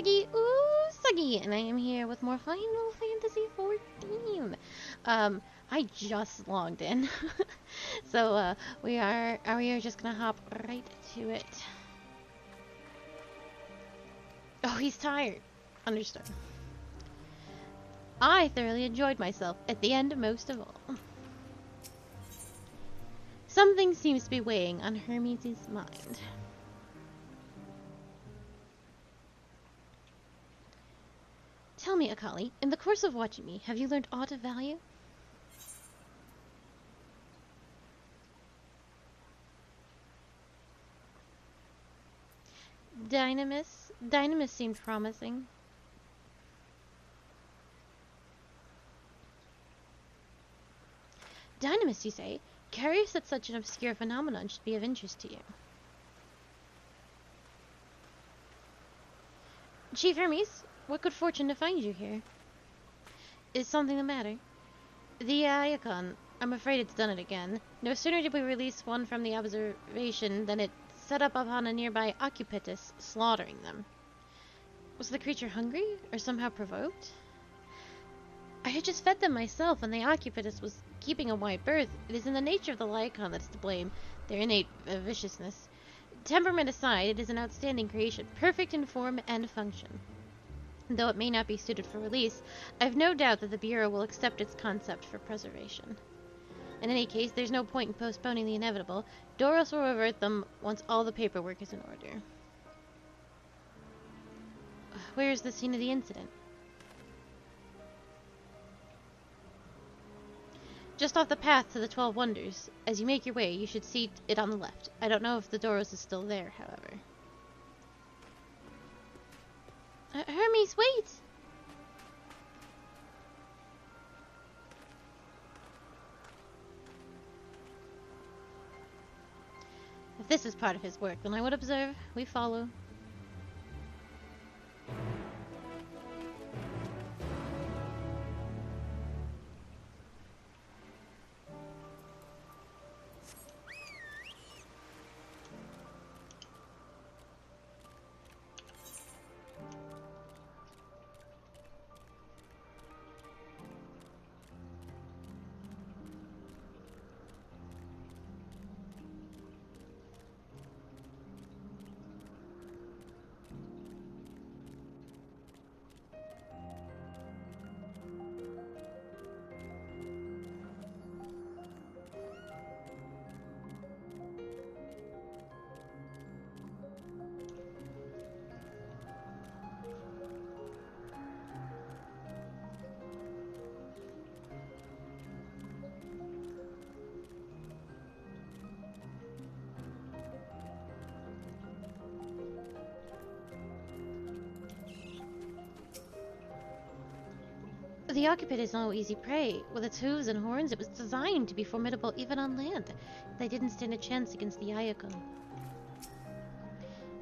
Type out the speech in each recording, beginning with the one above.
Usagi, and I am here with more Final Fantasy 14. I just logged in, so we are just gonna hop right to it. Oh, he's tired. Understood. I thoroughly enjoyed myself at the end most of all. Something seems to be weighing on Hermes' mind. Tell me, Akali, in the course of watching me, have you learned aught of value? Dynamis seemed promising. Dynamis, you say? Curious that such an obscure phenomenon should be of interest to you. Chief Hermes, what good fortune to find you here? Is something the matter? The Iacon, I'm afraid it's done it again. No sooner did we release one from the observation than it set up upon a nearby occupitus, slaughtering them. Was the creature hungry, or somehow provoked? I had just fed them myself, and the occupitus was keeping a wide berth. It is in the nature of the Lycon that is to blame, their innate viciousness. Temperament aside, it is an outstanding creation, perfect in form and function. Though it may not be suited for release, I have no doubt that the Bureau will accept its concept for preservation. In any case, there's no point in postponing the inevitable. Doros will revert them once all the paperwork is in order. Where is the scene of the incident? Just off the path to the 12 Wonders. As you make your way, you should see it on the left. I don't know if the Doros is still there, however. Hermes, wait! If this is part of his work, then I would observe. We follow. The occupant is no easy prey. With its hooves and horns, it was designed to be formidable even on land. They didn't stand a chance against the Iacon.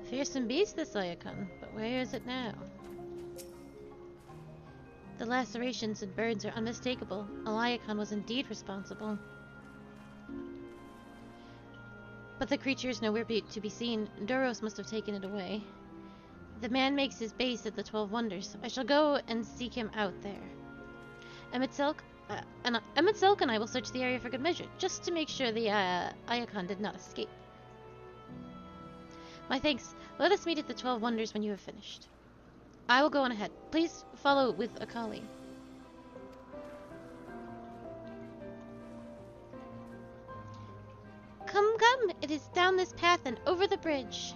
Fearsome beast, this Iacon, but where is it now? The lacerations and burns are unmistakable. A Iacon was indeed responsible. But the creature is nowhere to be seen. Doros must have taken it away. The man makes his base at the 12 Wonders. I shall go and seek him out there. Emmett Silk and I will search the area for good measure, just to make sure the Iacon did not escape. My thanks. Let us meet at the 12 Wonders when you have finished. I will go on ahead. Please follow with Akali. Come, come! It is down this path and over the bridge.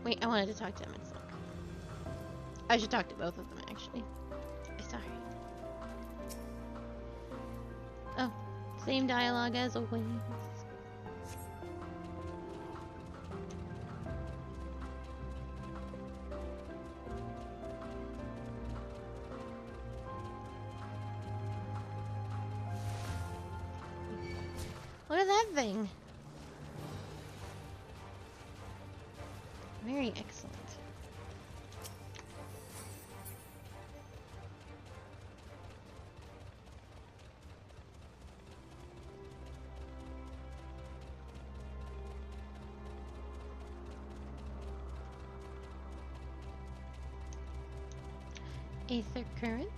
Wait, I wanted to talk to Emmett Silk. I should talk to both of them, actually. Sorry. Oh, same dialogue as always. Look at that thing. Very excellent. Aether current?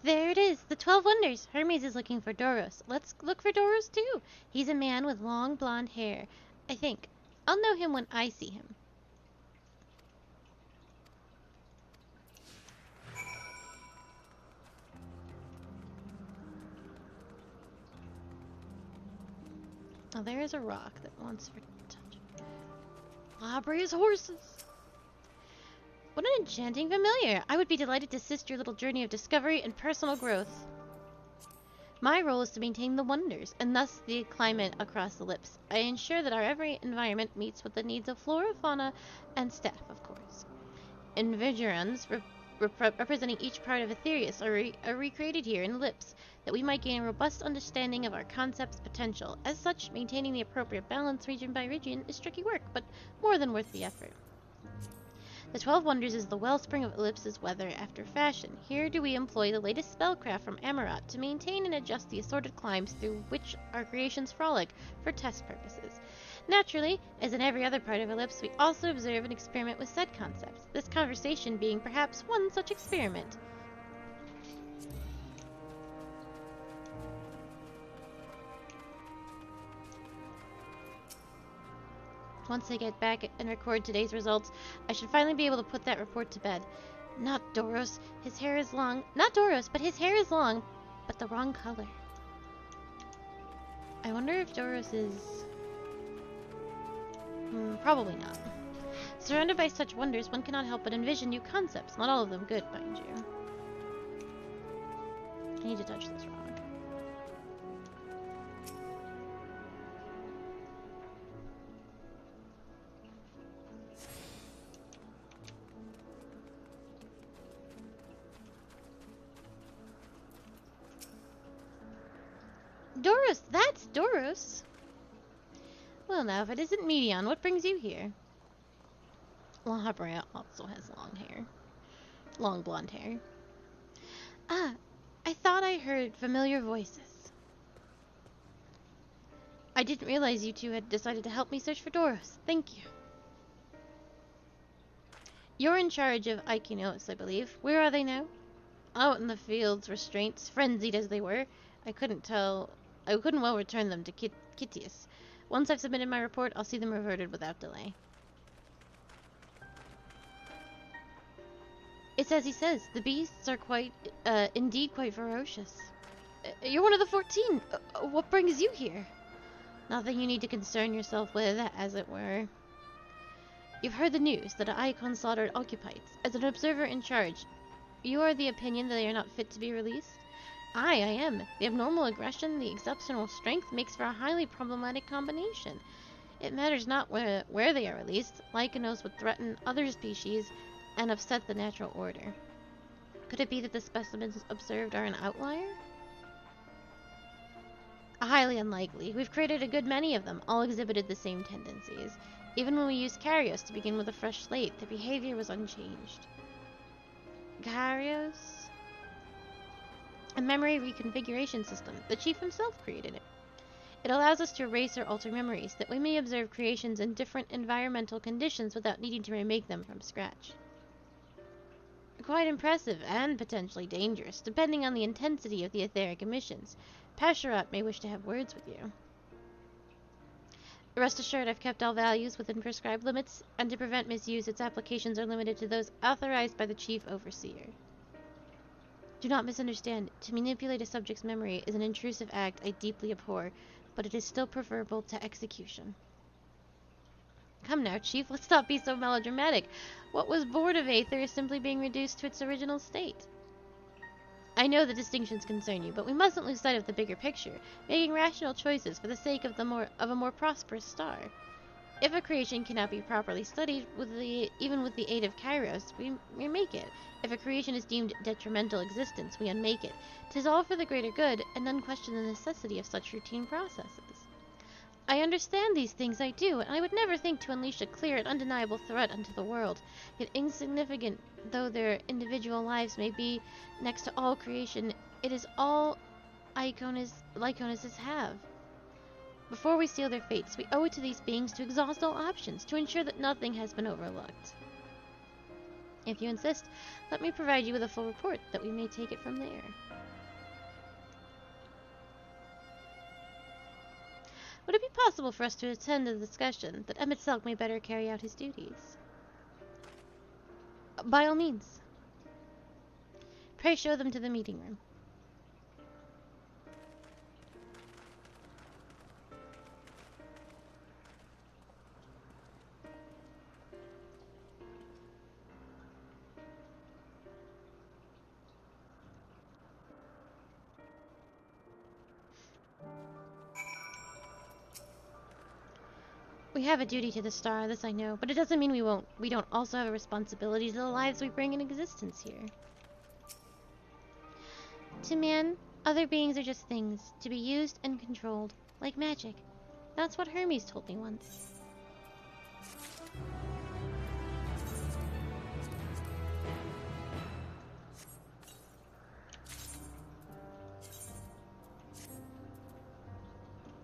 There it is, the 12 Wonders. Hermes is looking for Doros. Let's look for Doros too. He's a man with long blonde hair. I think. I'll know him when I see him. Oh, there is a rock that wants for touch. Labria's horses. What an enchanting familiar. I would be delighted to assist your little journey of discovery and personal growth. My role is to maintain the wonders, and thus the climate across the lips. I ensure that our every environment meets with the needs of flora, fauna, and staff, of course. Environs representing each part of Aetherius are recreated here in lips, that we might gain a robust understanding of our concept's potential. As such, maintaining the appropriate balance region by region is tricky work, but more than worth the effort. The 12 Wonders is the wellspring of Ellipse's weather after fashion. Here do we employ the latest spellcraft from Amarat to maintain and adjust the assorted climes through which our creations frolic for test purposes. Naturally, as in every other part of Ellipse, we also observe and experiment with said concepts, this conversation being perhaps one such experiment. Once I get back and record today's results, I should finally be able to put that report to bed. Not Doros. His hair is long. Not Doros, but his hair is long, but the wrong color. I wonder if Doros is... probably not. Surrounded by such wonders, one cannot help but envision new concepts. Not all of them good, mind you. I need to touch this rock. Doros! That's Doros! Well now, if it isn't Medion, what brings you here? Labria also has long hair. Long blonde hair. Ah, I thought I heard familiar voices. I didn't realize you two had decided to help me search for Doros. Thank you. You're in charge of Ikinos, I believe. Where are they now? Out in the fields, restraints, frenzied as they were. I couldn't well return them to Kitius. Once I've submitted my report, I'll see them reverted without delay. It's as he says, the beasts are indeed quite ferocious. You're one of the 14! What brings you here? Nothing you need to concern yourself with, as it were. You've heard the news that Icon slaughtered occupies. As an observer in charge, you are the opinion that they are not fit to be released? I am. The abnormal aggression, the exceptional strength makes for a highly problematic combination. It matters not where they are released. Lycanos would threaten other species and upset the natural order. Could it be that the specimens observed are an outlier? Highly unlikely. We've created a good many of them, all exhibited the same tendencies. Even when we used Carios to begin with a fresh slate, their behavior was unchanged. Carios? A memory reconfiguration system. The chief himself created it. It allows us to erase or alter memories, that we may observe creations in different environmental conditions without needing to remake them from scratch. Quite impressive, and potentially dangerous, depending on the intensity of the etheric emissions. Pasherat may wish to have words with you. Rest assured, I've kept all values within prescribed limits, and to prevent misuse, its applications are limited to those authorized by the Chief Overseer. Do not misunderstand. To manipulate a subject's memory is an intrusive act I deeply abhor, but it is still preferable to execution. Come now, Chief, let's not be so melodramatic. What was born of Aether is simply being reduced to its original state. I know the distinctions concern you, but we mustn't lose sight of the bigger picture, making rational choices for the sake of a more prosperous star. If a creation cannot be properly studied, even with the aid of Kairos, we remake it. If a creation is deemed detrimental existence, we unmake it. 'Tis all for the greater good, and none question the necessity of such routine processes. I understand these things, I do, and I would never think to unleash a clear and undeniable threat unto the world. Yet insignificant though their individual lives may be next to all creation, it is all Lyconists have. Before we seal their fates, we owe it to these beings to exhaust all options, to ensure that nothing has been overlooked. If you insist, let me provide you with a full report, that we may take it from there. Would it be possible for us to attend a discussion, that Emmett Selk may better carry out his duties? By all means. Pray show them to the meeting room. We have a duty to the star, this I know, but it doesn't mean we don't also have a responsibility to the lives we bring in existence here. To man, other beings are just things, to be used and controlled, like magic. That's what Hermes told me once.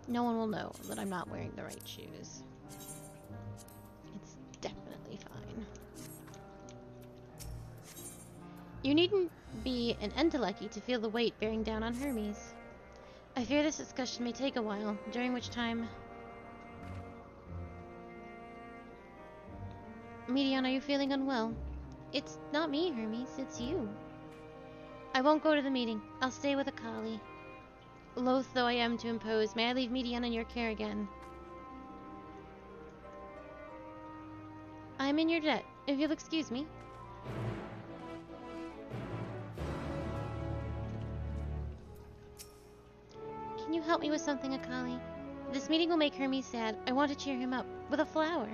No one will know that I'm not wearing the right shoes. It's definitely fine. You needn't be an Entelechy to feel the weight bearing down on Hermes. I fear this discussion may take a while, during which time... Medion, are you feeling unwell? It's not me, Hermes, it's you. I won't go to the meeting. I'll stay with Akali. Loath though I am to impose, may I leave Medion in your care again? I'm in your debt, if you'll excuse me. Can you help me with something, Akali? This meeting will make Hermes sad. I want to cheer him up with a flower.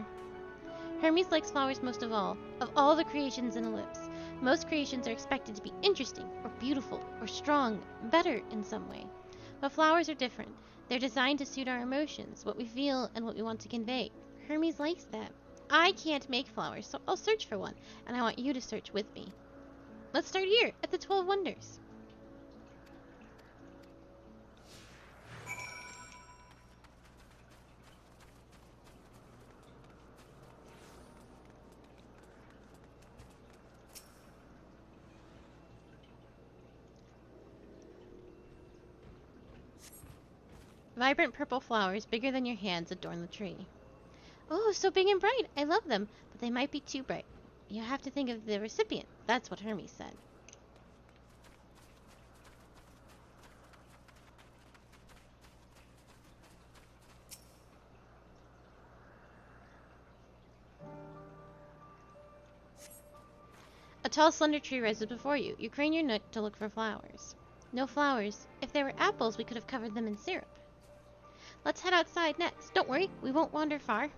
Hermes likes flowers most of all the creations in Ellipse. Most creations are expected to be interesting, or beautiful, or strong, better in some way. But flowers are different. They're designed to suit our emotions, what we feel, and what we want to convey. Hermes likes that. I can't make flowers, so I'll search for one, and I want you to search with me. Let's start here, at the 12 Wonders. Vibrant purple flowers, bigger than your hands, adorn the tree. Oh, so big and bright! I love them, but they might be too bright. You have to think of the recipient. That's what Hermes said. A tall, slender tree rises before you. You crane your neck to look for flowers. No flowers. If there were apples, we could have covered them in syrup. Let's head outside next. Don't worry, we won't wander far.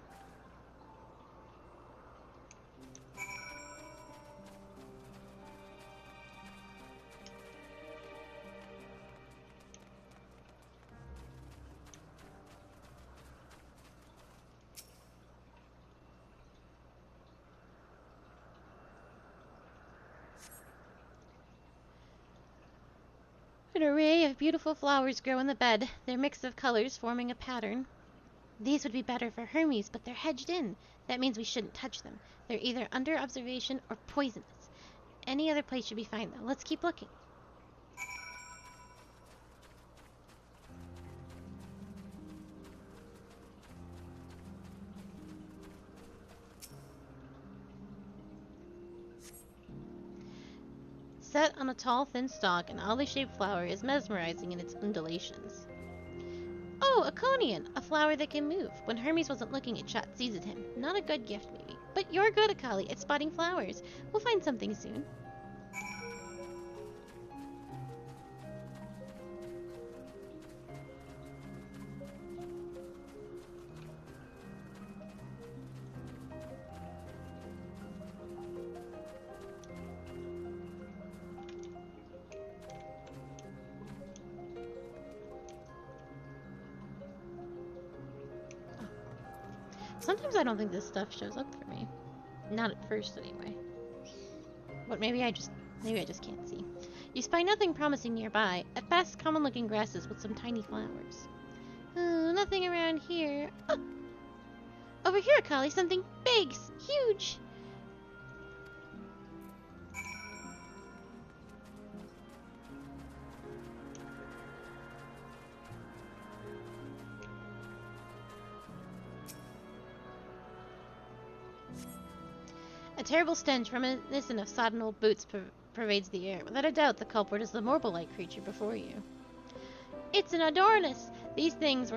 An array of beautiful flowers grow in the bed, their mix of colors forming a pattern. These would be better for Hermes, but they're hedged in. That means we shouldn't touch them. They're either under observation or poisonous. Any other place should be fine, though. Let's keep looking. Set on a tall, thin stalk, an oddly shaped flower is mesmerizing in its undulations. Oh, a conian, a flower that can move. When Hermes wasn't looking, it shot seeds at him. Not a good gift, maybe. But you're good, Akali, at spotting flowers. We'll find something soon. Sometimes I don't think this stuff shows up for me. Not at first, anyway. But maybe I just can't see. You spy nothing promising nearby. At best, common-looking grasses with some tiny flowers. Oh, nothing around here. Oh! Over here, Kali, something big, huge. A terrible stench reminiscent of sodden old boots pervades the air. Without a doubt, the culprit is the marble-like creature before you. It's an Adornus! These things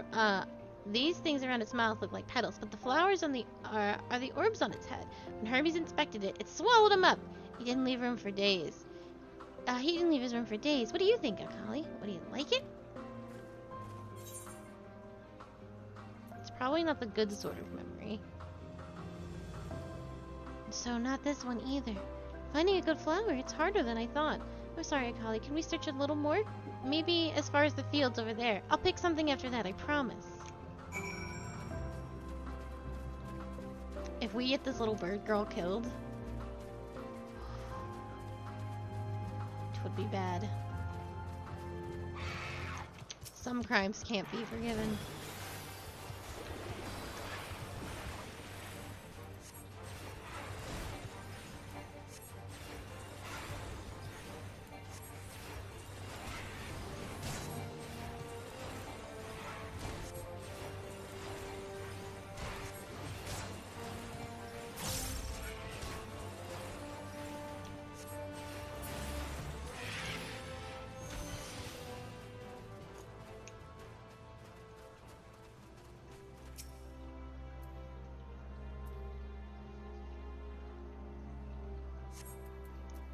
around its mouth look like petals, but the flowers on are the orbs on its head. When Hermes inspected it, it swallowed him up. He didn't leave room for days. He didn't leave his room for days. What do you think, Akali? Do you like it? It's probably not the good sort of memory. So not this one either. Finding a good flower, it's harder than I thought. I'm sorry, Akali. Can we search a little more? Maybe as far as the fields over there. I'll pick something after that, I promise. If we get this little bird girl killed, it would be bad. Some crimes can't be forgiven.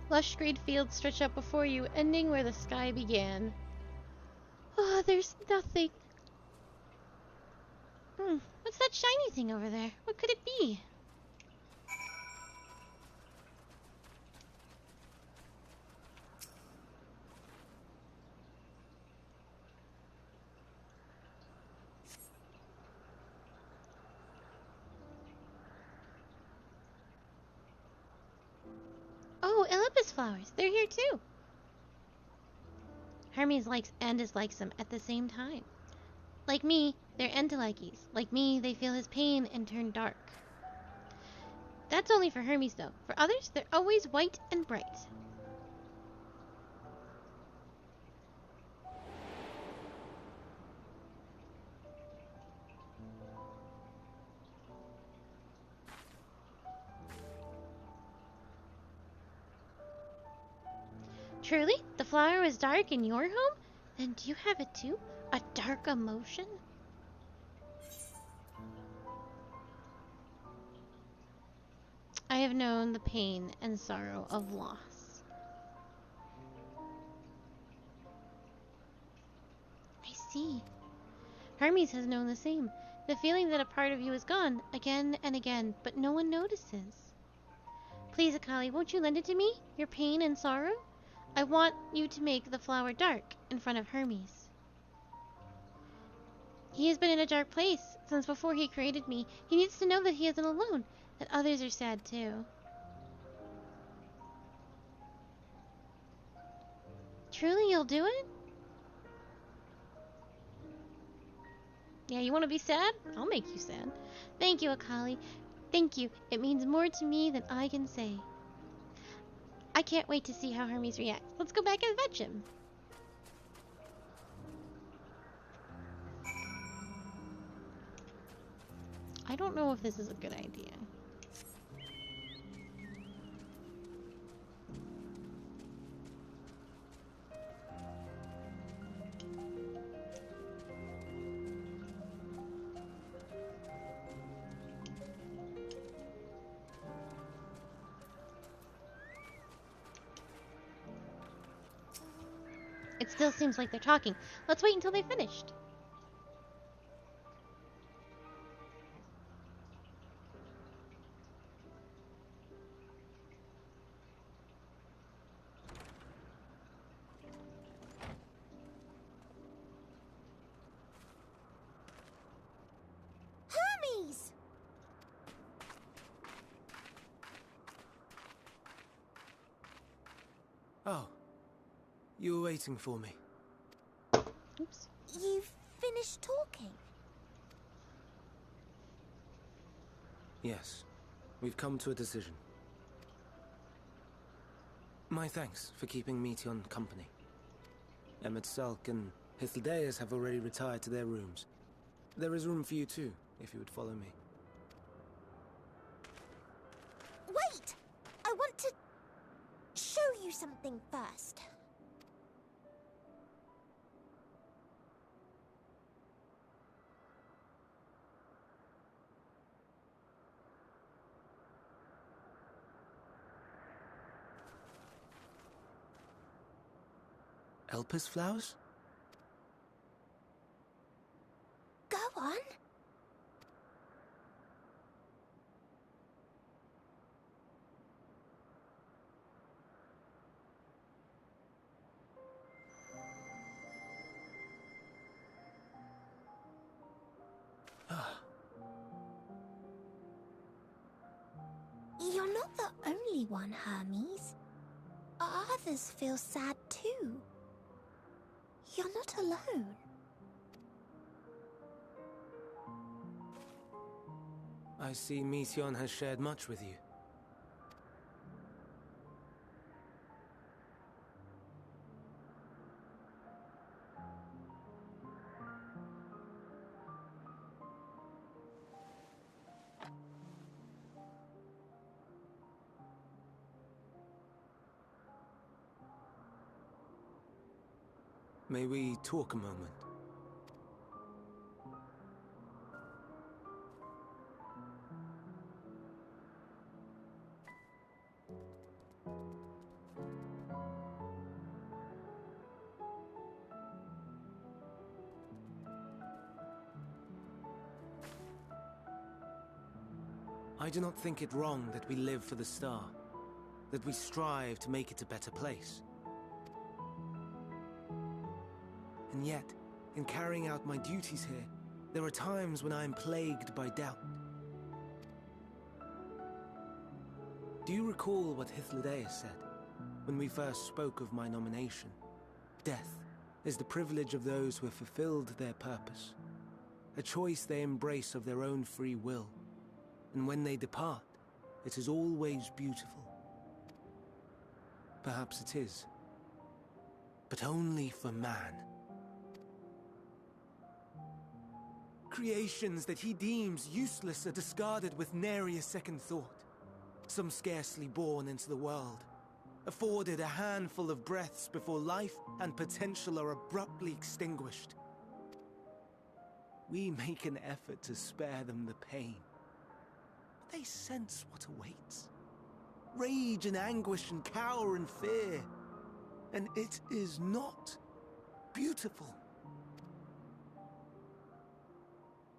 Lush green fields stretch out before you, ending where the sky began. Oh, there's nothing. What's that shiny thing over there? What could it be? Oh, Elipis flowers. They're here too. Hermes likes and dislikes them at the same time. Like me, they're Entelikes. Like me, they feel his pain and turn dark. That's only for Hermes though. For others, they're always white and bright. Truly? The flower is dark in your home? Then do you have it too? A dark emotion? I have known the pain and sorrow of loss. I see. Hermes has known the same. The feeling that a part of you is gone, again and again, but no one notices. Please, Akali, won't you lend it to me? Your pain and sorrow? I want you to make the flower dark in front of Hermes. He has been in a dark place since before he created me. He needs to know that he isn't alone, that others are sad too. Truly, you'll do it? Yeah, you want to be sad? I'll make you sad. Thank you, Akali. Thank you. It means more to me than I can say. I can't wait to see how Hermes reacts. Let's go back and fetch him. I don't know if this is a good idea. It still seems like they're talking. Let's wait until they've finished. Hermes! Oh, you were waiting for me. Oops. You've finished talking? Yes, we've come to a decision. My thanks for keeping Meteon company. Emmett Salk and Hythlodaeus have already retired to their rooms. There is room for you too, if you would follow me. Wait! I want to show you something first. Elpis flowers? Go on. You're not the only one, Hermes. Others feel sad too. You're not alone. I see Meteon has shared much with you. May we talk a moment? I do not think it wrong that we live for the star, that we strive to make it a better place. And yet, in carrying out my duties here, there are times when I am plagued by doubt. Do you recall what Hythlodaeus said when we first spoke of my nomination? Death is the privilege of those who have fulfilled their purpose, a choice they embrace of their own free will, and when they depart, it is always beautiful. Perhaps it is, but only for man. Creations that he deems useless are discarded with nary a second thought. Some scarcely born into the world, afforded a handful of breaths before life and potential are abruptly extinguished. We make an effort to spare them the pain. They sense what awaits. Rage and anguish and cower and fear. And it is not beautiful.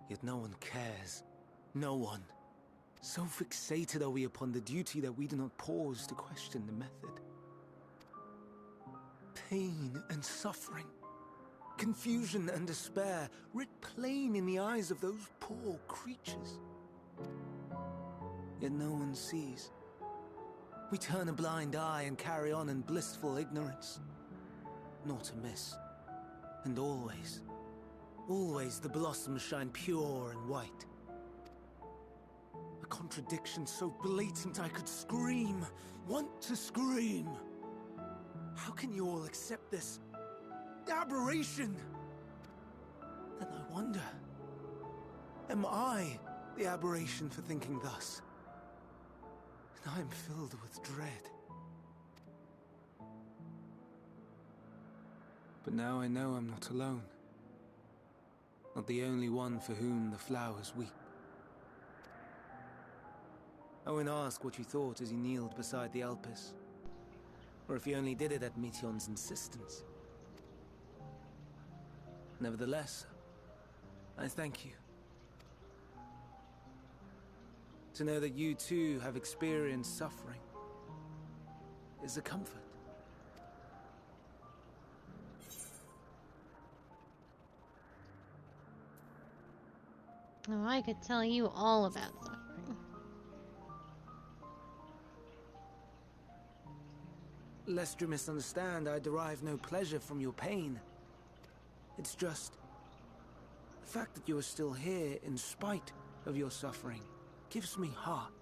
Yet no one cares. No one. So fixated are we upon the duty that we do not pause to question the method. Pain and suffering, confusion and despair, writ plain in the eyes of those poor creatures. Yet no one sees. We turn a blind eye and carry on in blissful ignorance. Not amiss. And always, always the blossoms shine pure and white. A contradiction so blatant I could scream, want to scream. How can you all accept this aberration? Then I wonder, am I the aberration for thinking thus? And I am filled with dread. But now I know I'm not alone. Not the only one for whom the flowers weep. I won't ask what you thought as you kneeled beside the Elpis, or if you only did it at Meteon's insistence. Nevertheless, I thank you. To know that you too have experienced suffering is a comfort. Oh, I could tell you all about suffering. Lest you misunderstand, I derive no pleasure from your pain. It's just... the fact that you are still here in spite of your suffering gives me heart.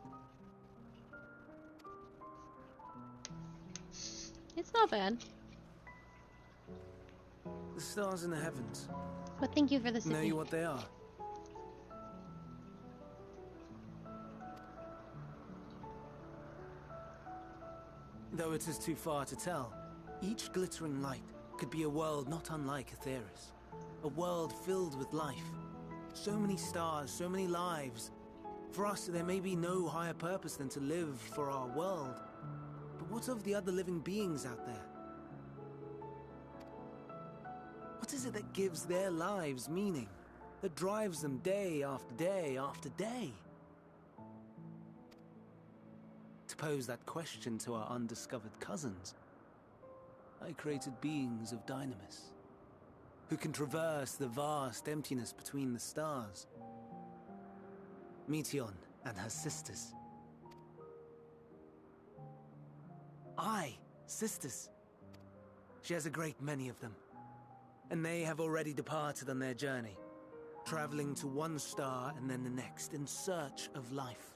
It's not bad. The stars in the heavens. But thank you for the Know you what they are? Though it is too far to tell, each glittering light could be a world not unlike Aetheris. A world filled with life. So many stars, so many lives. For us, there may be no higher purpose than to live for our world. But what of the other living beings out there? What is it that gives their lives meaning? That drives them day after day after day? To pose that question to our undiscovered cousins, I created beings of dynamis, who can traverse the vast emptiness between the stars. Meteon and her sisters. Aye, sisters. She has a great many of them, and they have already departed on their journey, traveling to one star and then the next in search of life.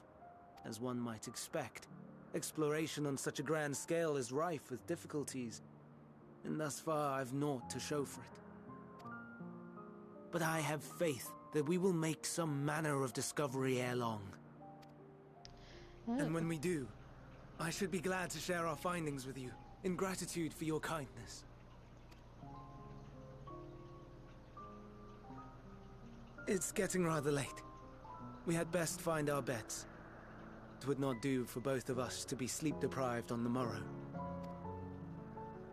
As one might expect, exploration on such a grand scale is rife with difficulties, and thus far I've naught to show for it. But I have faith that we will make some manner of discovery ere long. And when we do, I should be glad to share our findings with you, in gratitude for your kindness. It's getting rather late. We had best find our beds. It would not do for both of us to be sleep-deprived on the morrow.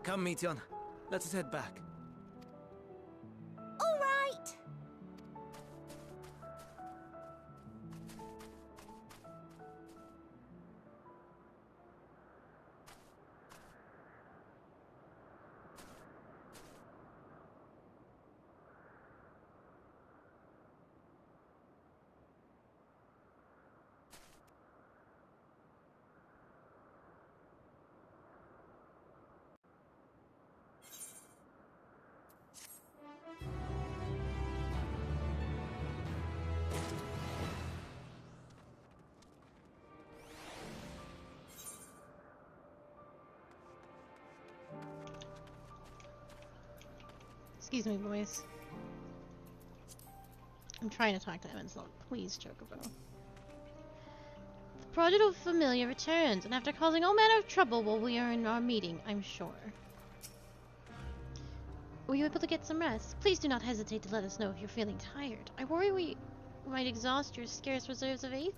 Come, Meteon. Let us head back. All right. Excuse me, boys. I'm trying to talk to Emmons. Please, Chocobo. The prodigal familiar returns, and after causing all manner of trouble while we are in our meeting, I'm sure. Were you able to get some rest? Please do not hesitate to let us know if you're feeling tired. I worry we might exhaust your scarce reserves of aether.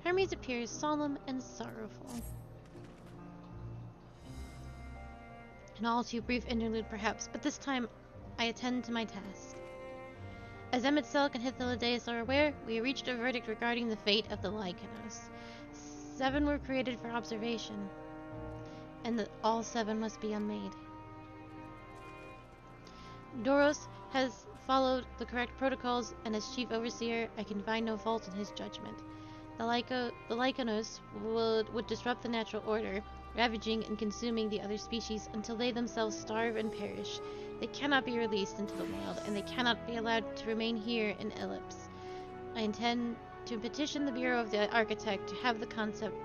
Hermes appears solemn and sorrowful. An all too brief interlude, perhaps, but this time I attend to my task. As Emetselk and Hythlodaeus are aware, we reached a verdict regarding the fate of the Lycanos. 7 were created for observation, and that all 7 must be unmade. Doros has followed the correct protocols, and as chief overseer, I can find no fault in his judgment. The Lycanos would disrupt the natural order, ravaging and consuming the other species until they themselves starve and perish. They cannot be released into the wild, and they cannot be allowed to remain here in Ellipse. I intend to petition the Bureau of the Architect to have the concept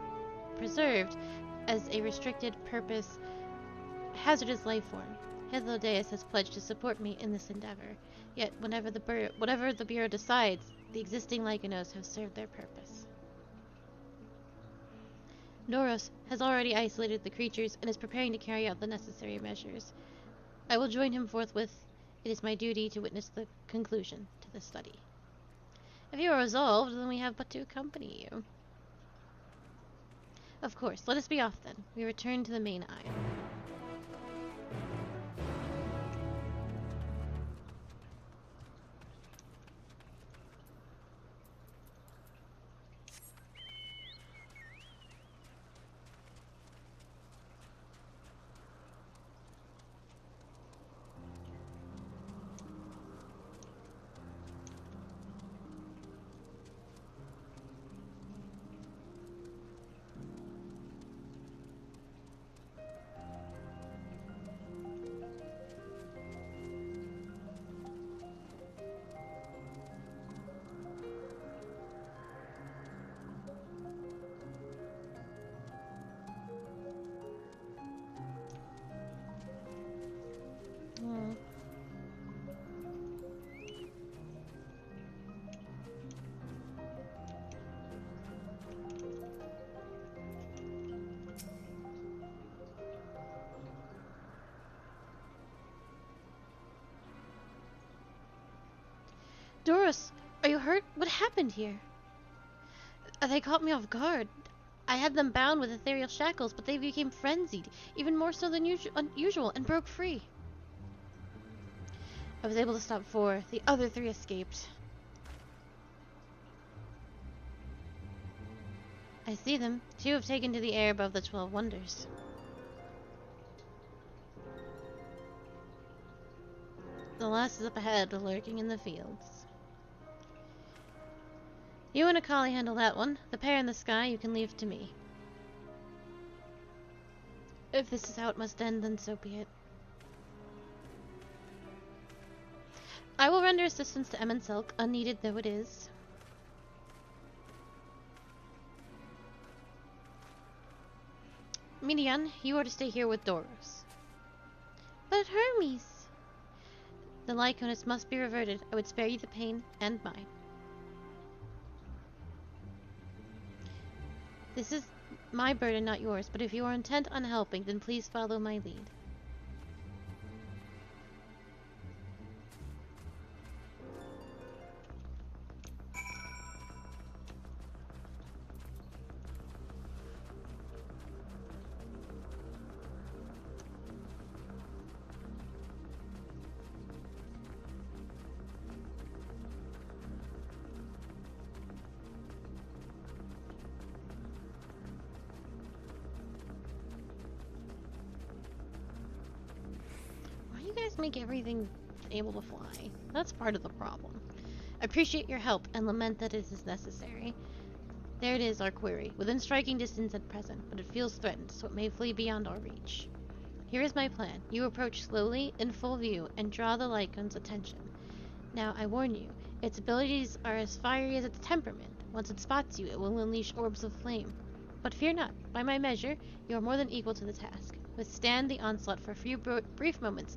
preserved as a restricted purpose hazardous life form. Hythlodaeus has pledged to support me in this endeavor. Yet, whatever the Bureau decides, the existing Lycanos have served their purpose. Doros has already isolated the creatures and is preparing to carry out the necessary measures. I will join him forthwith. It is my duty to witness the conclusion to the study. If you are resolved, then we have but to accompany you. Of course, let us be off then. We return to the main isle. Doris, are you hurt? What happened here? They caught me off guard. I had them bound with ethereal shackles, but they became frenzied, even more so than usual, and broke free. I was able to stop 4. The other 3 escaped. I see them. 2 have taken to the air above the 12 wonders. The last is up ahead, lurking in the fields. You and Akali handle that one. The pair in the sky you can leave to me. If this is how it must end, then so be it. I will render assistance to Em and Silk, unneeded though it is. Minion, you are to stay here with Doros. But Hermes! The Lyconus must be reverted. I would spare you the pain, and mine. This is my burden, not yours, but if you are intent on helping, then please follow my lead. Make everything able to fly. That's part of the problem. I appreciate your help and lament that it is necessary. There it is, our quarry, within striking distance at present, but it feels threatened, so it may flee beyond our reach. Here is my plan. You approach slowly, in full view, and draw the Lycon's attention. Now, I warn you, its abilities are as fiery as its temperament. Once it spots you, it will unleash orbs of flame. But fear not. By my measure, you are more than equal to the task. Withstand the onslaught for a few brief moments,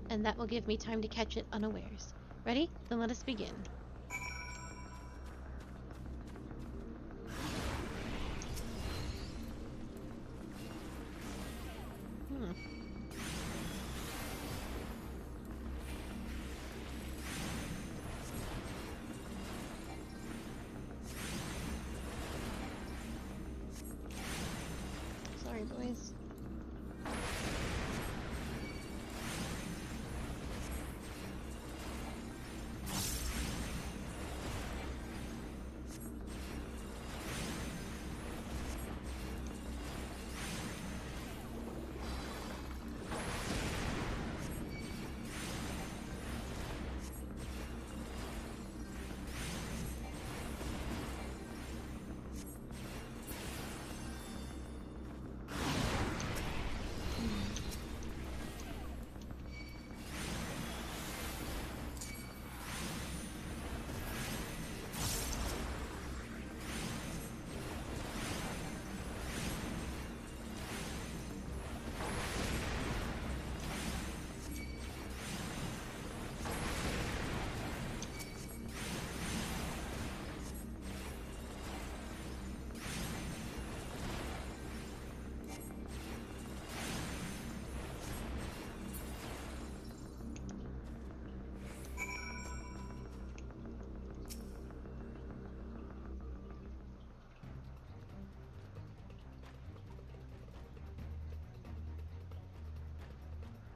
and that will give me time to catch it unawares. Ready? Then let us begin. Sorry, boys.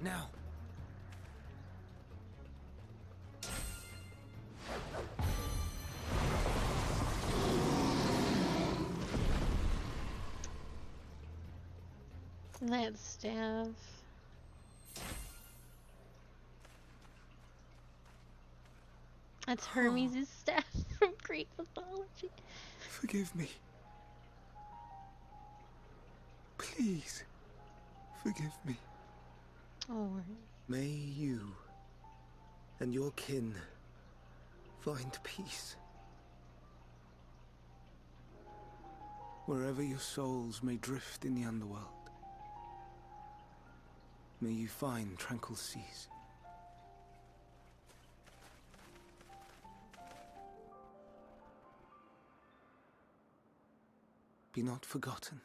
Now. That staff. That's Hermes' staff from Greek mythology. Forgive me. Please, forgive me. Oh. May you and your kin find peace. Wherever your souls may drift in the underworld, may you find tranquil seas. Be not forgotten,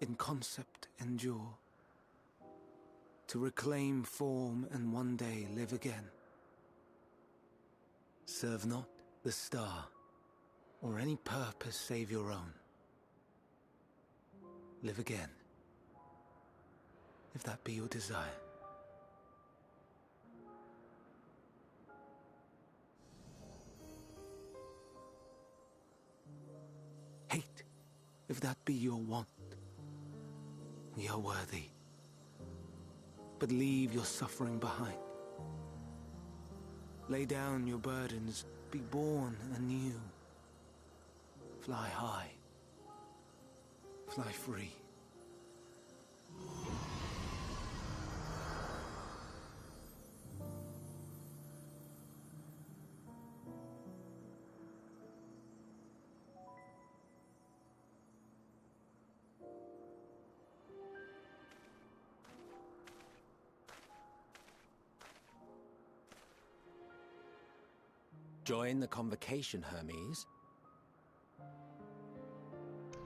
in concept endure, to reclaim form and one day live again. Serve not the star, or any purpose save your own. Live again, if that be your desire. Hate, if that be your want. We are worthy. But leave your suffering behind. Lay down your burdens, be born anew. Fly high, fly free. Join the convocation, Hermes.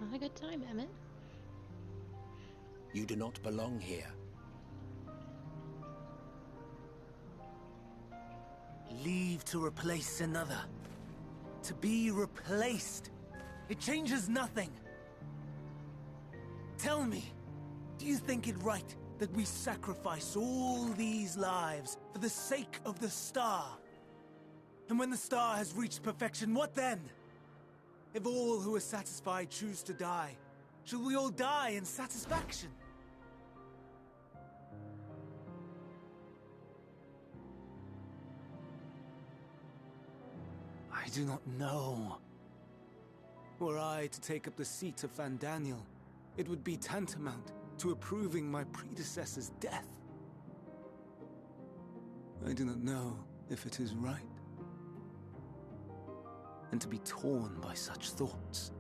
Not a good time, Emmett. You do not belong here. Leave to replace another. To be replaced. It changes nothing. Tell me, do you think it right that we sacrifice all these lives for the sake of the star? And when the star has reached perfection, what then? If all who are satisfied choose to die, shall we all die in satisfaction? I do not know. Were I to take up the seat of Fandaniel, it would be tantamount to approving my predecessor's death. I do not know if it is right. And to be torn by such thoughts.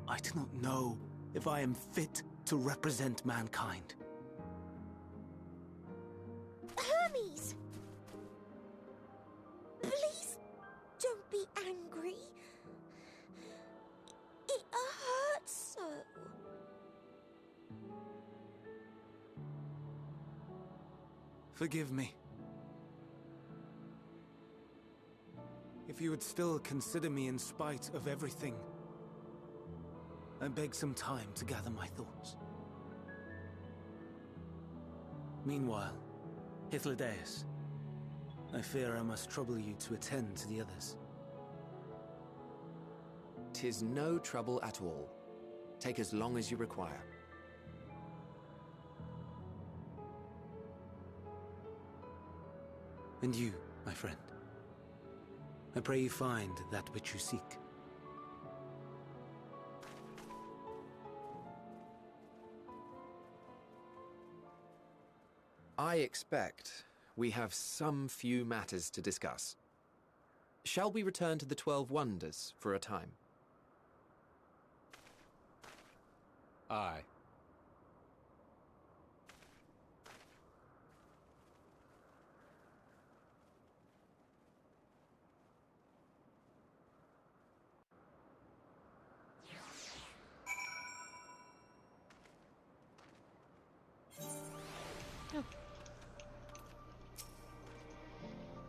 I do not know if I am fit to represent mankind. Hermes! Please don't be angry. It hurts so. Forgive me. If you would still consider me in spite of everything, I beg some time to gather my thoughts. Meanwhile, Hythlodaeus, I fear I must trouble you to attend to the others. 'Tis no trouble at all. Take as long as you require. And you, my friend, I pray you find that which you seek. I expect we have some few matters to discuss. Shall we return to the 12 Wonders for a time? Aye.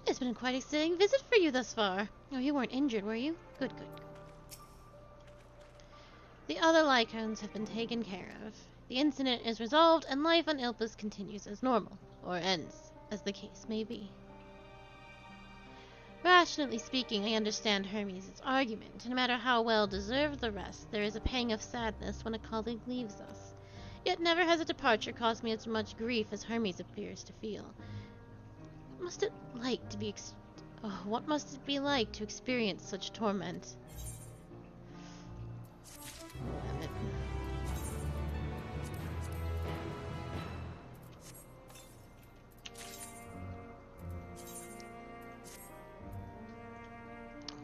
It's been quite an exciting visit for you thus far. Oh, you weren't injured, were you? Good, good. The other Lycones have been taken care of. The incident is resolved, and life on Ilpus continues as normal, or ends, as the case may be. Rationally speaking, I understand Hermes' argument. No matter how well deserved the rest, there is a pang of sadness when a colleague leaves us. Yet never has a departure caused me as much grief as Hermes appears to feel. What must it be like to experience such torment?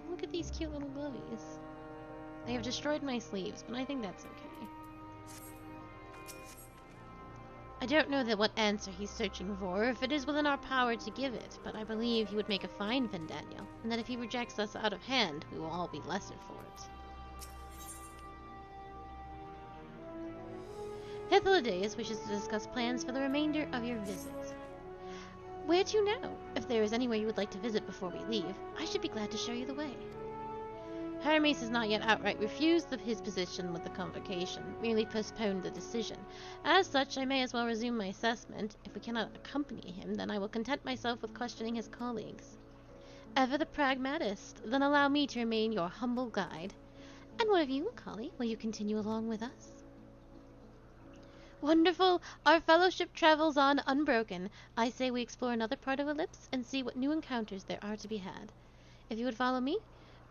Look at these cute little glovies. They have destroyed my sleeves, but I think that's okay. I don't know what answer he's searching for, or if it is within our power to give it, but I believe he would make a fine Fandaniel, and that if he rejects us out of hand, we will all be lesser for it. Hythlodaeus wishes to discuss plans for the remainder of your visit. Where to now? If there is anywhere you would like to visit before we leave, I should be glad to show you the way. Hermes has not yet outright refused his position with the convocation, merely postponed the decision. As such, I may as well resume my assessment. If we cannot accompany him, then I will content myself with questioning his colleagues. Ever the pragmatist, then allow me to remain your humble guide. And what of you, Macaulay? Will you continue along with us? Wonderful! Our fellowship travels on unbroken. I say we explore another part of Ellipse and see what new encounters there are to be had. If you would follow me,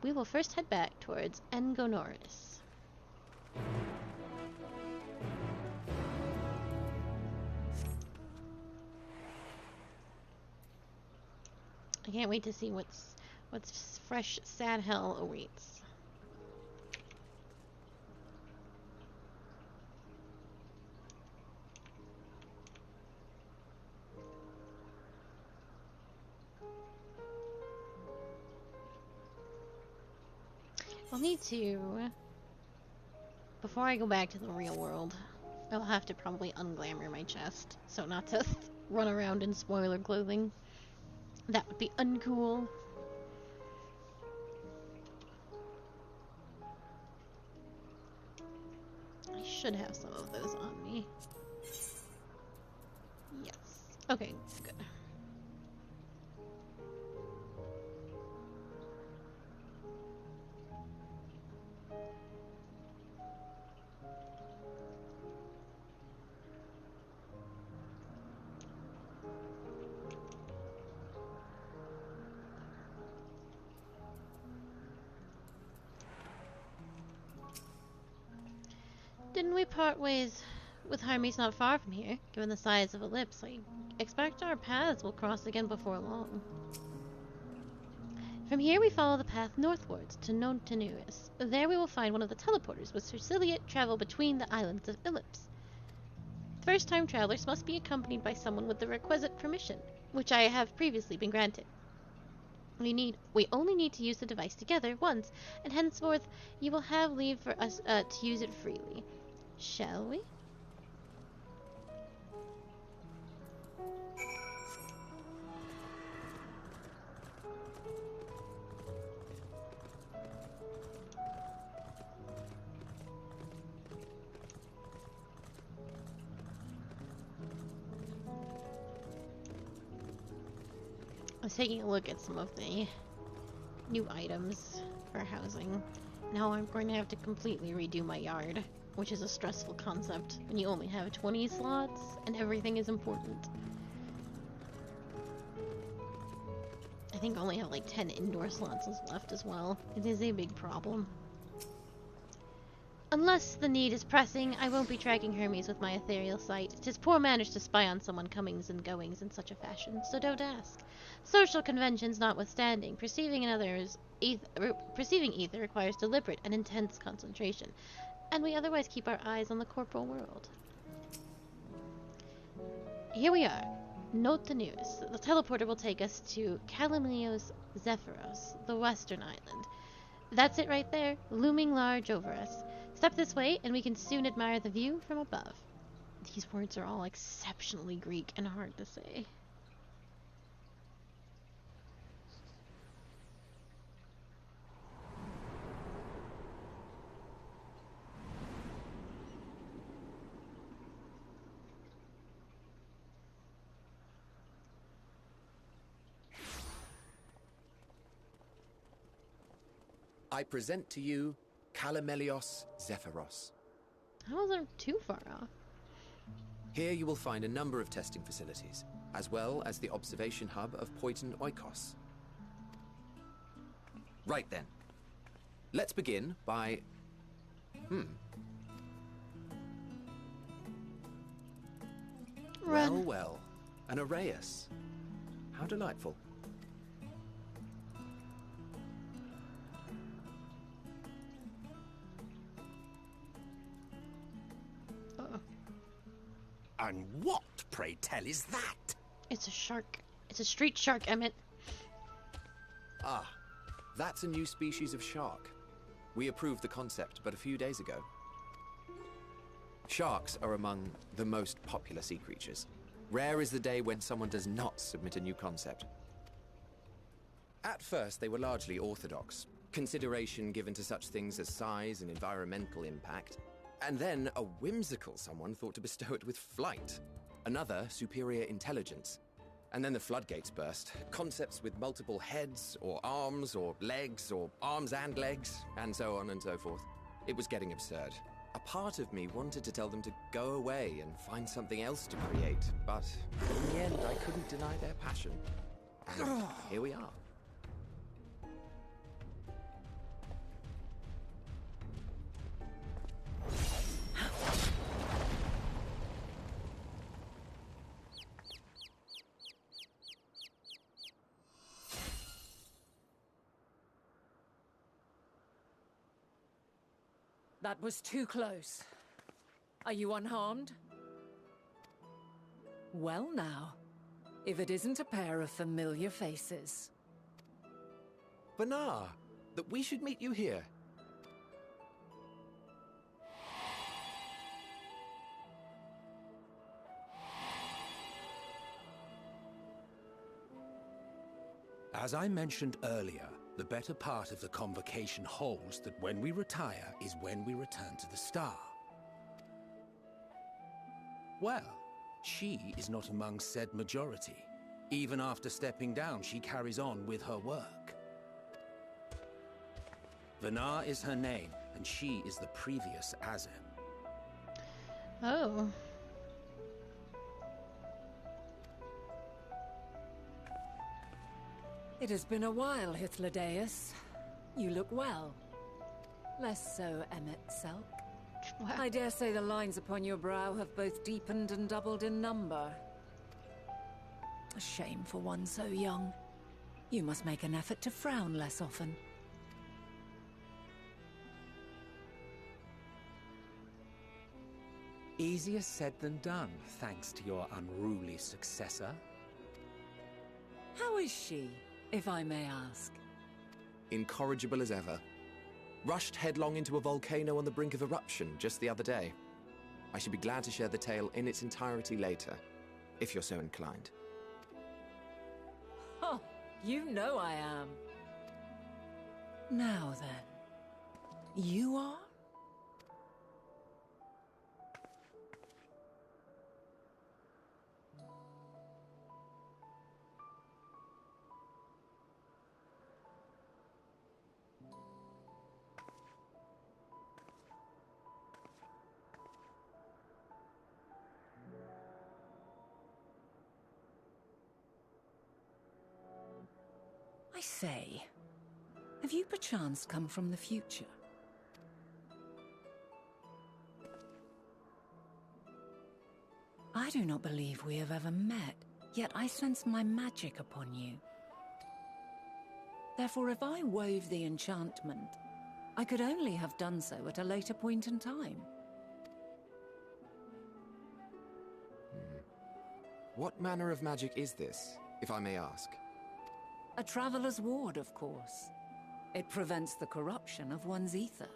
we will first head back towards Engonoris. I can't wait to see what's fresh sad hell awaits. I'll need to, before I go back to the real world, I'll have to probably unglamour my chest, so not to run around in spoiler clothing. That would be uncool. I should have some of those on me. Yes. Okay, good. Didn't we part ways with Hermes not far from here? Given the size of Ellipse, I expect our paths will cross again before long. From here we follow the path northwards to Nontenuous. There we will find one of the teleporters with Sir Ciliate travel between the islands of Ellipse. First-time travelers must be accompanied by someone with the requisite permission, which I have previously been granted. We only need to use the device together once, and henceforth you will have leave for us to use it freely. Shall we? I was taking a look at some of the new items for housing. Now I'm going to have to completely redo my yard, which is a stressful concept when you only have 20 slots and everything is important. I think I only have like 10 indoor slots left as well. It is a big problem. Unless the need is pressing, I won't be tracking Hermes with my ethereal sight. 'Tis poor manners to spy on someone comings and goings in such a fashion, so don't ask. Social conventions notwithstanding, perceiving ether requires deliberate and intense concentration, and we otherwise keep our eyes on the corporal world. Here we are. Note the news. The teleporter will take us to Kalimios Zephyros, the western island. That's it right there, looming large over us. Step this way, and we can soon admire the view from above. These words are all exceptionally Greek and hard to say. I present to you Kalimios Zephyros. I wasn't too far off. Here you will find a number of testing facilities, as well as the observation hub of Poiton Oikos. Right then. Let's begin by... Run. Well, an Arrhaeus. How delightful. And what, pray tell, is that? It's a shark. It's a street shark, Emmett. Ah, that's a new species of shark. We approved the concept but a few days ago. Sharks are among the most popular sea creatures. Rare is the day when someone does not submit a new concept. At first, they were largely orthodox, consideration given to such things as size and environmental impact, and then a whimsical someone thought to bestow it with flight, another superior intelligence. And then the floodgates burst, concepts with multiple heads, or arms and legs, and so on and so forth. It was getting absurd. A part of me wanted to tell them to go away and find something else to create, but in the end I couldn't deny their passion. And here we are. That was too close. Are you unharmed? Well now, if it isn't a pair of familiar faces. Banar, that we should meet you here. As I mentioned earlier, the better part of the convocation holds that when we retire is when we return to the star. Well, she is not among said majority. Even after stepping down, she carries on with her work. Vanar is her name, and she is the previous Azem. Oh. It has been a while, Hythlodaeus. You look well. Less so, Emmet Selk. Wow. I dare say the lines upon your brow have both deepened and doubled in number. A shame for one so young. You must make an effort to frown less often. Easier said than done, thanks to your unruly successor. How is she, if I may ask? Incorrigible as ever. Rushed headlong into a volcano on the brink of eruption just the other day. I should be glad to share the tale in its entirety later, if you're so inclined. Oh, you know I am. Now then, you are? I say, have you perchance come from the future? I do not believe we have ever met, yet I sense my magic upon you. Therefore, if I wove the enchantment, I could only have done so at a later point in time. What manner of magic is this, if I may ask? A traveler's ward, of course. It prevents the corruption of one's ether.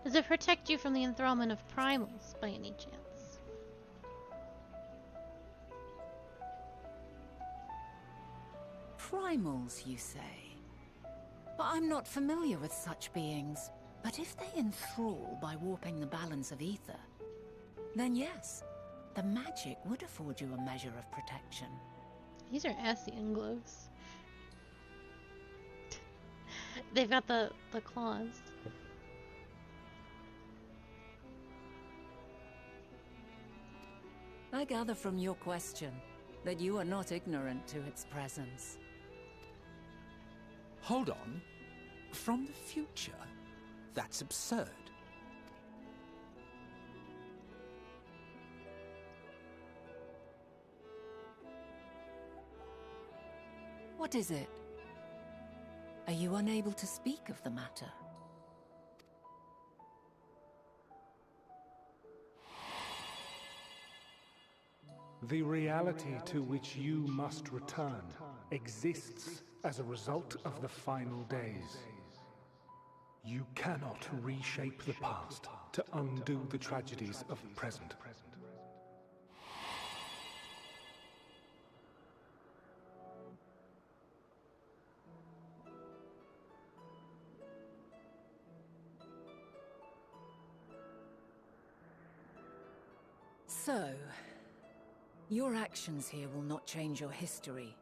Does it protect you from the enthrallment of primals, by any chance? Primals, you say? But I'm not familiar with such beings. But if they enthrall by warping the balance of ether, then yes, the magic would afford you a measure of protection. These are Ascian gloves. They've got the claws. I gather from your question that you are not ignorant to its presence. Hold on. From the future? That's absurd. What is it? Are you unable to speak of the matter? The reality to which you must return exists as a result of the final days. You cannot reshape the past to undo the tragedies of the present. So, your actions here will not change your history,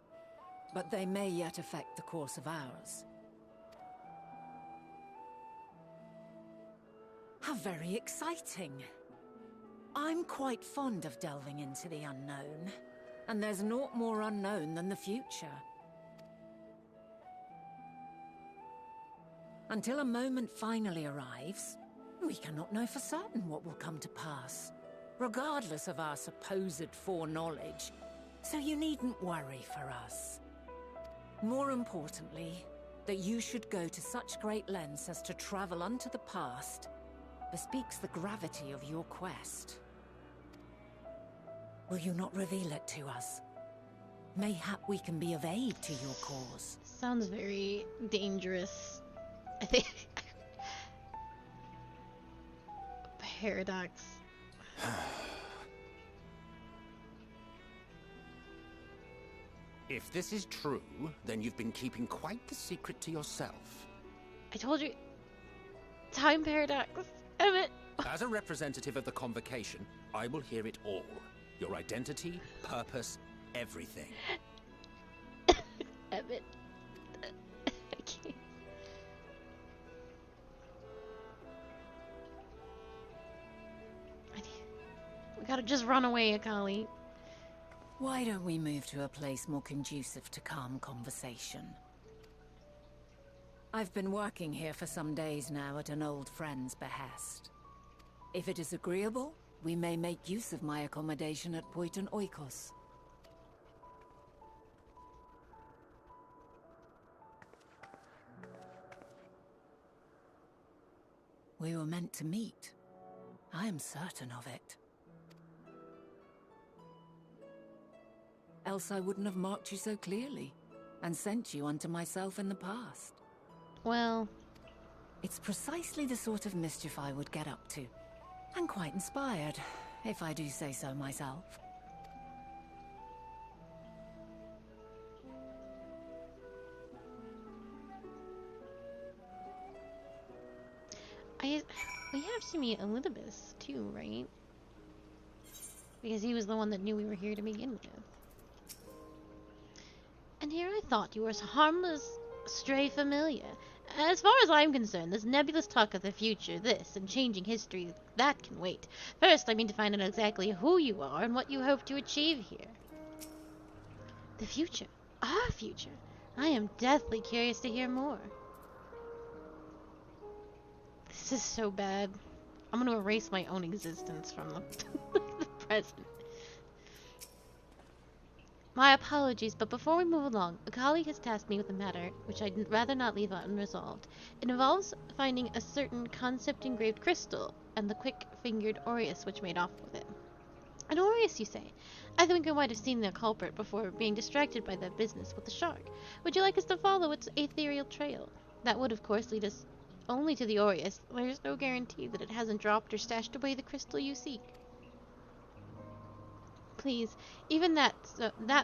but they may yet affect the course of ours. How very exciting. I'm quite fond of delving into the unknown, and there's naught more unknown than the future. Until a moment finally arrives, we cannot know for certain what will come to pass, regardless of our supposed foreknowledge, so you needn't worry for us. More importantly, that you should go to such great lengths as to travel unto the past bespeaks the gravity of your quest. Will you not reveal it to us? Mayhap we can be of aid to your cause. Sounds very dangerous. I think. Paradox. If this is true, then you've been keeping quite the secret to yourself. I told you. Time paradox. Emmett. As a representative of the Convocation, I will hear it all. Your identity, purpose, everything. Emmett. I can't. We gotta just run away, Akali. Why don't we move to a place more conducive to calm conversation? I've been working here for some days now at an old friend's behest. If it is agreeable, we may make use of my accommodation at Poiton Oikos. We were meant to meet. I am certain of it. Else I wouldn't have marked you so clearly, and sent you unto myself in the past. Well, it's precisely the sort of mischief I would get up to. And quite inspired, if I do say so myself. we have to meet Elizabeth too, right? Because he was the one that knew we were here to begin with. And here I thought you were a harmless, stray familiar. As far as I'm concerned, this nebulous talk of the future, this, and changing history, that can wait. First, I mean to find out exactly who you are and what you hope to achieve here. The future. Our future. I am deathly curious to hear more. This is so bad. I'm gonna erase my own existence from the present. My apologies, but before we move along, Akali has tasked me with a matter which I'd rather not leave unresolved. It involves finding a certain concept-engraved crystal and the quick-fingered Aureus which made off with it. An Aureus, you say? I think I might have seen the culprit before being distracted by that business with the shark. Would you like us to follow its ethereal trail? That would, of course, lead us only to the Aureus. There's no guarantee that it hasn't dropped or stashed away the crystal you seek. Please, even that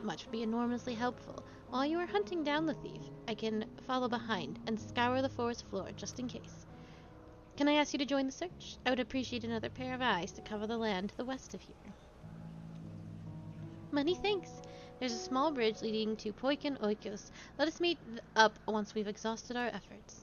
much would be enormously helpful. While you are hunting down the thief, I can follow behind and scour the forest floor just in case. Can I ask you to join the search? I would appreciate another pair of eyes to cover the land to the west of here. Many thanks. There's a small bridge leading to Poikin Oikos. Let us meet up once we've exhausted our efforts.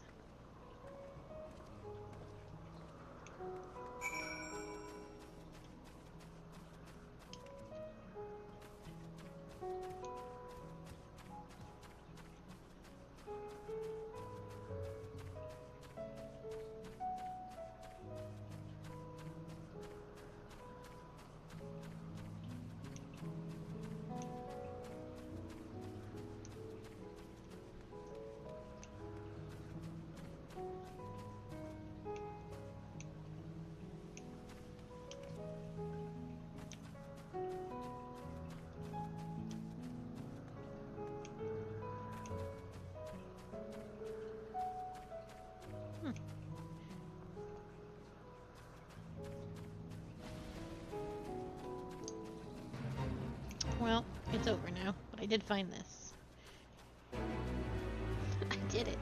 But I did find this. I did it.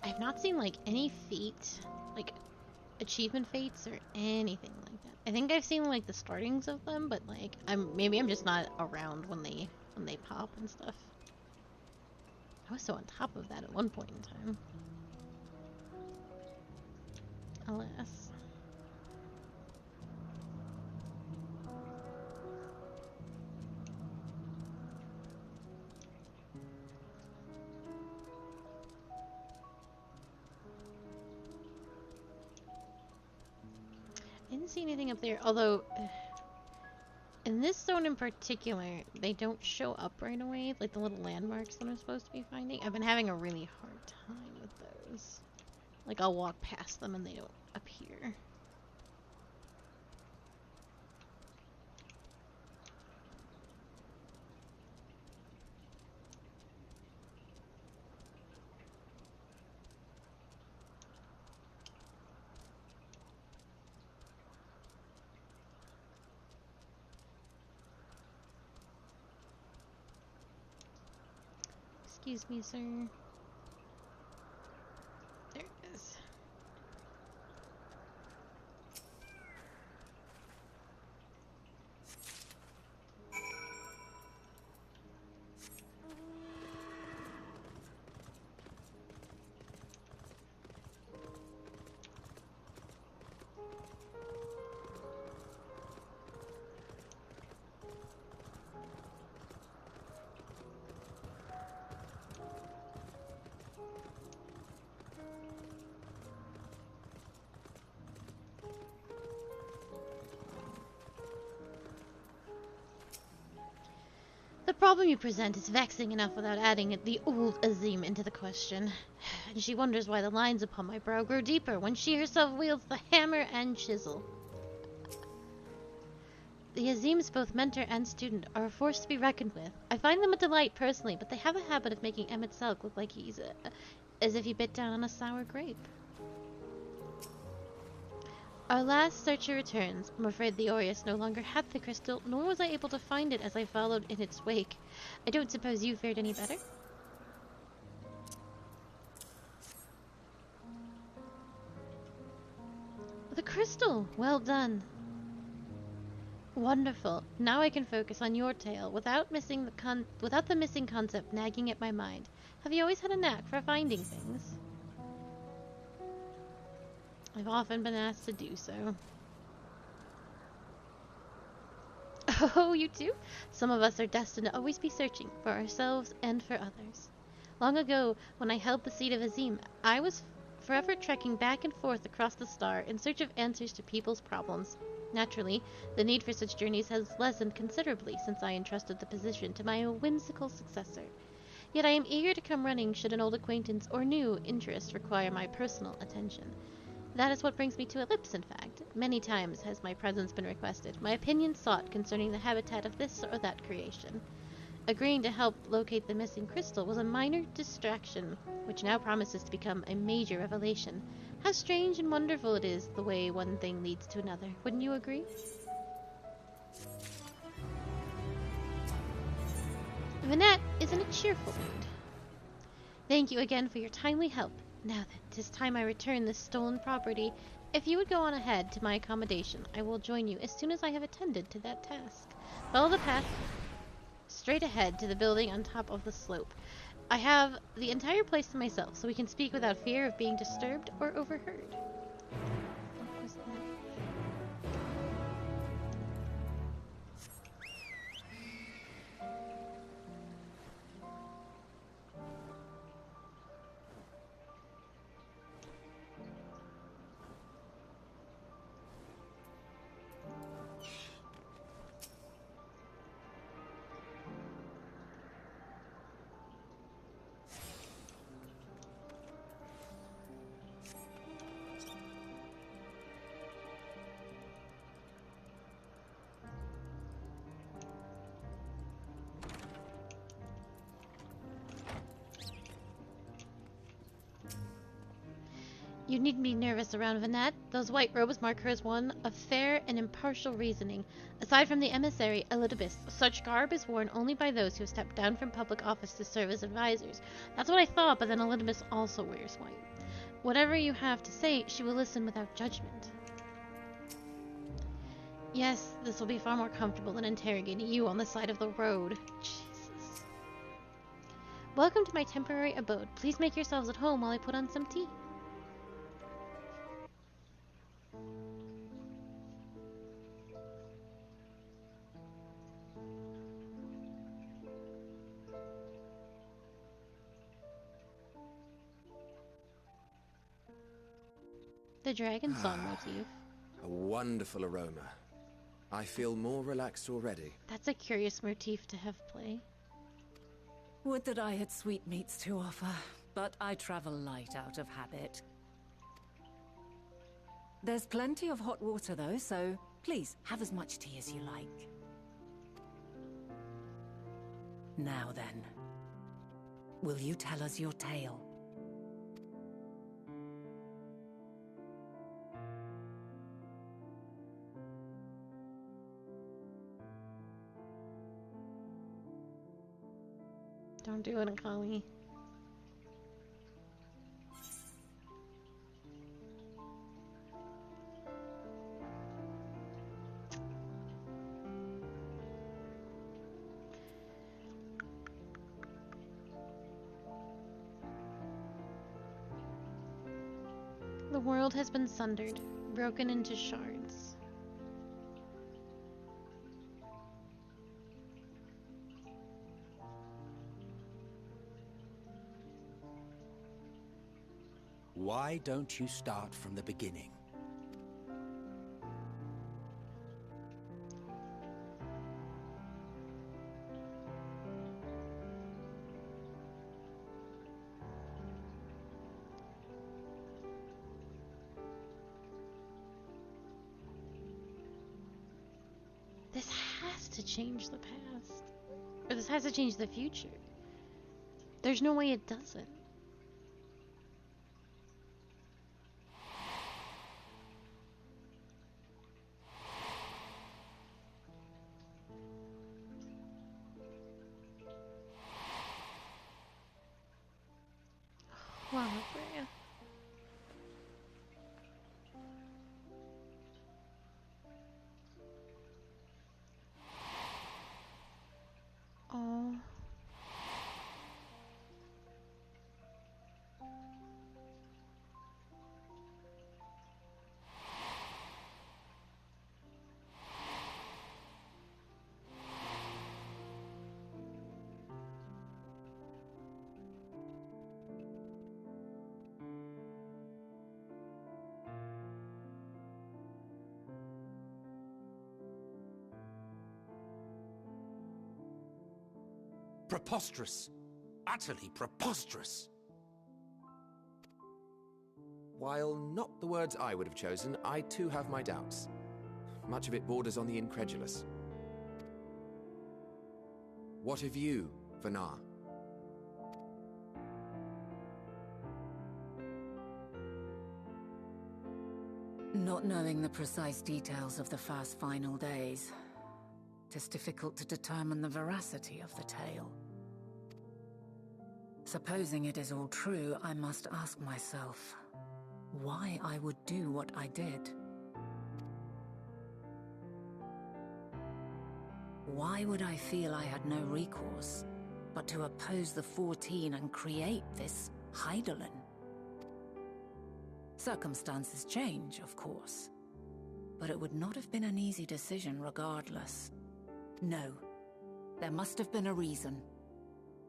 I've not seen like any feat, like achievement fates or anything like that. I think I've seen like the startings of them, but like maybe I'm just not around when they pop and stuff. I was so on top of that at one point in time. Alas. I didn't see anything up there, although in this zone in particular, they don't show up right away, like the little landmarks that I'm supposed to be finding. I've been having a really hard time with those. Like, I'll walk past them and they don't appear. Excuse me, sir. There it is. The problem you present is vexing enough without adding the old Azim into the question. And she wonders why the lines upon my brow grow deeper when she herself wields the hammer and chisel. The Azims, both mentor and student, are a force to be reckoned with. I find them a delight personally, but they have a habit of making Emmett Selk look like he's as if he bit down on a sour grape. Our last searcher returns. I'm afraid the Aureus no longer had the crystal, nor was I able to find it as I followed in its wake. I don't suppose you fared any better? The crystal! Well done. Wonderful. Now I can focus on your tale without the missing concept nagging at my mind. Have you always had a knack for finding things? I've often been asked to do so. Oh, you too? Some of us are destined to always be searching for ourselves and for others. Long ago, when I held the seat of Azim, I was forever trekking back and forth across the star in search of answers to people's problems. Naturally, the need for such journeys has lessened considerably since I entrusted the position to my whimsical successor. Yet I am eager to come running should an old acquaintance or new interest require my personal attention. That is what brings me to Ellipse, in fact. Many times has my presence been requested, my opinion sought concerning the habitat of this or that creation. Agreeing to help locate the missing crystal was a minor distraction, which now promises to become a major revelation. How strange and wonderful it is, the way one thing leads to another. Wouldn't you agree? Vinette is in a cheerful mood. Thank you again for your timely help. Now then, 'tis time I return this stolen property. If you would go on ahead to my accommodation, I will join you as soon as I have attended to that task. Follow the path straight ahead to the building on top of the slope. I have the entire place to myself, so we can speak without fear of being disturbed or overheard. What was that? You needn't be nervous around Vanette. Those white robes mark her as one of fair and impartial reasoning. Aside from the emissary, Elidibus, such garb is worn only by those who have stepped down from public office to serve as advisors. That's what I thought, but then Elidibus also wears white. Whatever you have to say, she will listen without judgment. Yes, this will be far more comfortable than interrogating you on the side of the road. Jesus. Welcome to my temporary abode. Please make yourselves at home while I put on some tea. The dragon song motif. A wonderful aroma. I feel more relaxed already. That's a curious motif to have play. Would that I had sweetmeats to offer, but I travel light out of habit. There's plenty of hot water though, so please have as much tea as you like. Now then, will you tell us your tale? Don't do it, Akali. The world has been sundered, broken into shards. Why don't you start from the beginning? This has to change the past. Or this has to change the future. There's no way it doesn't. Wow, Freya. Oh. Preposterous. Utterly preposterous. While not the words I would have chosen, I too have my doubts. Much of it borders on the incredulous. What of you, Vanar? Not knowing the precise details of the first final days, it is difficult to determine the veracity of the tale. Supposing it is all true, I must ask myself why I would do what I did. Why would I feel I had no recourse but to oppose the 14 and create this Hydaelyn? Circumstances change, of course, but it would not have been an easy decision regardless. No, there must have been a reason.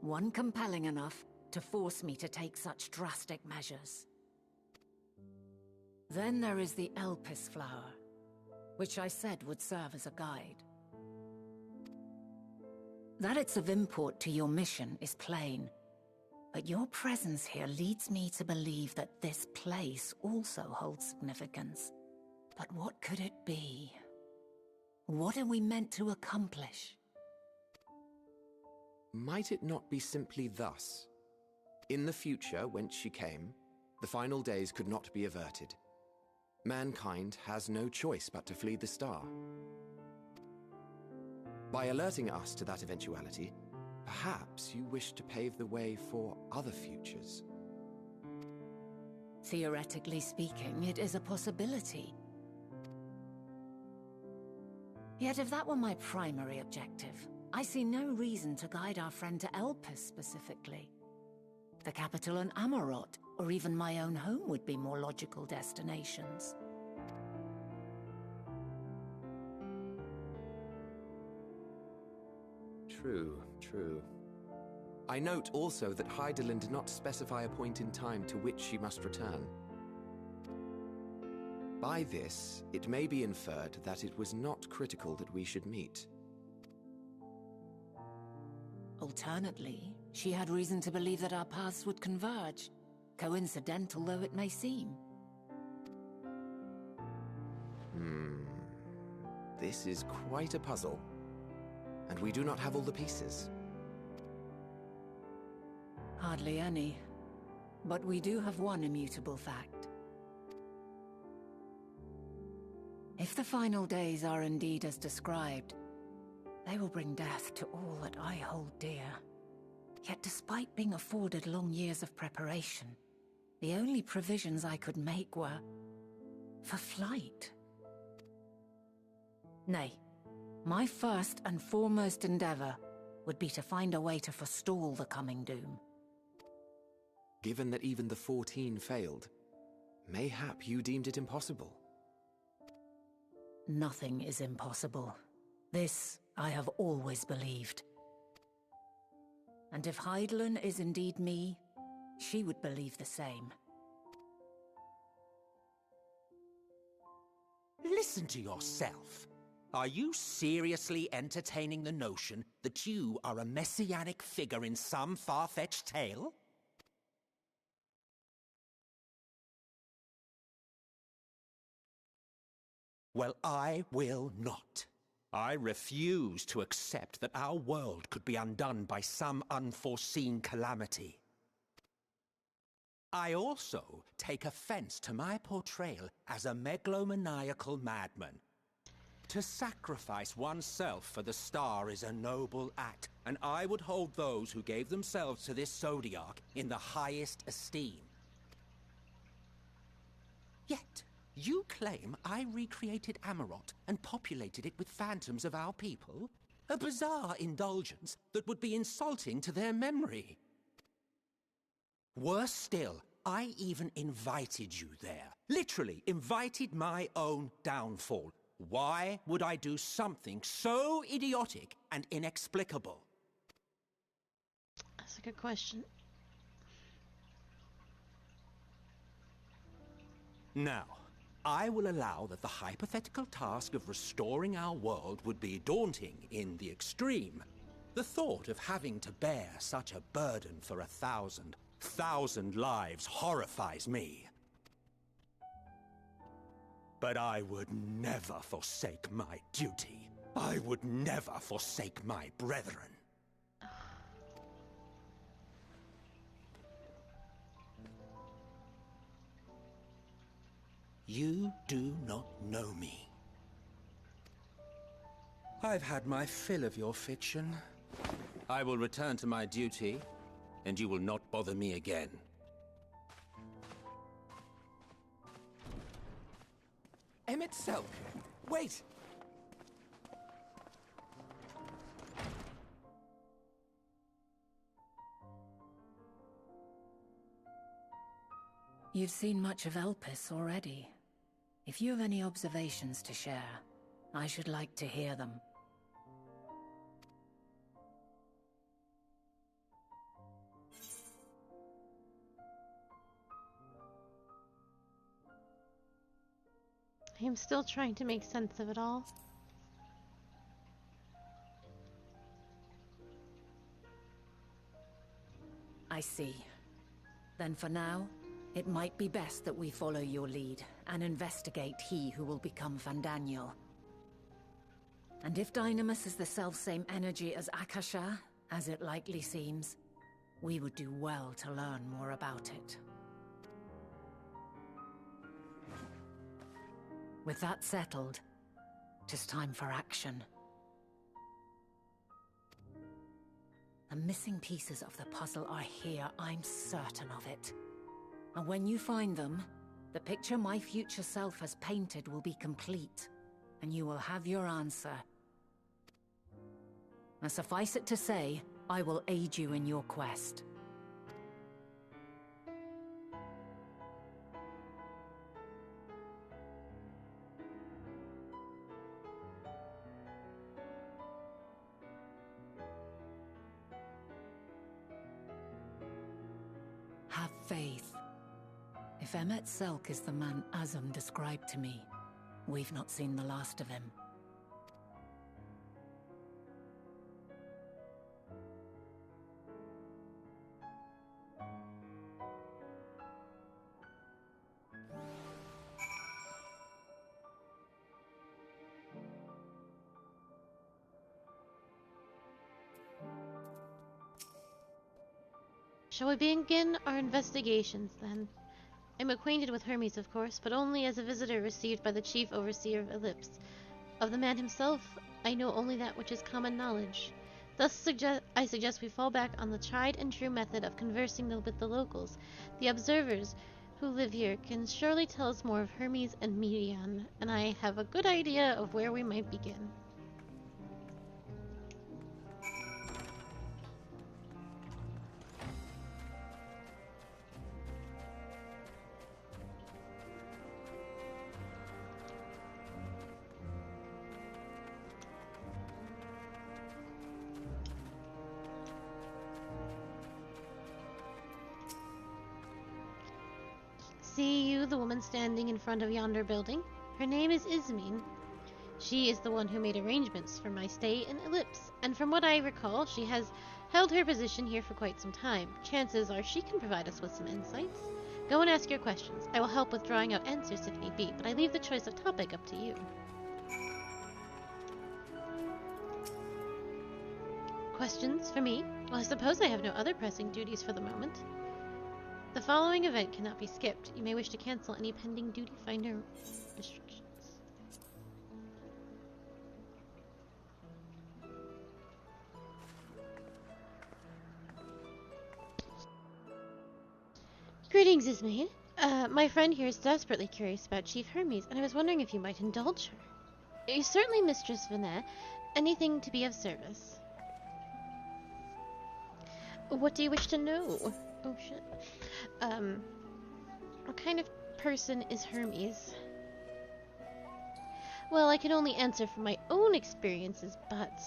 One compelling enough to force me to take such drastic measures. Then there is the Elpis flower, which I said would serve as a guide. That it's of import to your mission is plain, but your presence here leads me to believe that this place also holds significance. But what could it be? What are we meant to accomplish? Might it not be simply thus? In the future, whence she came, The final days could not be averted. Mankind has no choice but to flee the star. By alerting us to that eventuality, perhaps you wish to pave the way for other futures. Theoretically speaking, it is a possibility. Yet if that were my primary objective, I see no reason to guide our friend to Elpis specifically. The capital and Amarot, or even my own home would be more logical destinations. True, true. I note also that Heidelin did not specify a point in time to which she must return. By this, it may be inferred that it was not critical that we should meet. Alternately, she had reason to believe that our paths would converge, coincidental though it may seem. This is quite a puzzle, and we do not have all the pieces. Hardly any. But we do have one immutable fact. If the final days are indeed as described, they will bring death to all that I hold dear. Yet despite being afforded long years of preparation, the only provisions I could make were for flight. Nay, my first and foremost endeavor would be to find a way to forestall the coming doom. Given that even the 14 failed, mayhap you deemed it impossible. Nothing is impossible. This I have always believed. And if Heidelin is indeed me, she would believe the same. Listen to yourself. Are you seriously entertaining the notion that you are a messianic figure in some far-fetched tale? Well, I will not. I refuse to accept that our world could be undone by some unforeseen calamity. I also take offense to my portrayal as a megalomaniacal madman. To sacrifice oneself for the star is a noble act, and I would hold those who gave themselves to this zodiac in the highest esteem. Yet, you claim I recreated Amarot and populated it with phantoms of our people? A bizarre indulgence that would be insulting to their memory. Worse still, I even invited you there. Literally invited my own downfall. Why would I do something so idiotic and inexplicable? That's a good question. Now, I will allow that the hypothetical task of restoring our world would be daunting in the extreme. The thought of having to bear such a burden for 1,000 lives horrifies me. But I would never forsake my duty. I would never forsake my brethren. You do not know me. I've had my fill of your fiction. I will return to my duty, and you will not bother me again. Emmett Selk! Wait! You've seen much of Elpis already. If you have any observations to share, I should like to hear them. I am still trying to make sense of it all. I see. Then for now, it might be best that we follow your lead and investigate he who will become Vandaniel. And if Dynamis is the selfsame energy as Akasha, as it likely seems, we would do well to learn more about it. With that settled, it is time for action. The missing pieces of the puzzle are here, I'm certain of it. And when you find them, the picture my future self has painted will be complete, and you will have your answer. Now suffice it to say, I will aid you in your quest. Have faith. If Emmet Selk is the man Azum described to me, we've not seen the last of him. Shall we begin our investigations, then? I'm acquainted with Hermes, of course, but only as a visitor received by the Chief Overseer of Ellipse. Of the man himself, I know only that which is common knowledge. Thus I suggest we fall back on the tried and true method of conversing with the locals. The observers who live here can surely tell us more of Hermes and Medion, and I have a good idea of where we might begin. See you, the woman standing in front of yonder building? Her name is Ismene. She is the one who made arrangements for my stay in Ellipse, and from what I recall, she has held her position here for quite some time. Chances are she can provide us with some insights. Go and ask your questions. I will help with drawing out answers if need be, but I leave the choice of topic up to you. Questions for me? Well, I suppose I have no other pressing duties for the moment. The following event cannot be skipped. You may wish to cancel any pending duty finder restrictions. Greetings, Ismail. My friend here is desperately curious about Chief Hermes, and I was wondering if you might indulge her. You're certainly Mistress Venet. Anything to be of service. What do you wish to know? Oh, shit. What kind of person is Hermes? Well, I can only answer from my own experiences, but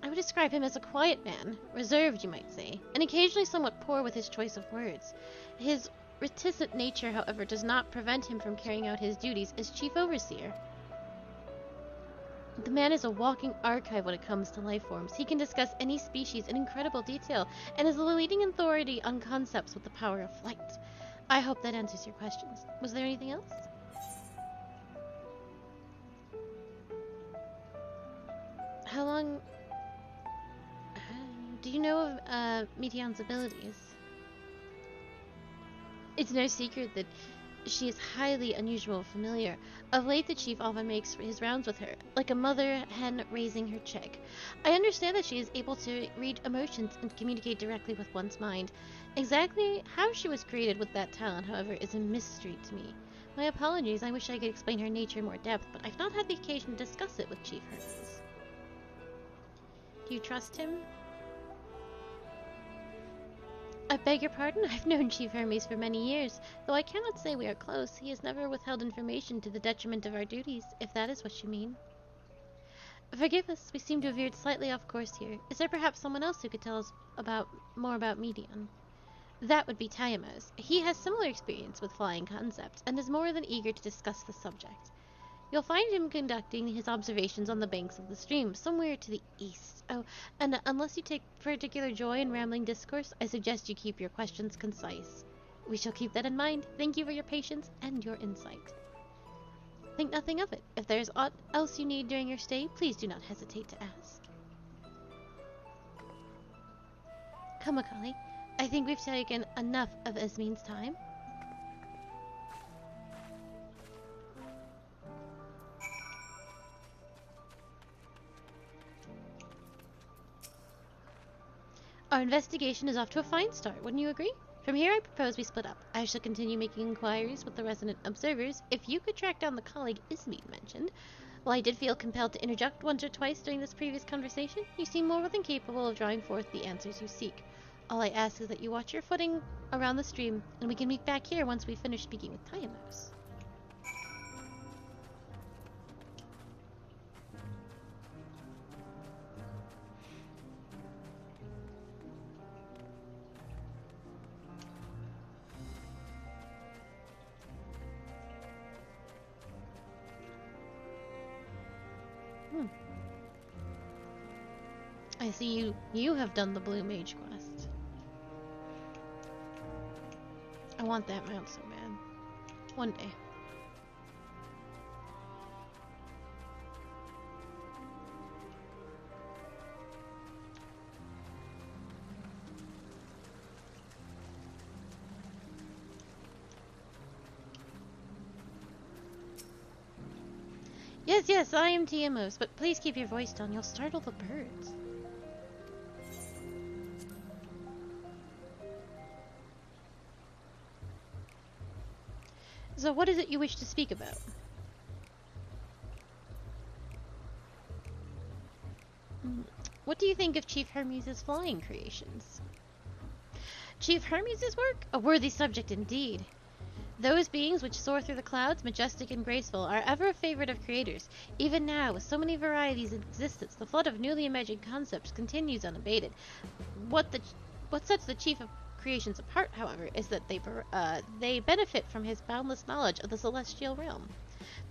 I would describe him as a quiet man, reserved, you might say, and occasionally somewhat poor with his choice of words. His reticent nature, however, does not prevent him from carrying out his duties as Chief Overseer. The man is a walking archive when it comes to life forms. He can discuss any species in incredible detail, and is the leading authority on concepts with the power of flight. I hope that answers your questions. Was there anything else? How long... do you know of Medion's abilities? It's no secret that she is highly unusual familiar. Of late, the chief often makes his rounds with her, like a mother hen raising her chick. I understand that she is able to read emotions and communicate directly with one's mind. Exactly how she was created with that talent, however, is a mystery to me. My apologies, I wish I could explain her nature in more depth, but I've not had the occasion to discuss it with Chief Hermes. Do you trust him? I beg your pardon? I've known Chief Hermes for many years. Though I cannot say we are close, he has never withheld information to the detriment of our duties, if that is what you mean. Forgive us, we seem to have veered slightly off course here. Is there perhaps someone else who could tell us more about Medion? That would be Tiamos. He has similar experience with flying concepts, and is more than eager to discuss the subject. You'll find him conducting his observations on the banks of the stream, somewhere to the east. Oh, and unless you take particular joy in rambling discourse, I suggest you keep your questions concise. We shall keep that in mind. Thank you for your patience and your insight. Think nothing of it. If there is aught else you need during your stay, please do not hesitate to ask. Come, Macaulay. I think we've taken enough of Esmene's time. Our investigation is off to a fine start, wouldn't you agree? From here, I propose we split up. I shall continue making inquiries with the resident observers. If you could track down the colleague Ismene mentioned, while I did feel compelled to interject once or twice during this previous conversation, you seem more than capable of drawing forth the answers you seek. All I ask is that you watch your footing around the stream, and we can meet back here once we finish speaking with Tiamos. I see you have done the Blue Mage quest. I want that mount so bad. One day. Yes, I am Tiamos, but please keep your voice down. You'll startle the birds. So what is it you wish to speak about? What do you think of Chief Hermes' flying creations? Chief Hermes' work? A worthy subject indeed. Those beings which soar through the clouds, majestic and graceful, are ever a favorite of creators. Even now, with so many varieties in existence, the flood of newly imagined concepts continues unabated. What sets the Chief of Creations apart, however, is that they benefit from his boundless knowledge of the celestial realm.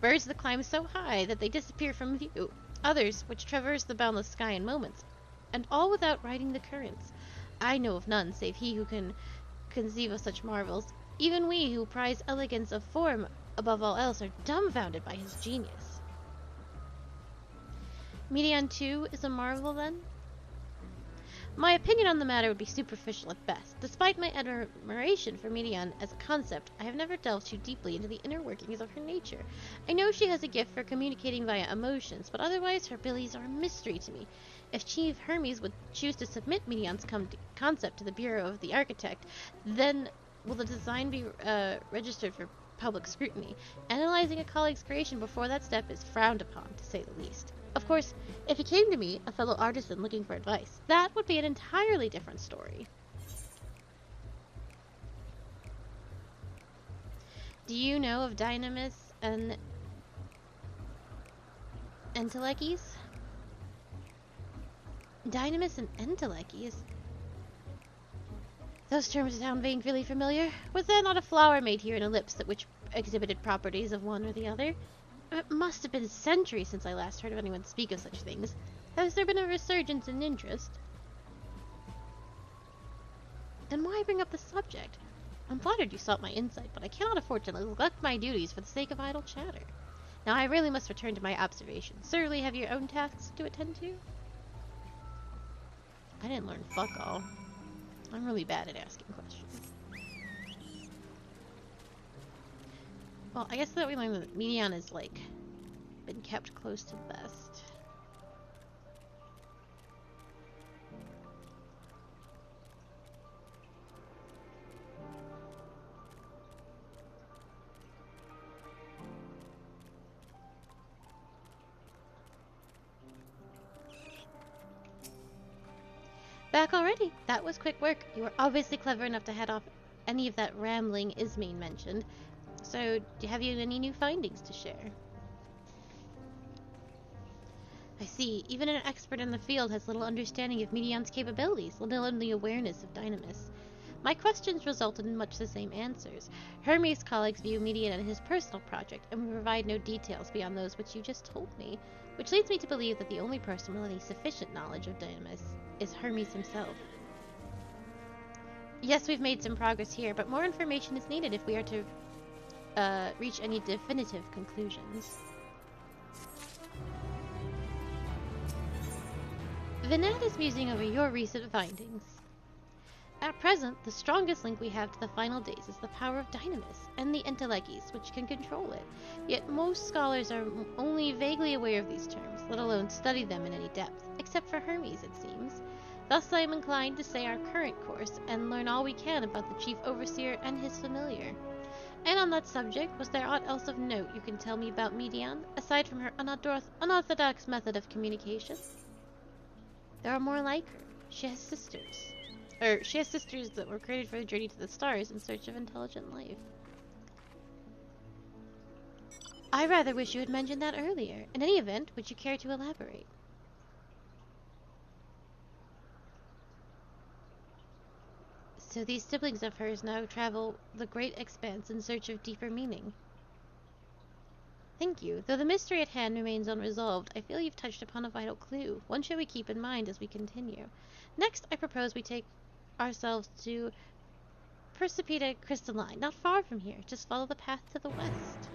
Birds that climb so high that they disappear from view, others which traverse the boundless sky in moments, and all without riding the currents. I know of none save he who can conceive of such marvels. Even we who prize elegance of form above all else are dumbfounded by his genius. Medion too is a marvel, then? My opinion on the matter would be superficial at best. Despite my admiration for Medion as a concept, I have never delved too deeply into the inner workings of her nature. I know she has a gift for communicating via emotions, but otherwise her abilities are a mystery to me. If Chief Hermes would choose to submit Medion's concept to the Bureau of the Architect, then will the design be registered for public scrutiny? Analyzing a colleague's creation before that step is frowned upon, to say the least. Of course, if he came to me, a fellow artisan looking for advice, that would be an entirely different story. Do you know of Dynamis and Entelekes? Dynamis and Entelekes? Those terms sound vaguely familiar. Was there not a flower made here in Ellipse that which exhibited properties of one or the other? It must have been centuries since I last heard of anyone speak of such things. Has there been a resurgence in interest? Then why bring up the subject? I'm flattered you sought my insight, but I cannot afford to neglect my duties for the sake of idle chatter. Now I really must return to my observation. Surely have your own tasks to attend to? I didn't learn fuck all. I'm really bad at asking questions. Well, I guess that we learned that Medion is, like, been kept close to the vest. Back already? That was quick work. You were obviously clever enough to head off any of that rambling Ismene mentioned. So, have you any new findings to share? I see. Even an expert in the field has little understanding of Medion's capabilities, let alone the awareness of Dynamis. My questions resulted in much the same answers. Hermes' colleagues view Medion as his personal project, and we provide no details beyond those which you just told me, which leads me to believe that the only person with any sufficient knowledge of Dynamis is Hermes himself. Yes, we've made some progress here, but more information is needed if we are to reach any definitive conclusions. Vinat is musing over your recent findings. At present, the strongest link we have to the final days is the power of Dynamis and the Entelekes, which can control it. Yet most scholars are only vaguely aware of these terms, let alone study them in any depth, except for Hermes, it seems. Thus I am inclined to say our current course, and learn all we can about the Chief Overseer and his familiar. And on that subject, was there aught else of note you can tell me about Medion, aside from her unorthodox method of communication? There are more like her. She has sisters. She has sisters that were created for the journey to the stars in search of intelligent life. I rather wish you had mentioned that earlier. In any event, would you care to elaborate? So these siblings of hers now travel the great expanse in search of deeper meaning. Thank you. Though the mystery at hand remains unresolved, I feel you've touched upon a vital clue. One should we keep in mind as we continue. Next, I propose we take ourselves to Precipita Crystalline, not far from here. Just follow the path to the west.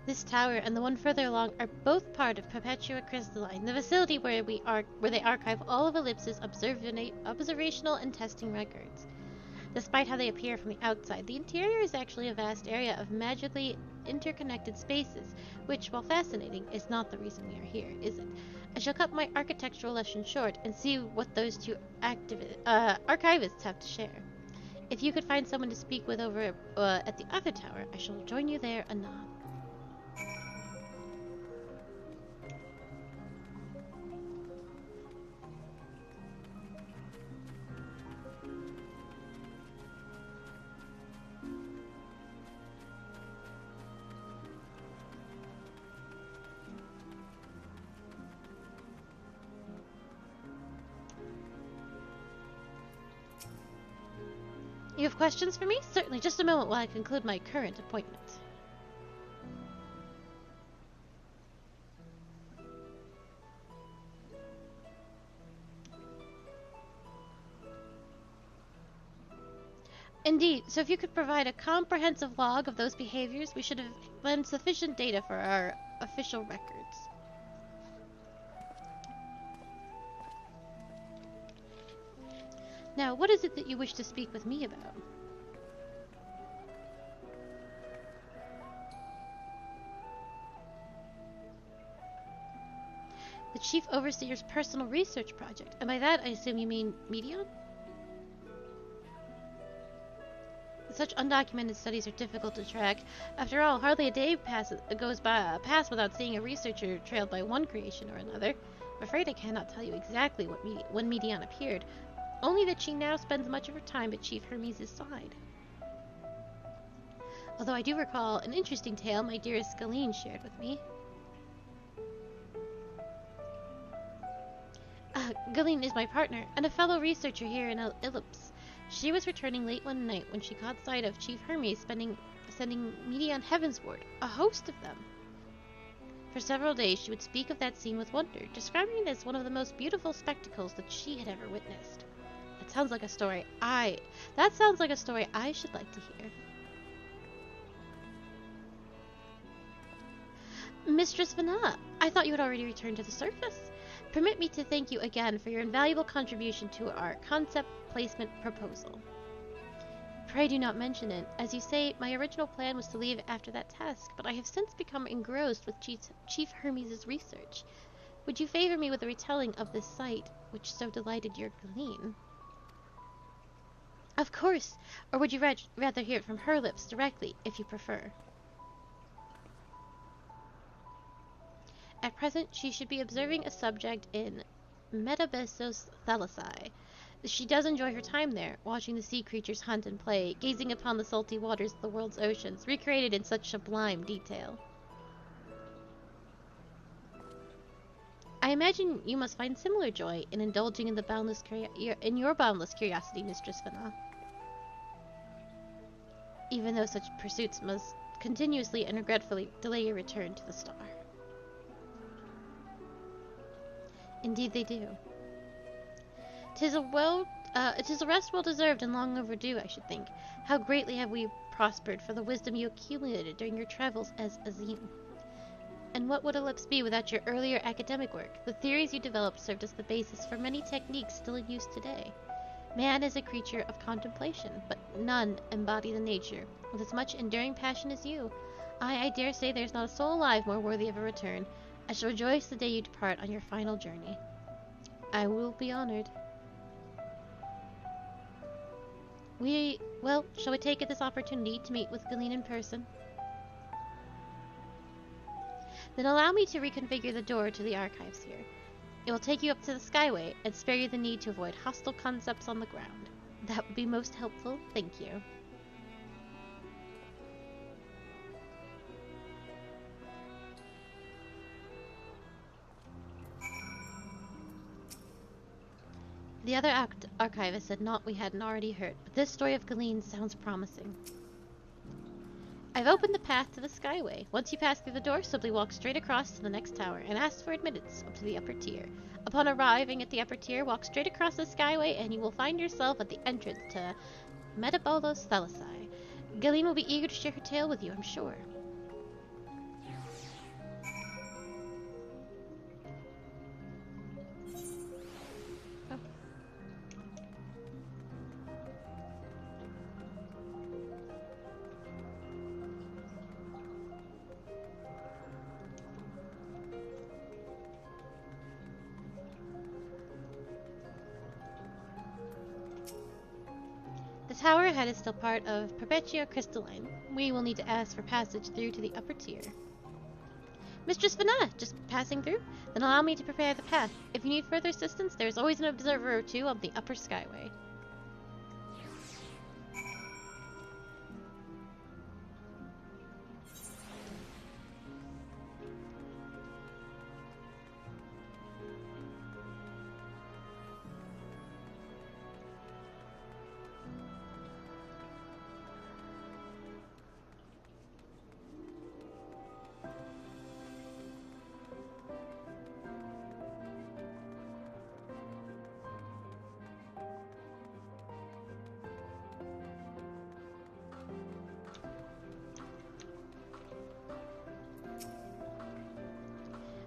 This tower and the one further along are both part of Perpetua Crystalline, the facility where they archive all of Ellipse's observational and testing records. Despite how they appear from the outside, the interior is actually a vast area of magically interconnected spaces, which, while fascinating, is not the reason we are here, is it? I shall cut my architectural lesson short and see what those two archivists have to share. If you could find someone to speak with over at the other tower, I shall join you there anon. You have questions for me? Certainly, just a moment while I conclude my current appointment. Indeed, so if you could provide a comprehensive log of those behaviors, we should have lent sufficient data for our official records. Now, what is it that you wish to speak with me about? The Chief Overseer's personal research project, and by that I assume you mean Medion? Such undocumented studies are difficult to track. After all, hardly a day goes by without seeing a researcher trailed by one creation or another. I'm afraid I cannot tell you exactly when Medion appeared, only that she now spends much of her time at Chief Hermes' side. Although I do recall an interesting tale my dearest Galeen shared with me. Galeen is my partner, and a fellow researcher here in Ellipse. She was returning late one night when she caught sight of Chief Hermes sending Medion heavensward, a host of them. For several days she would speak of that scene with wonder, describing it as one of the most beautiful spectacles that she had ever witnessed. That sounds like a story I should like to hear. Mistress Vana, I thought you had already returned to the surface. Permit me to thank you again for your invaluable contribution to our concept placement proposal. Pray do not mention it. As you say, my original plan was to leave after that task, but I have since become engrossed with Chief Hermes' research. Would you favor me with a retelling of this sight, which so delighted your Galeen? Of course, or would you rather hear it from her lips directly, if you prefer? At present, she should be observing a subject in Metabesos Thalassae. She does enjoy her time there, watching the sea creatures hunt and play, gazing upon the salty waters of the world's oceans, recreated in such sublime detail. I imagine you must find similar joy in indulging in your boundless curiosity, Mistress Vana. Even though such pursuits must continuously and regretfully delay your return to the star. Indeed they do. 'Tis a rest well deserved and long overdue, I should think. How greatly have we prospered for the wisdom you accumulated during your travels as Azim. And what would Ellipse be without your earlier academic work? The theories you developed served as the basis for many techniques still in use today. Man is a creature of contemplation, but none embody the nature with as much enduring passion as you. I dare say there's not a soul alive more worthy of a return. I shall rejoice the day you depart on your final journey. I will be honored. Shall we take this opportunity to meet with Galeen in person? Then allow me to reconfigure the door to the archives here. It will take you up to the Skyway and spare you the need to avoid hostile concepts on the ground. That would be most helpful. Thank you. The other archivist said naught we hadn't already heard, but this story of Galeen sounds promising. I've opened the path to the Skyway. Once you pass through the door, simply walk straight across to the next tower and ask for admittance up to the upper tier. Upon arriving at the upper tier, walk straight across the Skyway and you will find yourself at the entrance to Metabolos Thalassai. Galeen will be eager to share her tale with you, I'm sure. The tower ahead is still part of Perpetua Crystalline. We will need to ask for passage through to the upper tier. Mistress Vanna, just passing through? Then allow me to prepare the path. If you need further assistance, there is always an observer or two on the upper Skyway.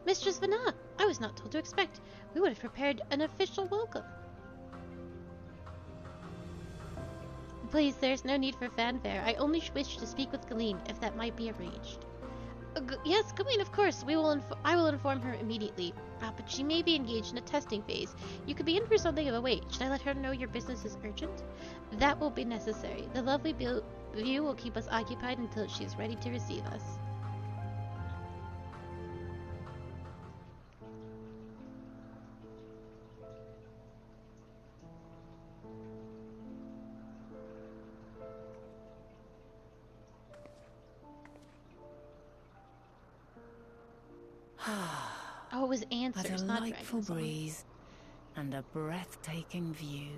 Mistress Vanna, I was not told to expect. We would have prepared an official welcome. Please, there's no need for fanfare. I only wish to speak with Galeen, if that might be arranged. Yes, Galeen, of course. I will inform her immediately. But she may be engaged in a testing phase. You could be in for something of a wait. Should I let her know your business is urgent? That will be necessary. The lovely view will keep us occupied until she is ready to receive us. Oh, it was answers, a not delightful dragons. breeze and a breathtaking view.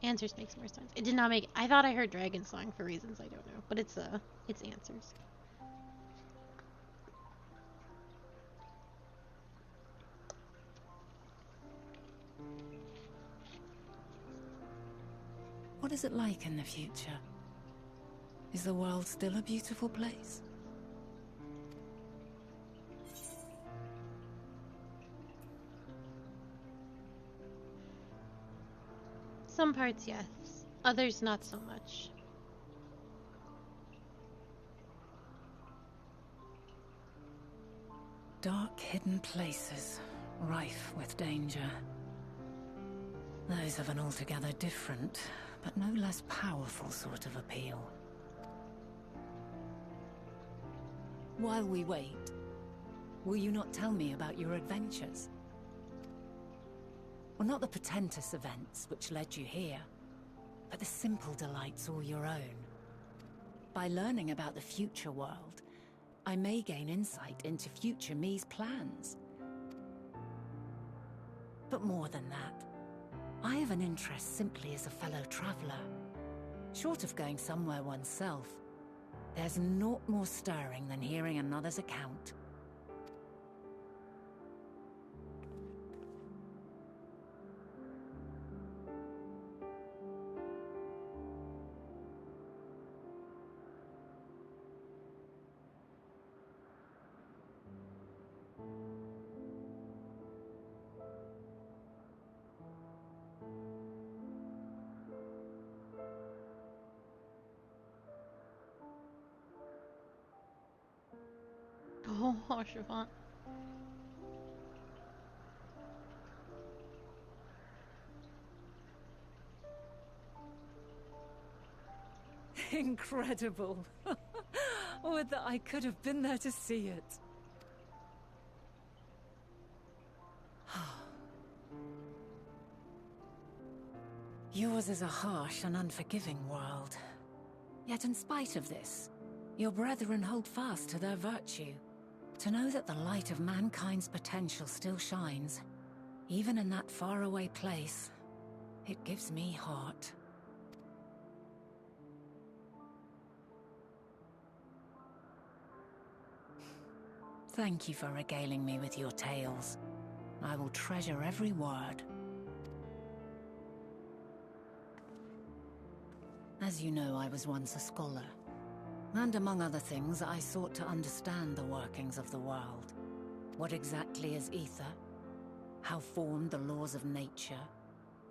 Answers makes more sense. It did not make. I thought I heard dragon song for reasons I don't know, but it's answers. What is it like in the future? Is the world still a beautiful place? Some parts, yes. Others, not so much. Dark, hidden places, rife with danger. Those have an altogether different, but no less powerful sort of appeal. While we wait, will you not tell me about your adventures? Well, not the portentous events which led you here, but the simple delights all your own. By learning about the future world, I may gain insight into future me's plans. But more than that, I have an interest simply as a fellow traveler. Short of going somewhere oneself, There's naught more stirring than hearing another's account. Oh, Siobhan. Incredible. Would that I could have been there to see it. Yours is a harsh and unforgiving world. Yet in spite of this, your brethren hold fast to their virtue. To know that the light of mankind's potential still shines, even in that faraway place, it gives me heart. Thank you for regaling me with your tales. I will treasure every word. As you know, I was once a scholar. And among other things, I sought to understand the workings of the world. What exactly is ether? How formed the laws of nature?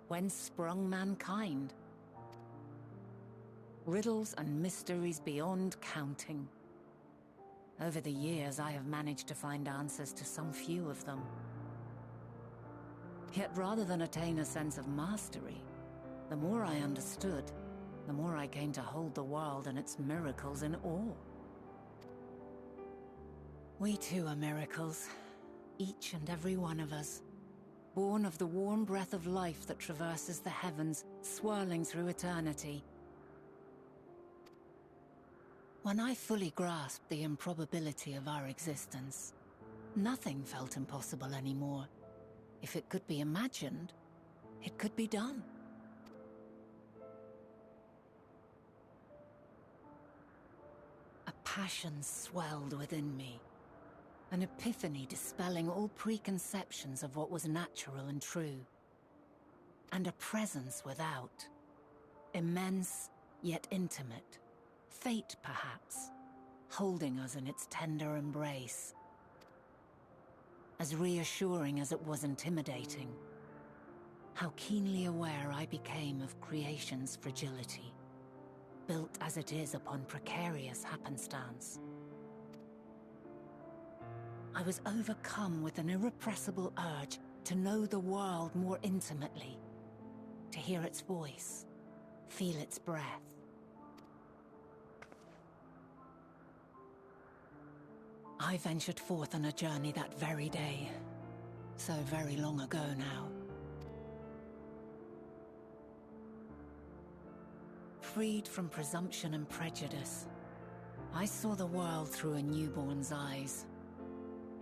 Whence sprung mankind? Riddles and mysteries beyond counting. Over the years, I have managed to find answers to some few of them. Yet rather than attain a sense of mastery, the more I understood, the more I came to hold the world and its miracles in awe. We too are miracles, each and every one of us, born of the warm breath of life that traverses the heavens, swirling through eternity. When I fully grasped the improbability of our existence, nothing felt impossible anymore. If it could be imagined, it could be done. A passion swelled within me, an epiphany dispelling all preconceptions of what was natural and true. And a presence without, immense yet intimate, fate perhaps, holding us in its tender embrace. As reassuring as it was intimidating, how keenly aware I became of creation's fragility, built as it is upon precarious happenstance. I was overcome with an irrepressible urge to know the world more intimately, to hear its voice, feel its breath. I ventured forth on a journey that very day, so very long ago now. Freed from presumption and prejudice, I saw the world through a newborn's eyes.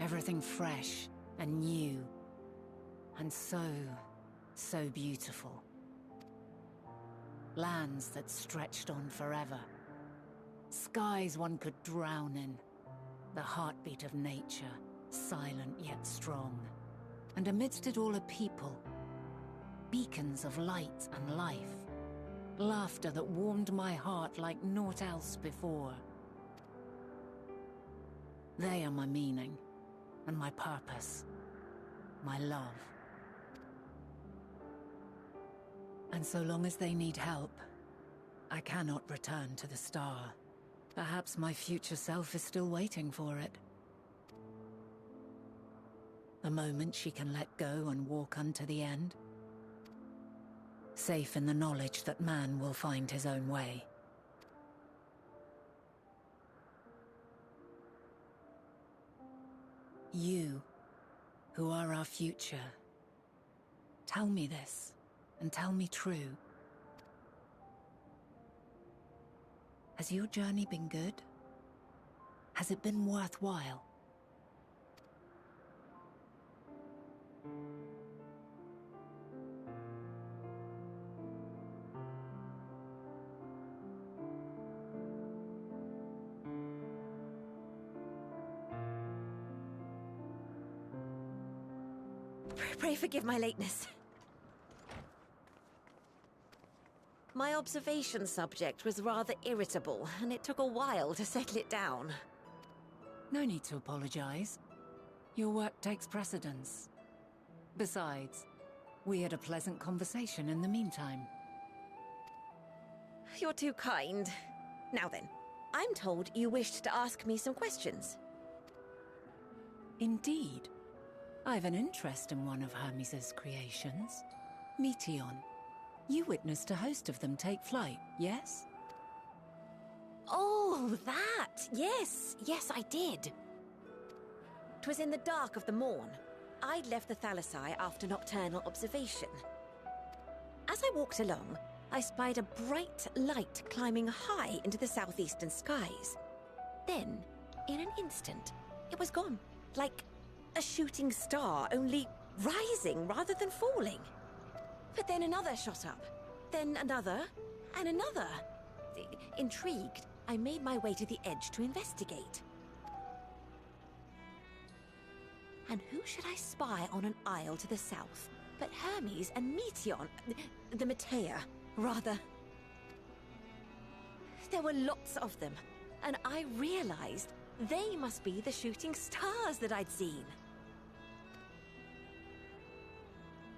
Everything fresh and new, and so beautiful. Lands that stretched on forever. Skies one could drown in. The heartbeat of nature, silent yet strong. And amidst it all a people, beacons of light and life. Laughter that warmed my heart like naught else before. They are my meaning, and my purpose, my love. And so long as they need help, I cannot return to the star. Perhaps my future self is still waiting for it. The moment she can let go and walk unto the end. Safe in the knowledge that man will find his own way. You, who are our future, tell me this, and tell me true. Has your journey been good? Has it been worthwhile? Pray forgive my lateness. My observation subject was rather irritable, and it took a while to settle it down. No need to apologize. Your work takes precedence. Besides, we had a pleasant conversation in the meantime. You're too kind. Now then, I'm told you wished to ask me some questions. Indeed. I've an interest in one of Hermes' creations. Meteon. You witnessed a host of them take flight, yes? Oh, that! Yes, I did. 'Twas in the dark of the morn. I'd left the Thalassai after nocturnal observation. As I walked along, I spied a bright light climbing high into the southeastern skies. Then, in an instant, it was gone, like a shooting star, only rising rather than falling. But then another shot up, then another, and another. Intrigued, I made my way to the edge to investigate. And who should I spy on an isle to the south but Hermes and Meteon, the Matea, rather. There were lots of them, and I realized they must be the shooting stars that I'd seen.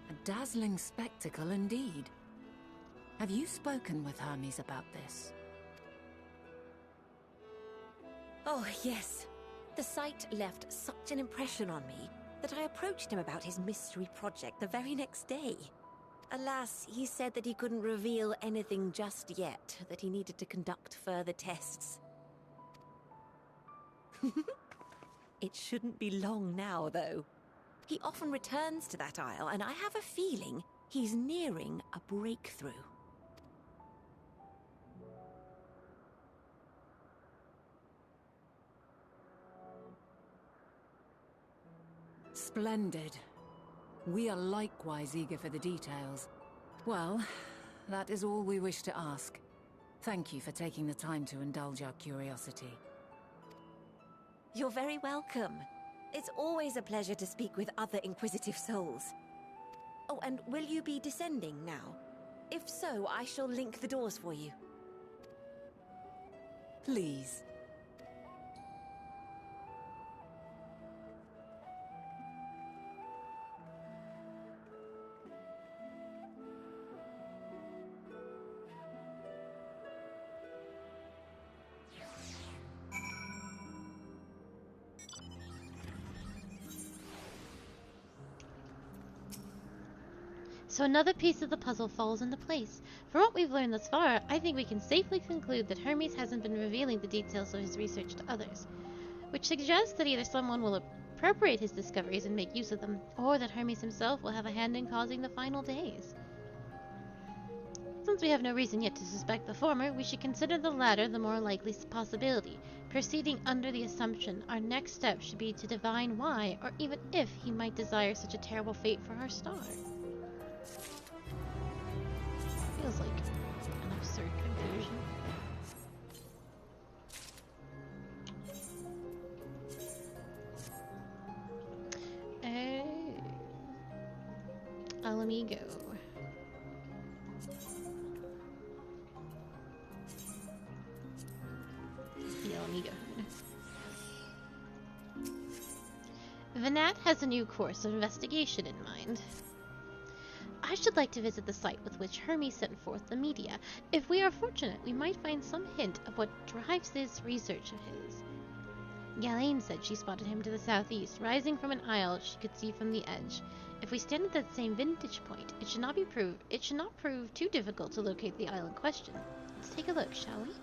A dazzling spectacle indeed. Have you spoken with Hermes about this? Oh, yes. The sight left such an impression on me that I approached him about his mystery project the very next day. Alas, he said that he couldn't reveal anything just yet, that he needed to conduct further tests. It shouldn't be long now, though. He often returns to that isle, and I have a feeling he's nearing a breakthrough. Splendid. We are likewise eager for the details. Well, that is all we wish to ask. Thank you for taking the time to indulge our curiosity. You're very welcome. It's always a pleasure to speak with other inquisitive souls. Oh, and will you be descending now? If so, I shall link the doors for you. Please. So another piece of the puzzle falls into place. From what we've learned thus far, I think we can safely conclude that Hermes hasn't been revealing the details of his research to others, which suggests that either someone will appropriate his discoveries and make use of them, or that Hermes himself will have a hand in causing the final days. Since we have no reason yet to suspect the former, we should consider the latter the more likely possibility, proceeding under the assumption our next step should be to divine why, or even if he might desire such a terrible fate for our star. Feels like an absurd conclusion. Let me go. Yeah, let me go. Vanat has a new course of investigation in mind. I should like to visit the site with which Hermes sent forth the media. If we are fortunate, we might find some hint of what drives this research of his. Ghislaine said she spotted him to the southeast, rising from an isle she could see from the edge. If we stand at that same vantage point, it should not prove too difficult to locate the isle in question. Let's take a look, shall we?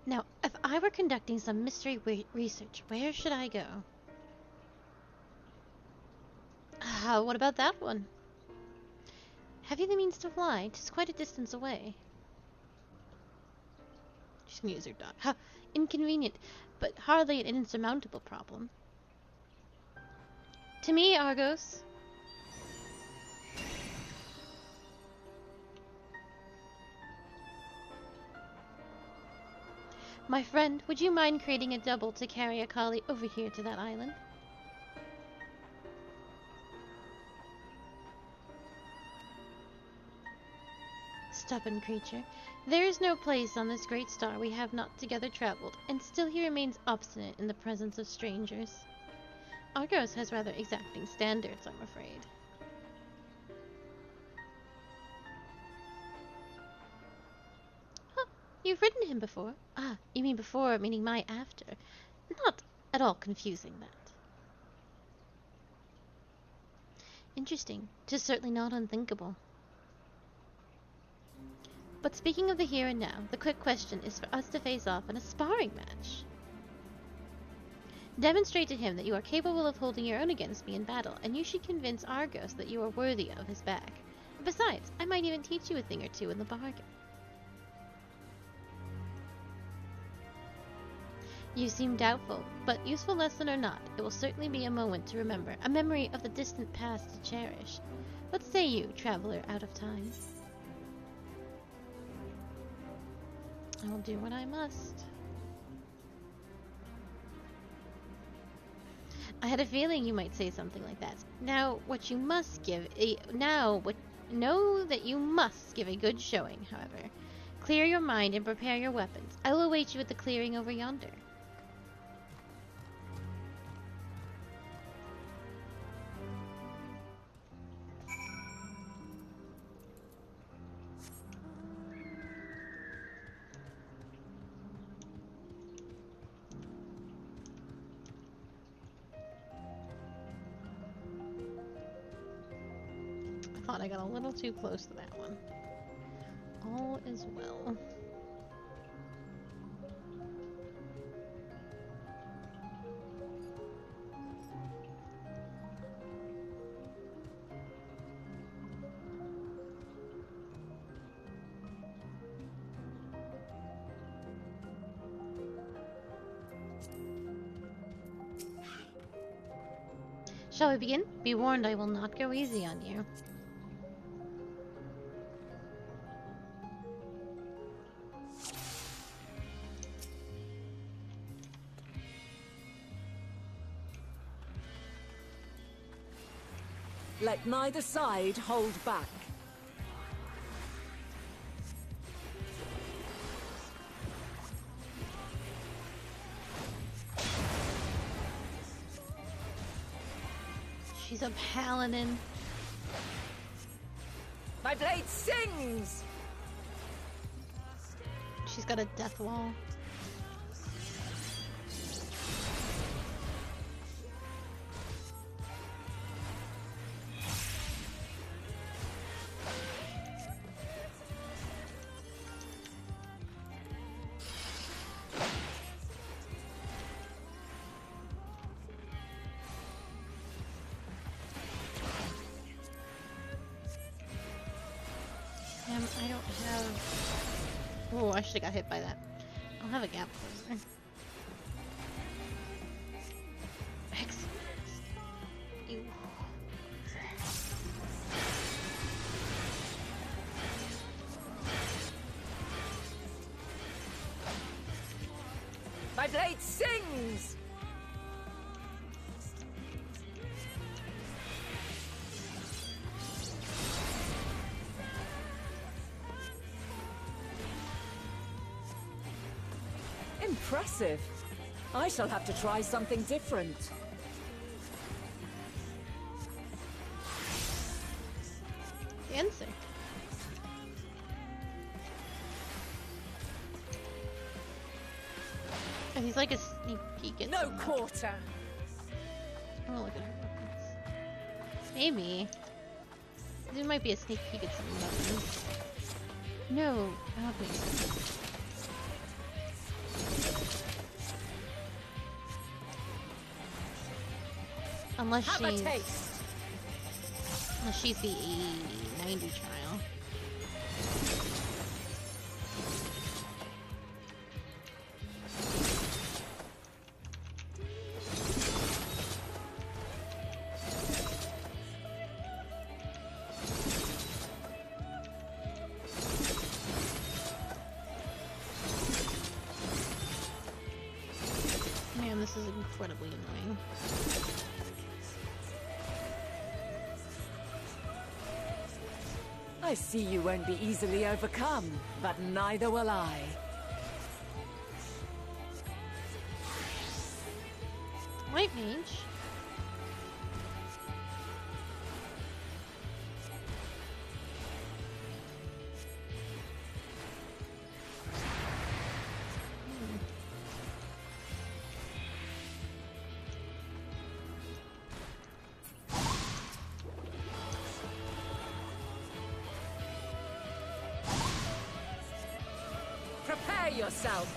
Now, if I were conducting some mystery research, where should I go? What about that one? Have you the means to fly? 'Tis quite a distance away. She's gonna use her dog. How inconvenient, but hardly an insurmountable problem. To me, Argos. My friend, would you mind creating a double to carry a collie over here to that island? Stubborn creature. There is no place on this great star we have not together traveled, and still he remains obstinate in the presence of strangers. Argos has rather exacting standards, I'm afraid. Huh, you've ridden him before. Ah, you mean before, meaning my after. Not at all confusing, that. Interesting. 'Tis certainly not unthinkable. But speaking of the here and now, the quick question is for us to face off in a sparring match. Demonstrate to him that you are capable of holding your own against me in battle, and you should convince Argos that you are worthy of his back. Besides, I might even teach you a thing or two in the bargain. You seem doubtful, but useful lesson or not, it will certainly be a moment to remember, a memory of the distant past to cherish. What say you, traveler out of time? I will do what I must. I had a feeling you might say something like that. Know that you must give a good showing, however. Clear your mind and prepare your weapons. I will await you at the clearing over yonder. Thought I got a little too close to that one. All is well. Shall we begin? Be warned, I will not go easy on you. Let neither side hold back. She's a paladin. My blade sings! She's got a death wall. I don't have... Oh, I should have got hit by that. I'll have a gap closer. Excellent. Ew. My blade sings! Impressive. I shall have to try something different. Answer. And he's like a sneak peek at No someone. quarter. Oh, look at her weapons. Maybe. There might be a sneak peek at some weapons. No, I don't think so. Unless Have a she's... taste. Unless she's the 90 trial. Man, this is incredibly annoying. I see you won't be easily overcome, but neither will I. White mage? Prepare yourself.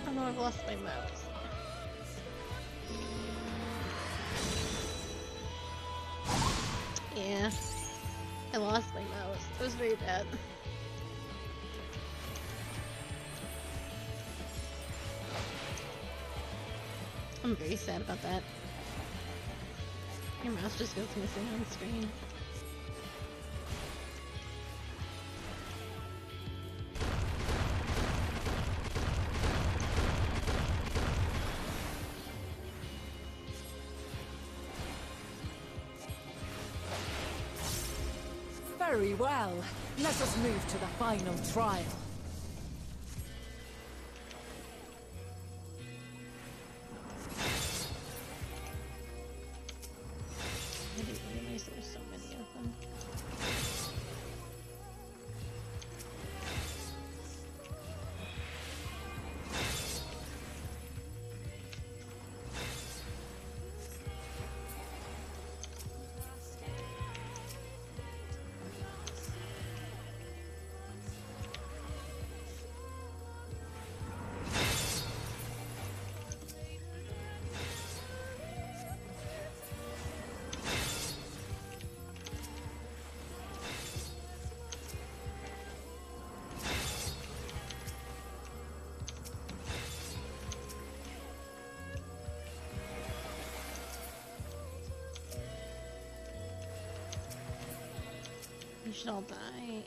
Oh no, I've lost my mouse. Yeah. I lost my mouse. It was very bad. I'm very sad about that. Your mouse just goes missing on screen. Very well. Let us move to the final trial. I didn't realize there were so many of them. You should all die.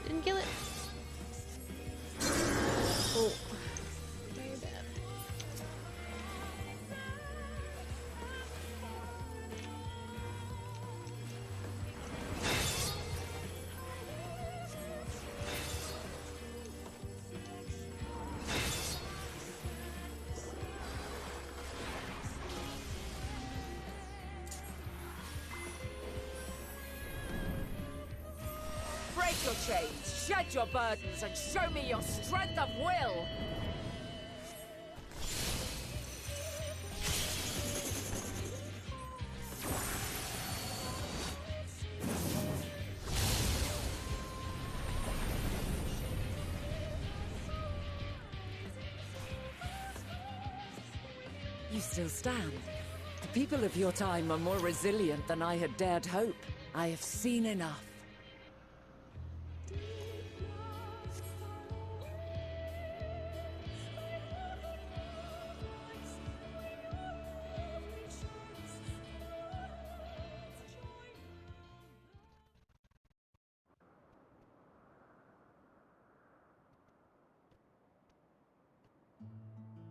Didn't kill it. Oh, very bad. Break your chains, shed your burdens, and show me your strength of will! You still stand. The people of your time are more resilient than I had dared hope. I have seen enough.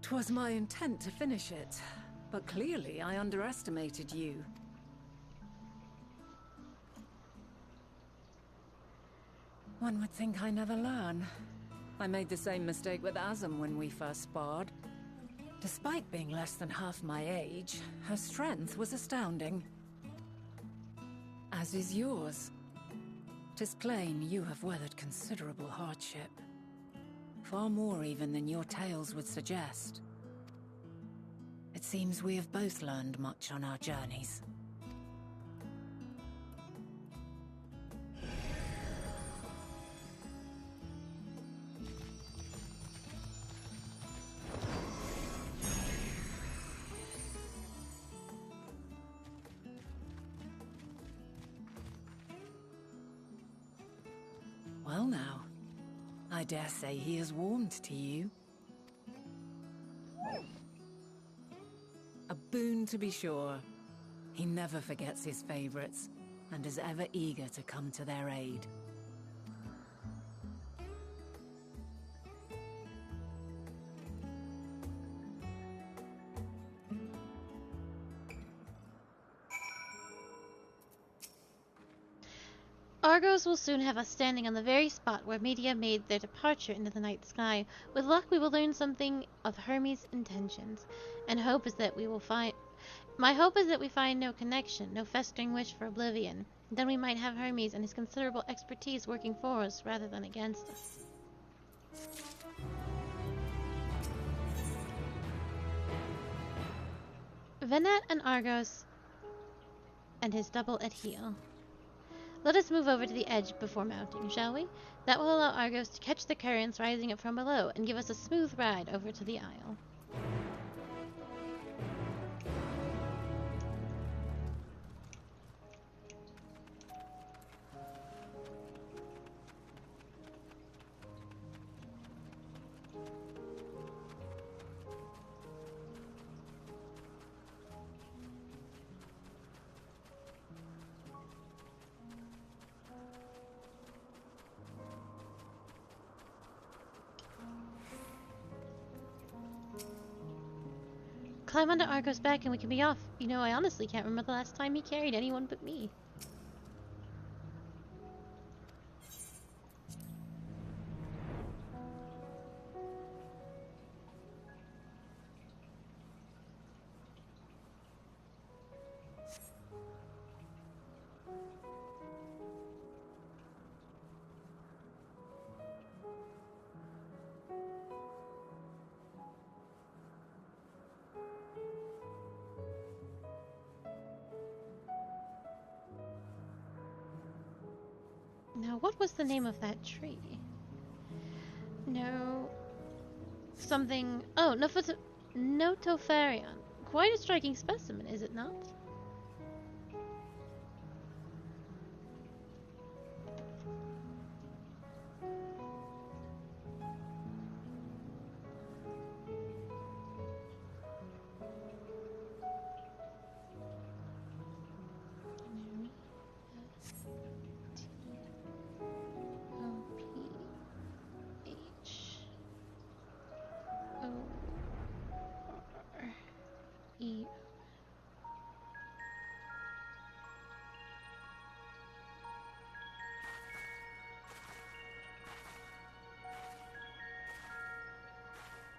'Twas my intent to finish it, but clearly I underestimated you. One would think I never learn. I made the same mistake with Azam when we first sparred. Despite being less than half my age, her strength was astounding. As is yours. 'Tis plain you have weathered considerable hardship. Far more even than your tales would suggest. It seems we have both learned much on our journeys. Well now, I dare say he has warmed to you. A boon to be sure. He never forgets his favorites, and is ever eager to come to their aid. Argos will soon have us standing on the very spot where Media made their departure into the night sky. With luck, we will learn something of Hermes' intentions, and hope is that we will find. My hope is that we find no connection, no festering wish for oblivion. Then we might have Hermes and his considerable expertise working for us rather than against us. Venat and Argos and his double at heel. Let us move over to the edge before mounting, shall we? That will allow Argos to catch the currents rising up from below and give us a smooth ride over to the isle. Climb onto Argo's back and we can be off. You know, I honestly can't remember the last time he carried anyone but me. Now, what was the name of that tree? No... something... Oh, Notopharion. Quite a striking specimen, is it not?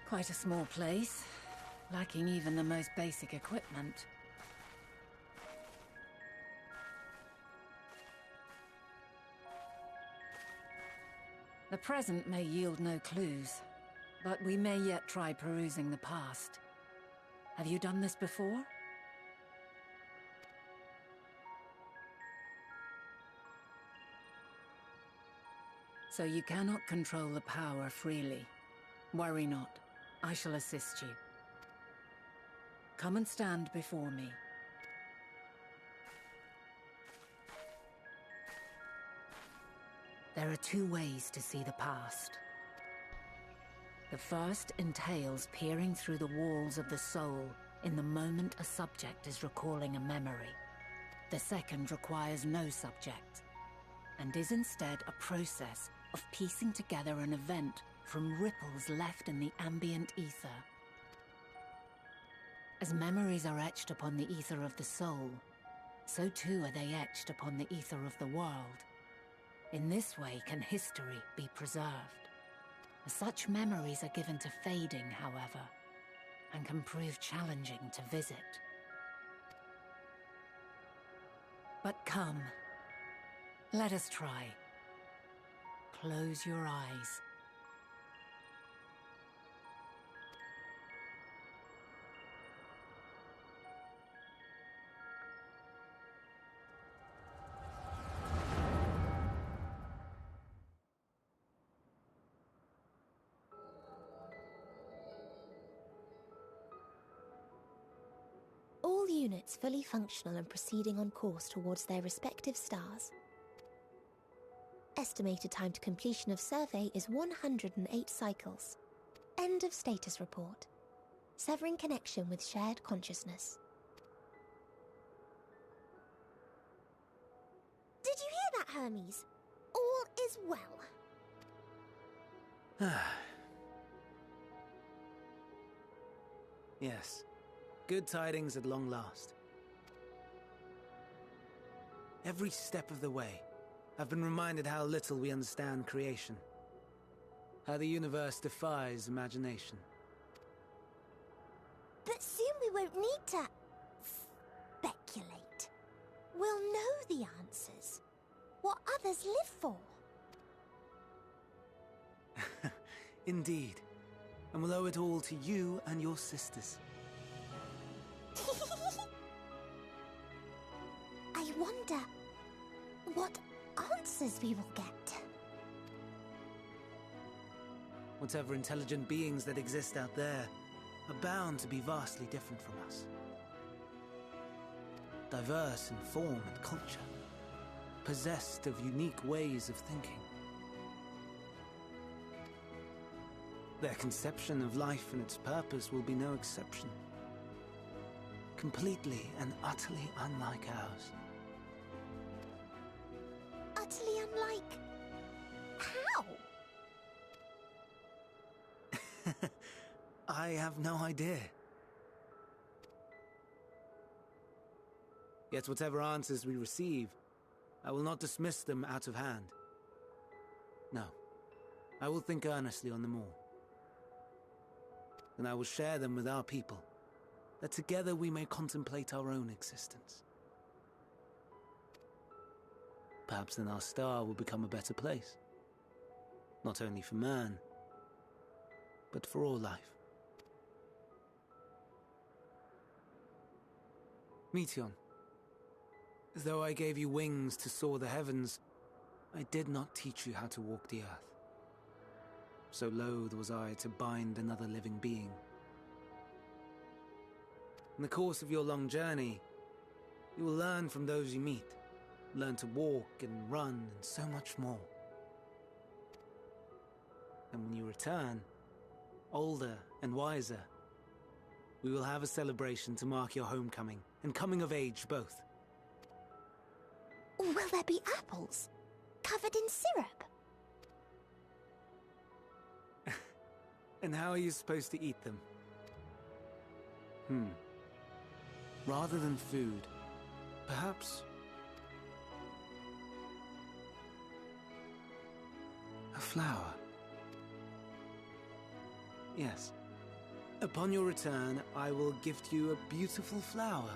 Quite a small place, lacking even the most basic equipment. The present may yield no clues, but we may yet try perusing the past. Have you done this before? So you cannot control the power freely. Worry not. I shall assist you. Come and stand before me. There are two ways to see the past. The first entails peering through the walls of the soul in the moment a subject is recalling a memory. The second requires no subject, and is instead a process of piecing together an event from ripples left in the ambient ether. As memories are etched upon the ether of the soul, so too are they etched upon the ether of the world. In this way can history be preserved. Such memories are given to fading, however, and can prove challenging to visit. But come, let us try. Close your eyes. All units fully functional and proceeding on course towards their respective stars. Estimated time to completion of survey is 108 cycles. End of status report. Severing connection with shared consciousness. Did you hear that, Hermes? All is well. Yes. Good tidings at long last. Every step of the way, I've been reminded how little we understand creation. How the universe defies imagination. But soon we won't need to speculate. We'll know the answers. What others live for. Indeed. And we'll owe it all to you and your sisters. I wonder what answers we will get. Whatever intelligent beings that exist out there are bound to be vastly different from us. Diverse in form and culture, possessed of unique ways of thinking. Their conception of life and its purpose will be no exception. Completely and utterly unlike ours. Utterly unlike... how? I have no idea. Yet whatever answers we receive, I will not dismiss them out of hand. No, I will think earnestly on them all. And I will share them with our people, that together we may contemplate our own existence. Perhaps then our star will become a better place. Not only for man, but for all life. Meteon, though I gave you wings to soar the heavens, I did not teach you how to walk the earth. So loath was I to bind another living being. In the course of your long journey, you will learn from those you meet, learn to walk and run and so much more. And when you return, older and wiser, we will have a celebration to mark your homecoming and coming of age both. Will there be apples? Covered in syrup? And how are you supposed to eat them? Rather than food, perhaps... a flower. Yes. Upon your return, I will gift you a beautiful flower.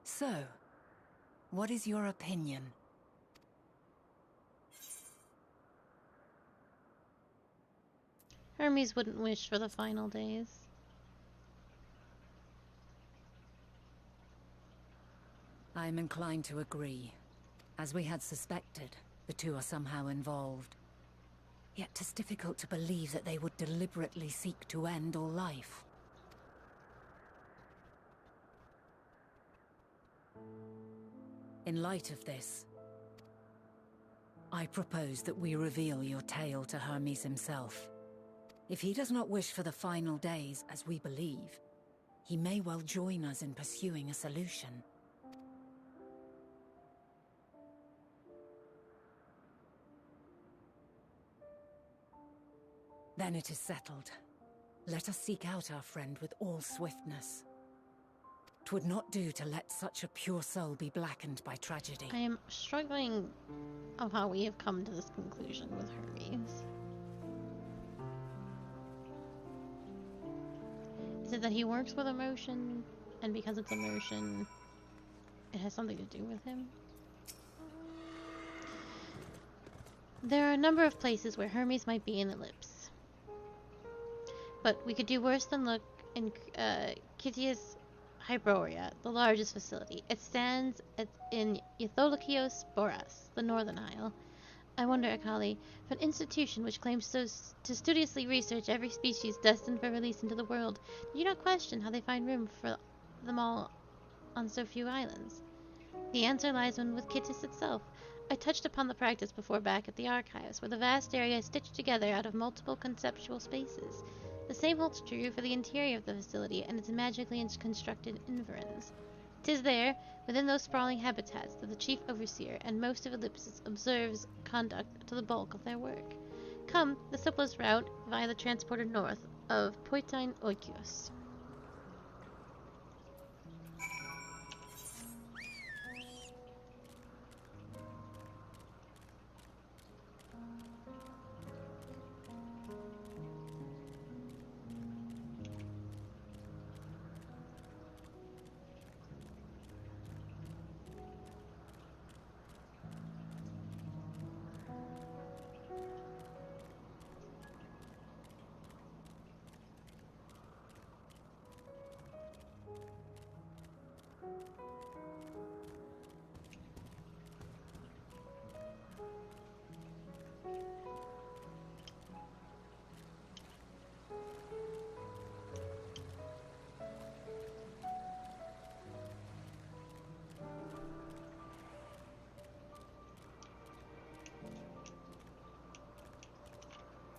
So, what is your opinion? Hermes wouldn't wish for the final days. I am inclined to agree. As we had suspected, the two are somehow involved. Yet 'tis difficult to believe that they would deliberately seek to end all life. In light of this, I propose that we reveal your tale to Hermes himself. If he does not wish for the final days, as we believe, he may well join us in pursuing a solution. Then it is settled. Let us seek out our friend with all swiftness. 'Twould not do to let such a pure soul be blackened by tragedy. I am struggling of how we have come to this conclusion with Hermes. Is it that he works with emotion, and because it's emotion, it has something to do with him? There are a number of places where Hermes might be an ellipse. But we could do worse than look in Critias Hyboria, the largest facility. It stands in Eutholokios Boras, the Northern Isle. I wonder, Akali, if an institution which claims to studiously research every species destined for release into the world, do you not question how they find room for them all on so few islands? The answer lies with Kittis itself. I touched upon the practice before back at the archives, where the vast area is stitched together out of multiple conceptual spaces. The same holds true for the interior of the facility and its magically constructed environs. 'Tis there, within those sprawling habitats, that the chief overseer and most of Ellipsis observes conduct to the bulk of their work. Come, the simplest route via the transporter north of Poitin Oikios.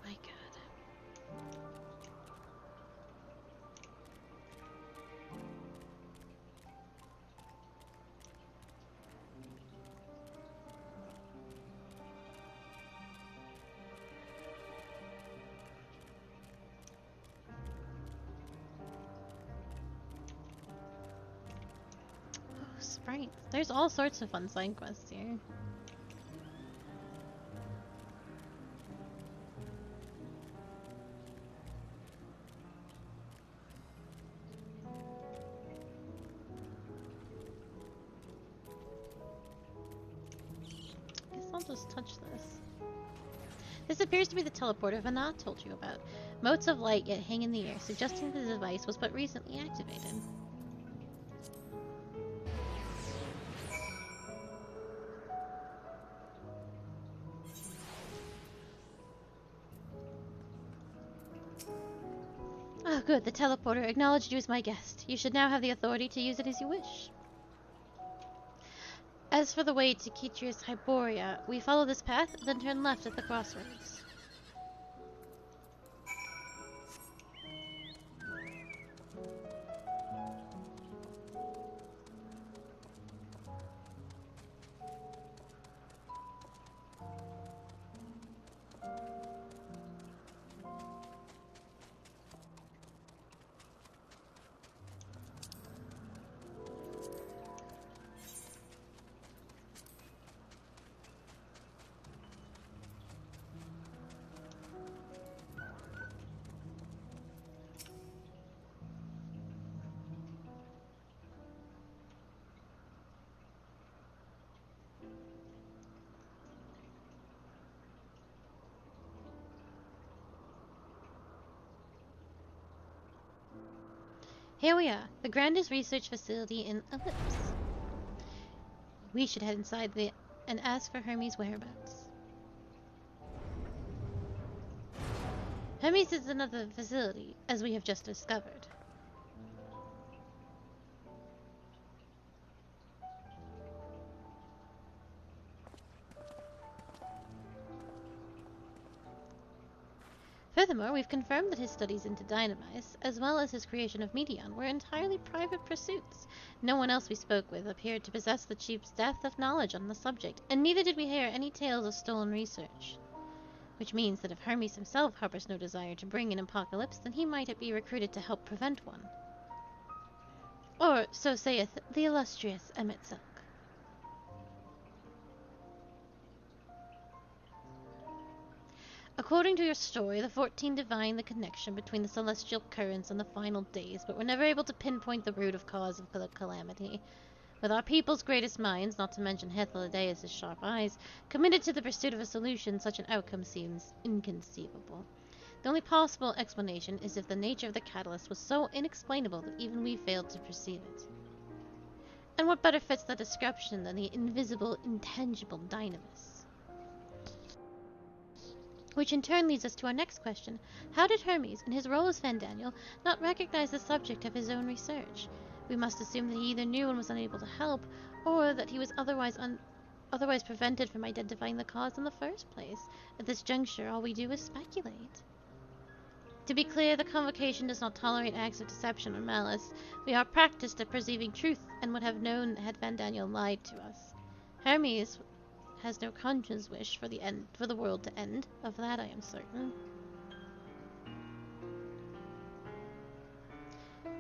My God. Oh, sprites. There's all sorts of fun side quests here. Guess I'll just touch this. This appears to be the teleporter Vanat told you about. Motes of light yet hang in the air, suggesting the device was but recently activated. Oh, good. The teleporter acknowledged you as my guest. You should now have the authority to use it as you wish. As for the way to Kitrius Hyboria, we follow this path, then turn left at the crossroads. Here we are, the grandest research facility in Ellipse. We should head inside and ask for Hermes' whereabouts. Hermes is another facility, as we have just discovered. Furthermore, we've confirmed that his studies into dynamice, as well as his creation of Meteon, were entirely private pursuits. No one else we spoke with appeared to possess the chief's depth of knowledge on the subject, and neither did we hear any tales of stolen research. Which means that if Hermes himself harbors no desire to bring an apocalypse, then he might be recruited to help prevent one. Or, so saith the illustrious Emetzelk. According to your story, the 14 divined the connection between the celestial currents and the final days, but were never able to pinpoint the root of cause of the calamity. With our people's greatest minds, not to mention Hythlodaeus' sharp eyes, committed to the pursuit of a solution, such an outcome seems inconceivable. The only possible explanation is if the nature of the catalyst was so inexplainable that even we failed to perceive it. And what better fits that description than the invisible, intangible dynamis? Which in turn leads us to our next question. How did Hermes, in his role as Fandaniel, not recognize the subject of his own research? We must assume that he either knew and was unable to help, or that he was otherwise prevented from identifying the cause in the first place. At this juncture, all we do is speculate. To be clear, the Convocation does not tolerate acts of deception or malice. We are practiced at perceiving truth, and would have known had Fandaniel lied to us. Hermes has no conscious wish for the world to end. Of that I am certain.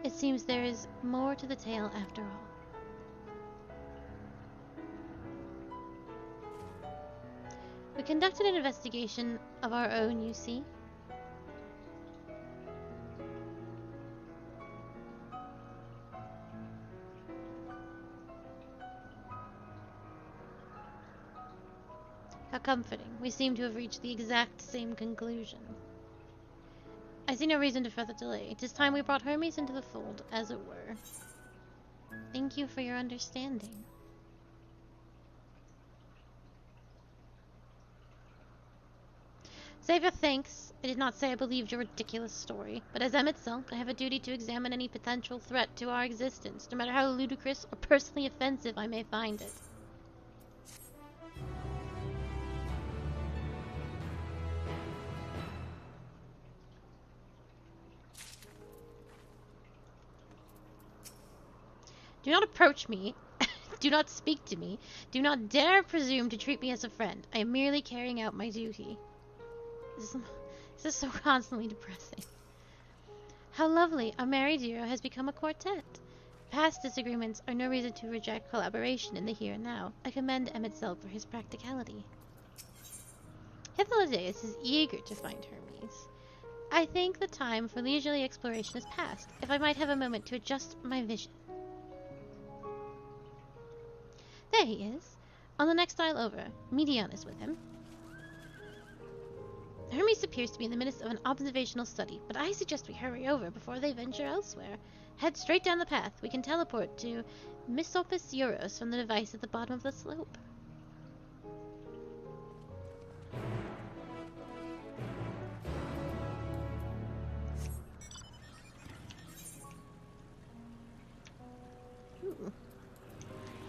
It seems there is more to the tale after all. We conducted an investigation of our own, you see. How comforting. We seem to have reached the exact same conclusion. I see no reason to further delay. It is time we brought Hermes into the fold, as it were. Thank you for your understanding. Save your thanks. I did not say I believed your ridiculous story, but as Emetzelk, I have a duty to examine any potential threat to our existence, no matter how ludicrous or personally offensive I may find it. Do not approach me. Do not speak to me. Do not dare presume to treat me as a friend. I am merely carrying out my duty. This is so constantly depressing. How lovely. Our married duo has become a quartet. Past disagreements are no reason to reject collaboration in the here and now. I commend Emetzelk for his practicality. Hythlodaeus is eager to find Hermes. I think the time for leisurely exploration is past. If I might have a moment to adjust my vision. There he is. On the next aisle over. Meteon is with him. Hermes appears to be in the midst of an observational study, but I suggest we hurry over before they venture elsewhere. Head straight down the path. We can teleport to Misopus Euros from the device at the bottom of the slope. Ooh.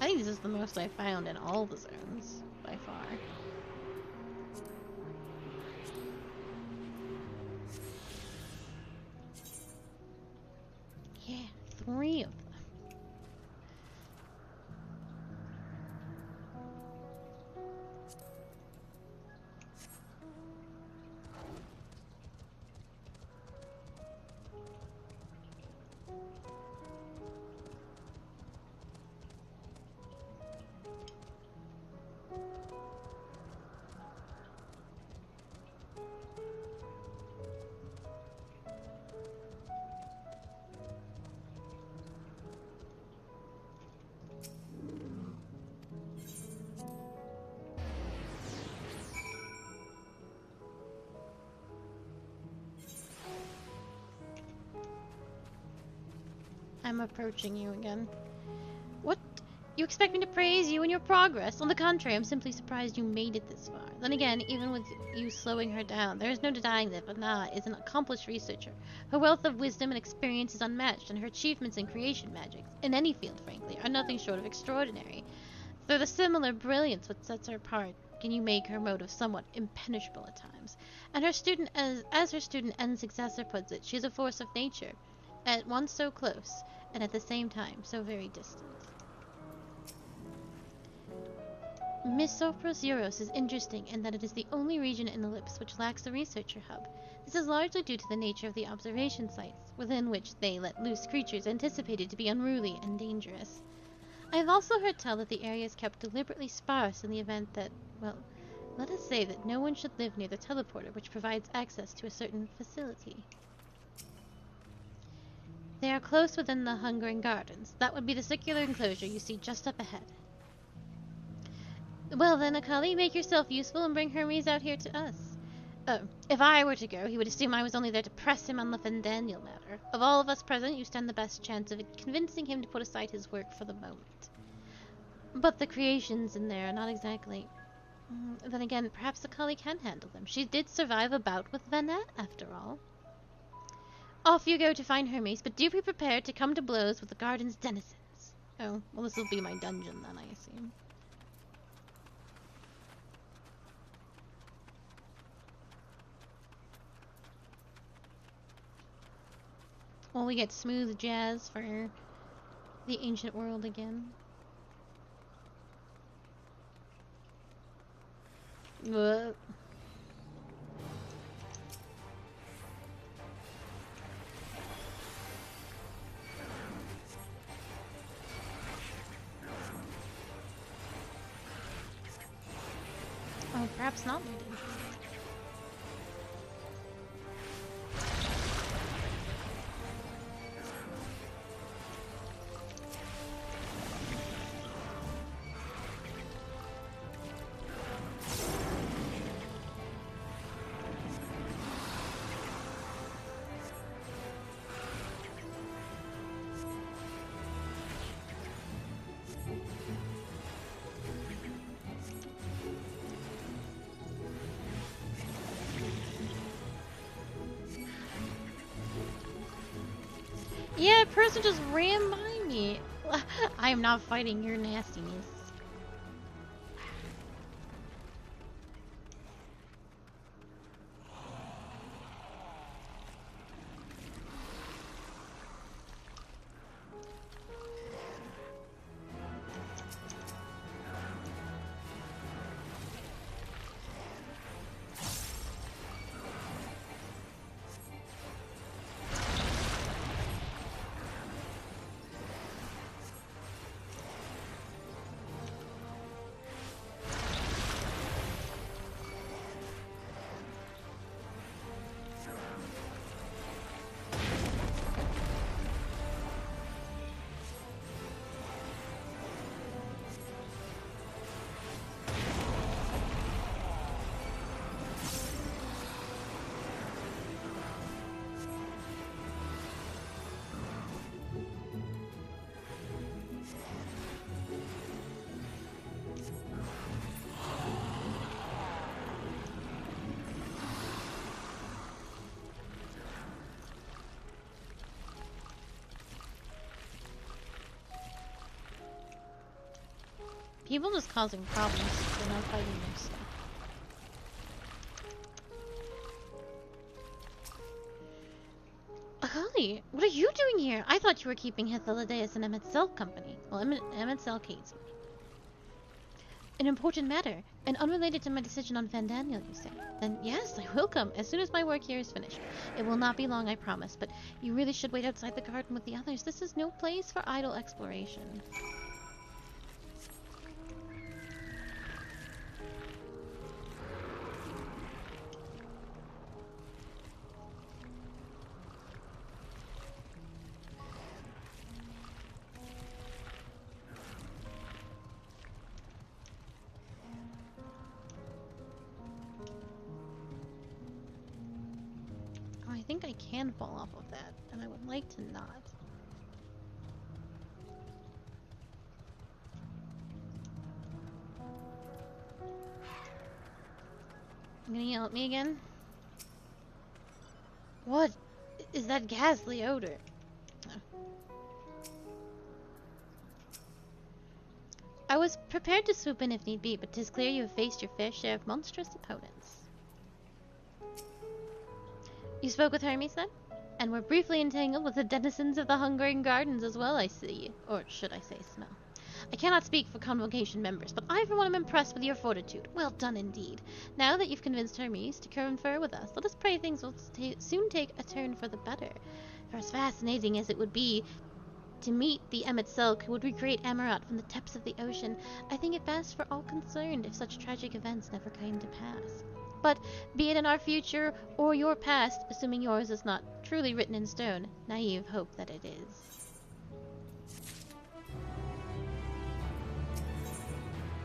I think this is the most I found in all the zones, by far. Yeah, 3 of them. I'm approaching you again. What? You expect me to praise you and your progress? On the contrary, I'm simply surprised you made it this far. Then again, even with you slowing her down, there is no denying that Vana is an accomplished researcher. Her wealth of wisdom and experience is unmatched, and her achievements in creation magic, in any field frankly, are nothing short of extraordinary. Through the similar brilliance which sets her apart, can you make her motive somewhat impenetrable at times? And as her student and successor puts it, she's a force of nature, at once so close, and at the same time so very distant. Misopros Euros is interesting in that it is the only region in Ellipse which lacks a researcher hub. This is largely due to the nature of the observation sites, within which they let loose creatures anticipated to be unruly and dangerous. I have also heard tell that the area is kept deliberately sparse in the event that, well, let us say that no one should live near the teleporter which provides access to a certain facility. They are close within the Hungering Gardens. That would be the circular enclosure you see just up ahead. Well then, Akali, make yourself useful and bring Hermes out here to us. Oh, if I were to go, he would assume I was only there to press him on the Fandaniel matter. Of all of us present, you stand the best chance of convincing him to put aside his work for the moment. But the creations in there are not exactly... Then again, perhaps Akali can handle them. She did survive a bout with Vanette, after all. Off you go to find Hermes, but do be prepared to come to blows with the garden's denizens. Oh, well this will be my dungeon then, I assume. Well, we get smooth jazz for the ancient world again. What? Oh, perhaps not, we did. Yeah, a person just ran by me. I am not fighting your nastiness. People just causing problems. They're not fighting their stuff. Akali, what are you doing here? I thought you were keeping Hythlodaeus and Emet-Sel company. Well, Emet-Sel hates me. An important matter, and unrelated to my decision on Fandaniel, you say? Then yes, I will come, as soon as my work here is finished. It will not be long, I promise, but you really should wait outside the garden with the others. This is no place for idle exploration. I think I can fall off of that, and I would like to not. You gonna yell at me again? What is that ghastly odor? Oh. I was prepared to swoop in if need be, but 'tis clear you have faced your fair share of monstrous opponents. You spoke with Hermes then? And were briefly entangled with the denizens of the Hungering Gardens as well, I see. Or should I say smell. I cannot speak for Convocation members, but I for one am impressed with your fortitude. Well done indeed. Now that you've convinced Hermes to confer with us, let us pray things will soon take a turn for the better. For as fascinating as it would be to meet the Emmet Selk who would recreate Amarat from the depths of the ocean, I think it best for all concerned if such tragic events never came to pass. But be it in our future or your past, assuming yours is not truly written in stone, naive hope that it is.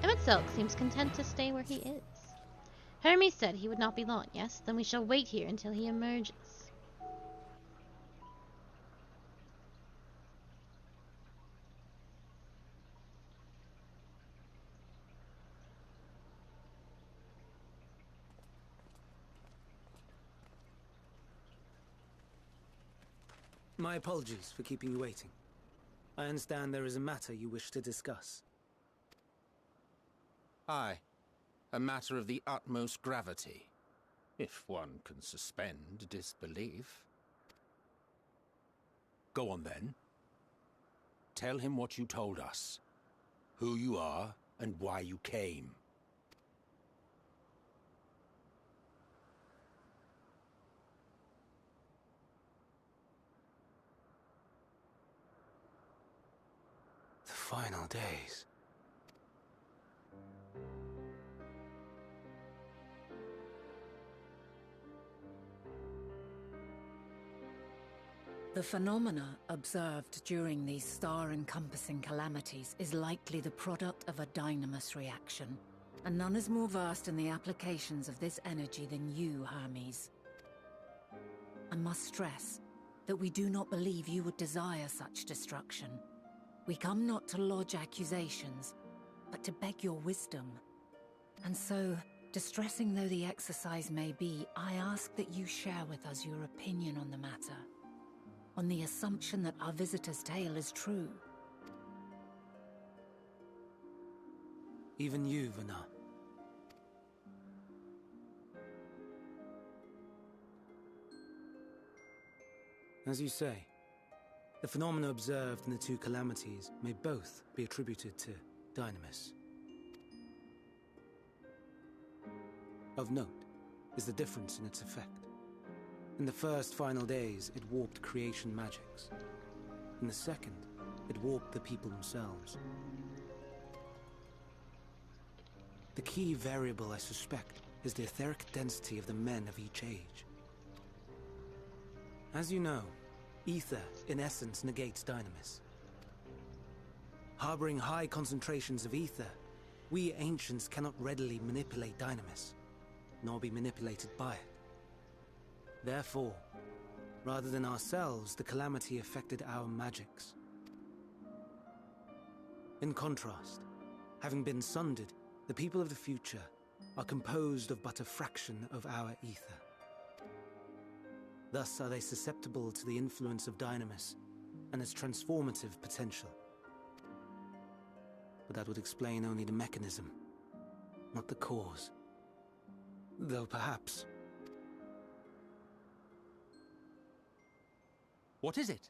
Emmet Selk seems content to stay where he is. Hermes said he would not be long, yes? Then we shall wait here until he emerges. My apologies for keeping you waiting. I understand there is a matter you wish to discuss. Aye. A matter of the utmost gravity, if one can suspend disbelief. Go on then. Tell him what you told us. Who you are, and why you came. The final days. The phenomena observed during these star-encompassing calamities is likely the product of a dynamis reaction, and none is more versed in the applications of this energy than you, Hermes. I must stress that we do not believe you would desire such destruction. We come not to lodge accusations, but to beg your wisdom. And so, distressing though the exercise may be, I ask that you share with us your opinion on the matter, on the assumption that our visitor's tale is true. Even you, Vana. As you say, the phenomena observed in the two calamities may both be attributed to dynamis. Of note is the difference in its effect. In the first final days, it warped creation magics. In the second, it warped the people themselves. The key variable, I suspect, is the etheric density of the men of each age. As you know, ether, in essence, negates dynamis. Harboring high concentrations of ether, we ancients cannot readily manipulate dynamis, nor be manipulated by it. Therefore, rather than ourselves, the calamity affected our magics. In contrast, having been sundered, the people of the future are composed of but a fraction of our ether. Thus are they susceptible to the influence of dynamis and its transformative potential. But that would explain only the mechanism, not the cause. Though perhaps... What is it?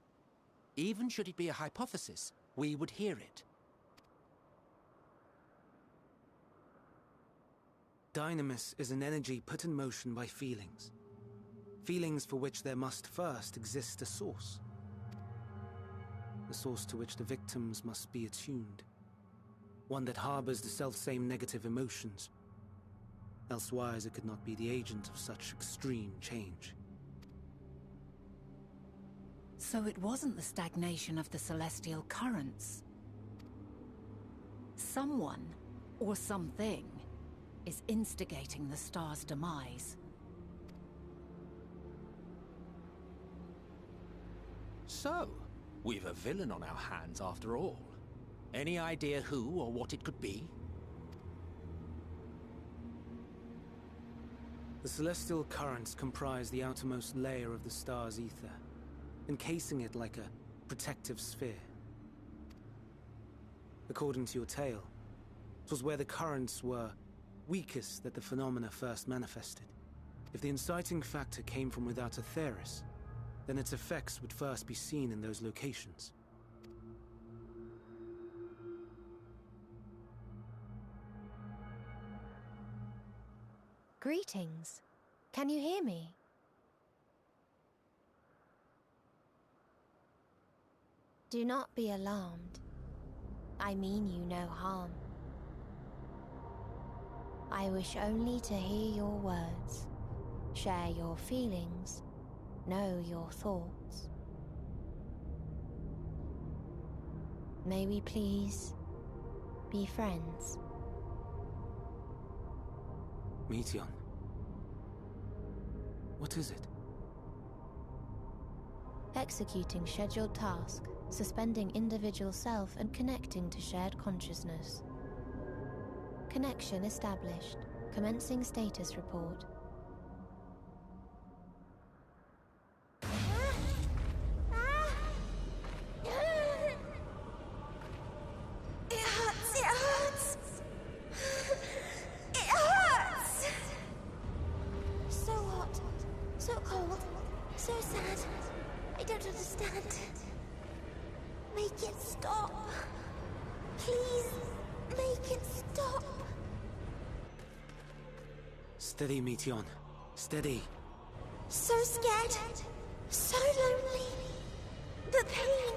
Even should it be a hypothesis, we would hear it. Dynamis is an energy put in motion by feelings. Feelings for which there must first exist a source. A source to which the victims must be attuned. One that harbors the selfsame negative emotions. Elsewise it could not be the agent of such extreme change. So it wasn't the stagnation of the celestial currents. Someone, or something, is instigating the star's demise. So, we've a villain on our hands after all. Any idea who or what it could be? The celestial currents comprise the outermost layer of the star's ether, encasing it like a protective sphere. According to your tale, it was where the currents were weakest that the phenomena first manifested. If the inciting factor came from without Aetheris, then its effects would first be seen in those locations. Greetings. Can you hear me? Do not be alarmed. I mean you no harm. I wish only to hear your words, share your feelings, know your thoughts. May we please be friends? Meteion. What is it? Executing scheduled task, suspending individual self and connecting to shared consciousness. Connection established. Commencing status report. Steady, Meteion. Steady. So scared. So lonely. The pain.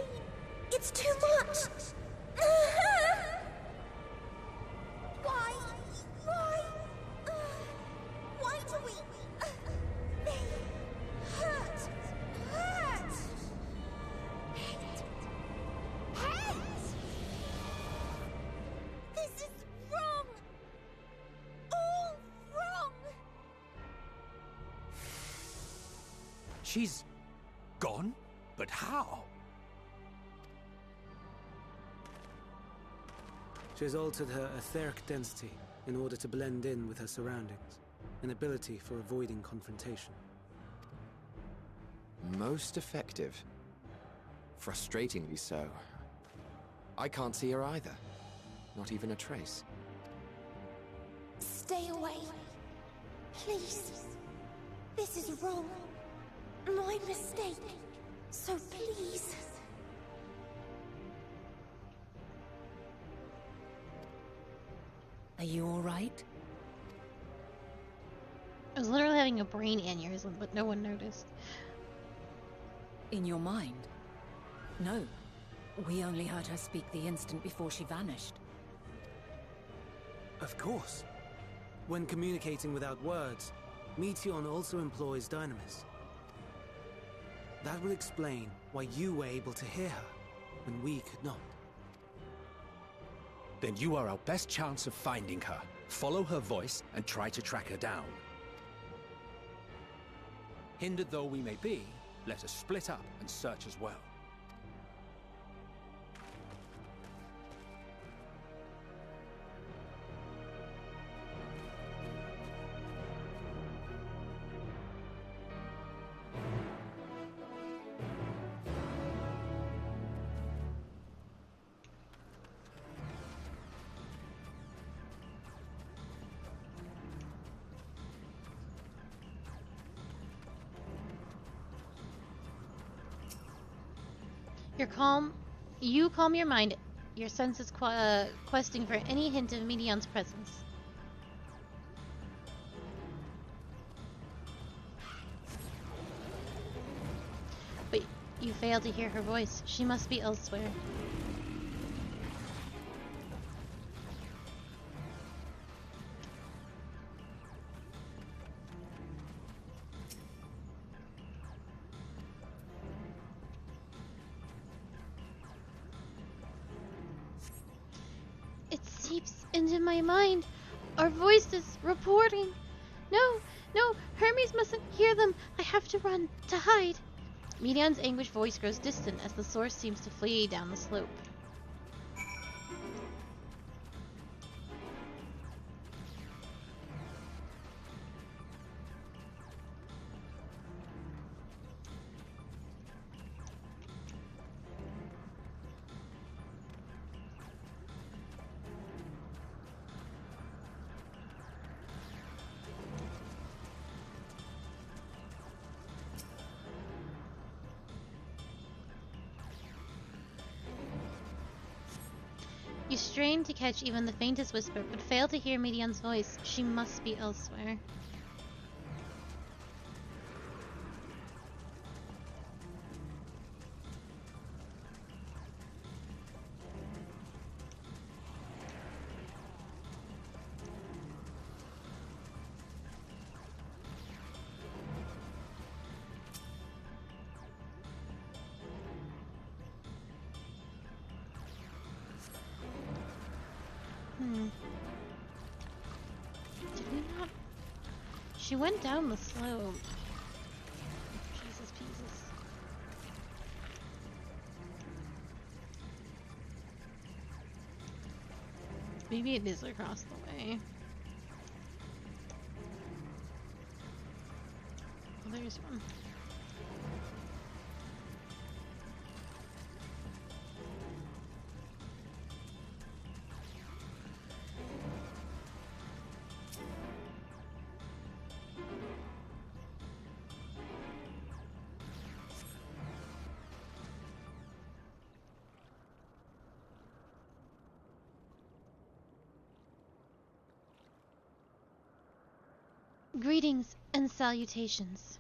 It's too much. Why? Why do we... They hurt. Hate. This is wrong. All wrong. She's gone? But how? She has altered her etheric density in order to blend in with her surroundings, an ability for avoiding confrontation. Most effective. Frustratingly so. I can't see her either. Not even a trace. Stay away. Please. This is wrong. My mistake. So please. Are you all right? I was literally having a brain aneurysm, but no one noticed. In your mind? No. We only heard her speak the instant before she vanished. Of course. When communicating without words, Meteion also employs dynamis. That will explain why you were able to hear her, when we could not. Then you are our best chance of finding her. Follow her voice and try to track her down. Hindered though we may be, let us split up and search as well. You calm your mind, your senses questing for any hint of Meteion's presence. But you fail to hear her voice. She must be elsewhere. Into my mind. Our voices reporting. No, Hermes mustn't hear them. I have to run, to hide. Meteion's anguished voice grows distant as the source seems to flee down the slope. You strain to catch even the faintest whisper, but fail to hear Median's voice. She must be elsewhere. Did we not? She went down the slope. Jesus, Jesus. Maybe it is across the way. Oh, there's one. Greetings and salutations.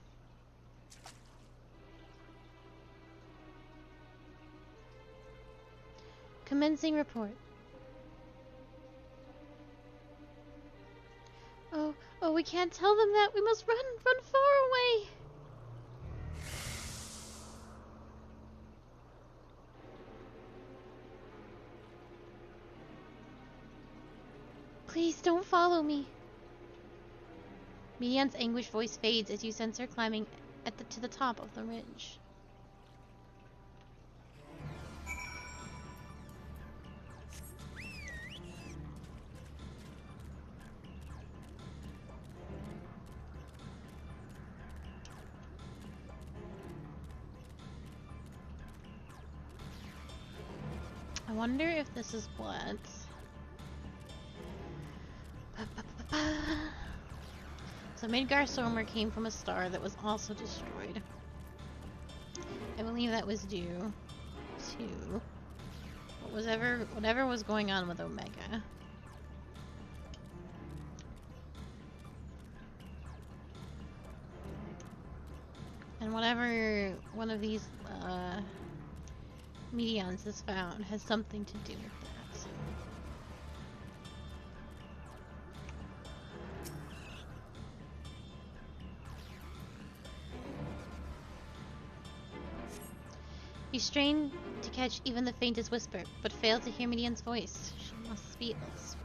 Commencing report. Oh, we can't tell them that. We must run far away. Please don't follow me. Median's anguished voice fades as you sense her climbing to the top of the ridge. I wonder if this is what... So Midgar Somer came from a star that was also destroyed. I believe that was due to whatever was going on with Omega. And whatever one of these Medians has found has something to do with that. You strain to catch even the faintest whisper, but fail to hear Median's voice. She must be elsewhere.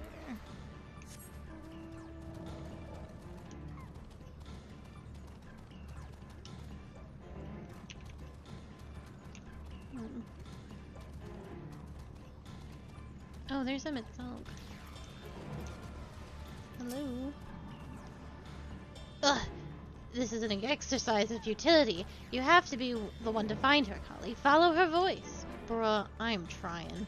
Oh, there's a Mitzog. Hello. Ugh! This isn't an exercise in futility. You have to be the one to find her, Kali. Follow her voice. Bruh, I'm trying.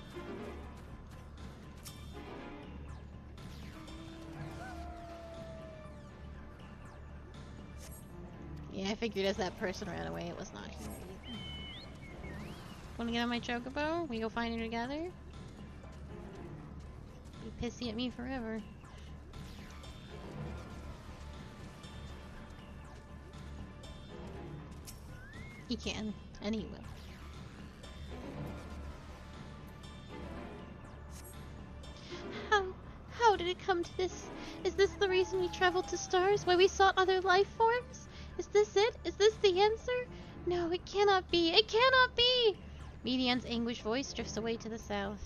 Yeah, I figured as that person ran away, it was not here either. Wanna get on my chocobo? We go find her together? Be pissy at me forever. He can, and he will. How did it come to this? Is this the reason we traveled to stars? Why we sought other life forms? Is this it? Is this the answer? No, it cannot be. It cannot be! Median's anguished voice drifts away to the south.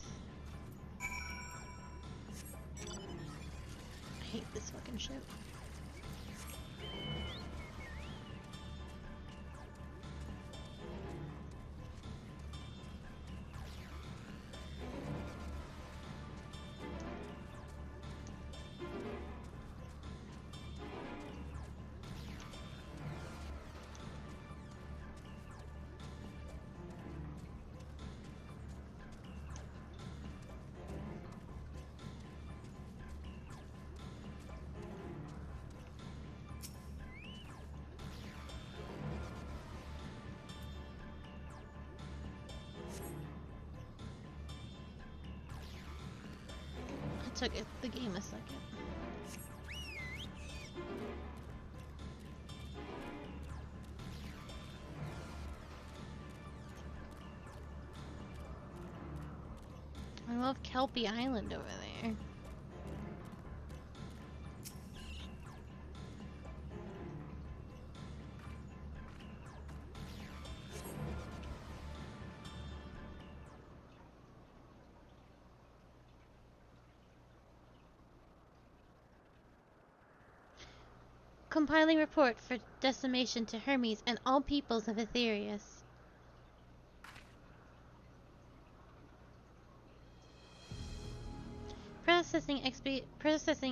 I hate this fucking ship. took the game a second. I love Kelpie Island over there. Compiling report for decimation to Hermes and all peoples of Aetherius. Processing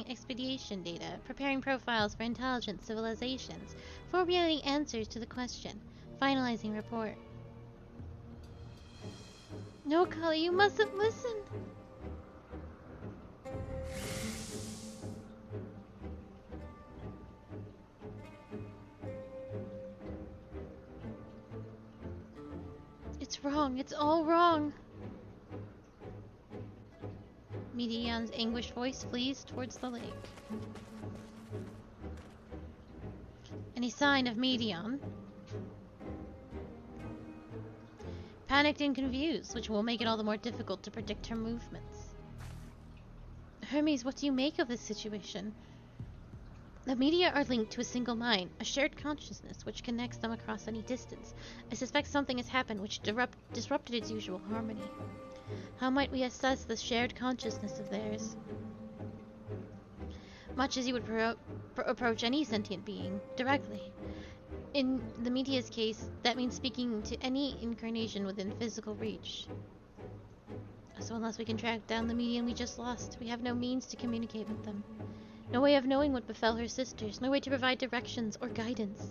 expedition data, preparing profiles for intelligent civilizations, formulating answers to the question, finalizing report. No, Cully, you mustn't listen! It's wrong, it's all wrong! Medion's anguished voice flees towards the lake. Any sign of Medion? Panicked and confused, which will make it all the more difficult to predict her movements. Hermes, what do you make of this situation? The media are linked to a single mind, a shared consciousness which connects them across any distance. I suspect something has happened which disrupted its usual harmony. How might we assess the shared consciousness of theirs? Much as you would approach any sentient being, directly. In the media's case, that means speaking to any incarnation within physical reach. So unless we can track down the medium we just lost, we have no means to communicate with them. No way of knowing what befell her sisters, no way to provide directions or guidance.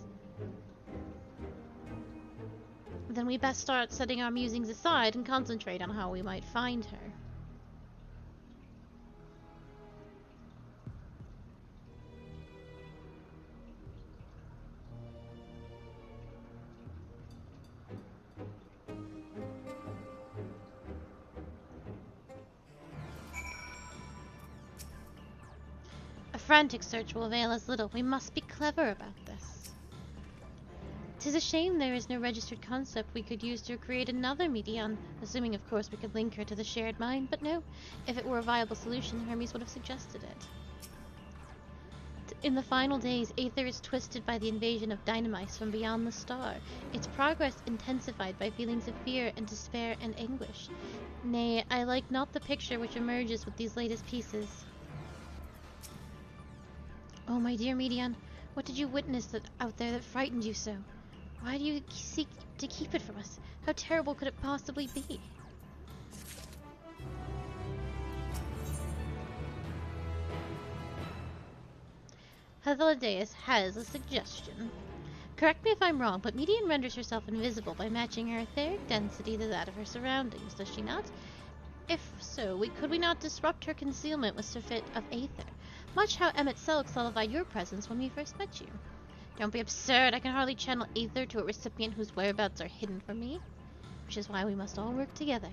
Then we best start setting our musings aside and concentrate on how we might find her. A frantic search will avail us little. We must be clever about this. 'Tis a shame there is no registered concept we could use to create another Medion, assuming of course we could link her to the shared mind, but no, if it were a viable solution, Hermes would have suggested it. In the final days, Aether is twisted by the invasion of dynamites from beyond the star, its progress intensified by feelings of fear and despair and anguish. Nay, I like not the picture which emerges with these latest pieces. Oh, my dear Medion, what did you witness out there that frightened you so? Why do you seek to keep it from us? How terrible could it possibly be? Hythlodaeus has a suggestion. Correct me if I'm wrong, but Medion renders herself invisible by matching her etheric density to that of her surroundings, does she not? If so, could we not disrupt her concealment with surfeit of Aether? Much how Emmett Selk solidified your presence when we first met you. Don't be absurd, I can hardly channel Aether to a recipient whose whereabouts are hidden from me. Which is why we must all work together.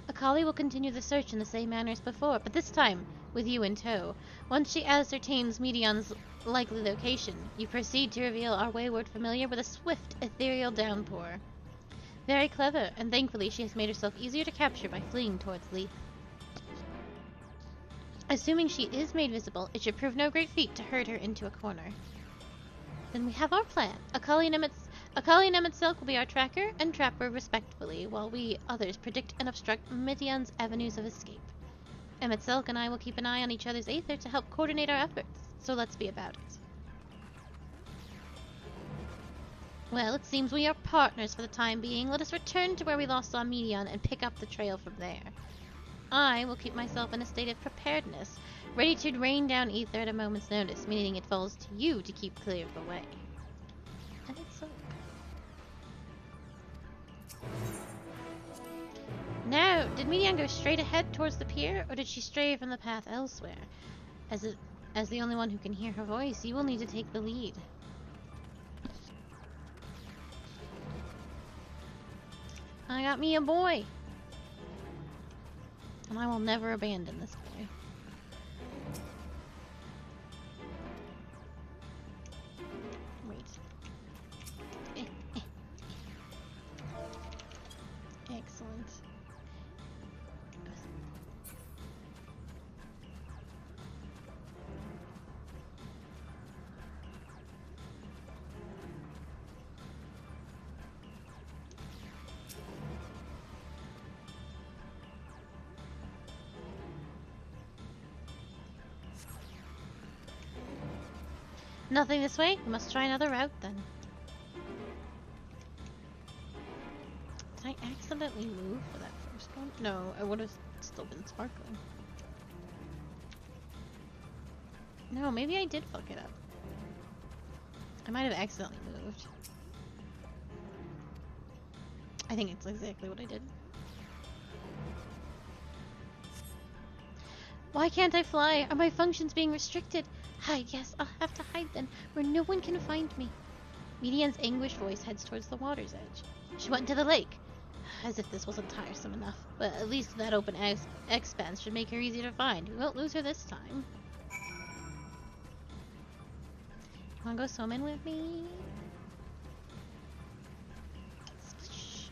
Akali will continue the search in the same manner as before, but this time with you in tow. Once she ascertains Medion's likely location, you proceed to reveal our wayward familiar with a swift, ethereal downpour. Very clever, and thankfully she has made herself easier to capture by fleeing towards Leith. Assuming she is made visible, it should prove no great feat to herd her into a corner. Then we have our plan. Akali and Emmett Silk will be our tracker and trapper respectively, while we others predict and obstruct Medion's avenues of escape. Emmett Silk and I will keep an eye on each other's Aether to help coordinate our efforts, so let's be about it. Well, it seems we are partners for the time being. Let us return to where we lost our Medion and pick up the trail from there. I will keep myself in a state of preparedness, ready to rain down Aether at a moment's notice, meaning it falls to you to keep clear of the way. And it's so. Now, did Medion go straight ahead towards the pier, or did she stray from the path elsewhere? As the only one who can hear her voice, you will need to take the lead. I got me a boy. And I will never abandon this boy. Nothing this way? We must try another route then. Did I accidentally move for that first one? No, I would have still been sparkling. No, maybe I did fuck it up. I might have accidentally moved. I think it's exactly what I did. Why can't I fly? Are my functions being restricted? Hide, yes, I'll have to hide then, where no one can find me. Median's anguished voice heads towards the water's edge. She went into the lake. As if this wasn't tiresome enough. But at least that open expanse should make her easier to find. We won't lose her this time. Wanna go swimming with me? Splish.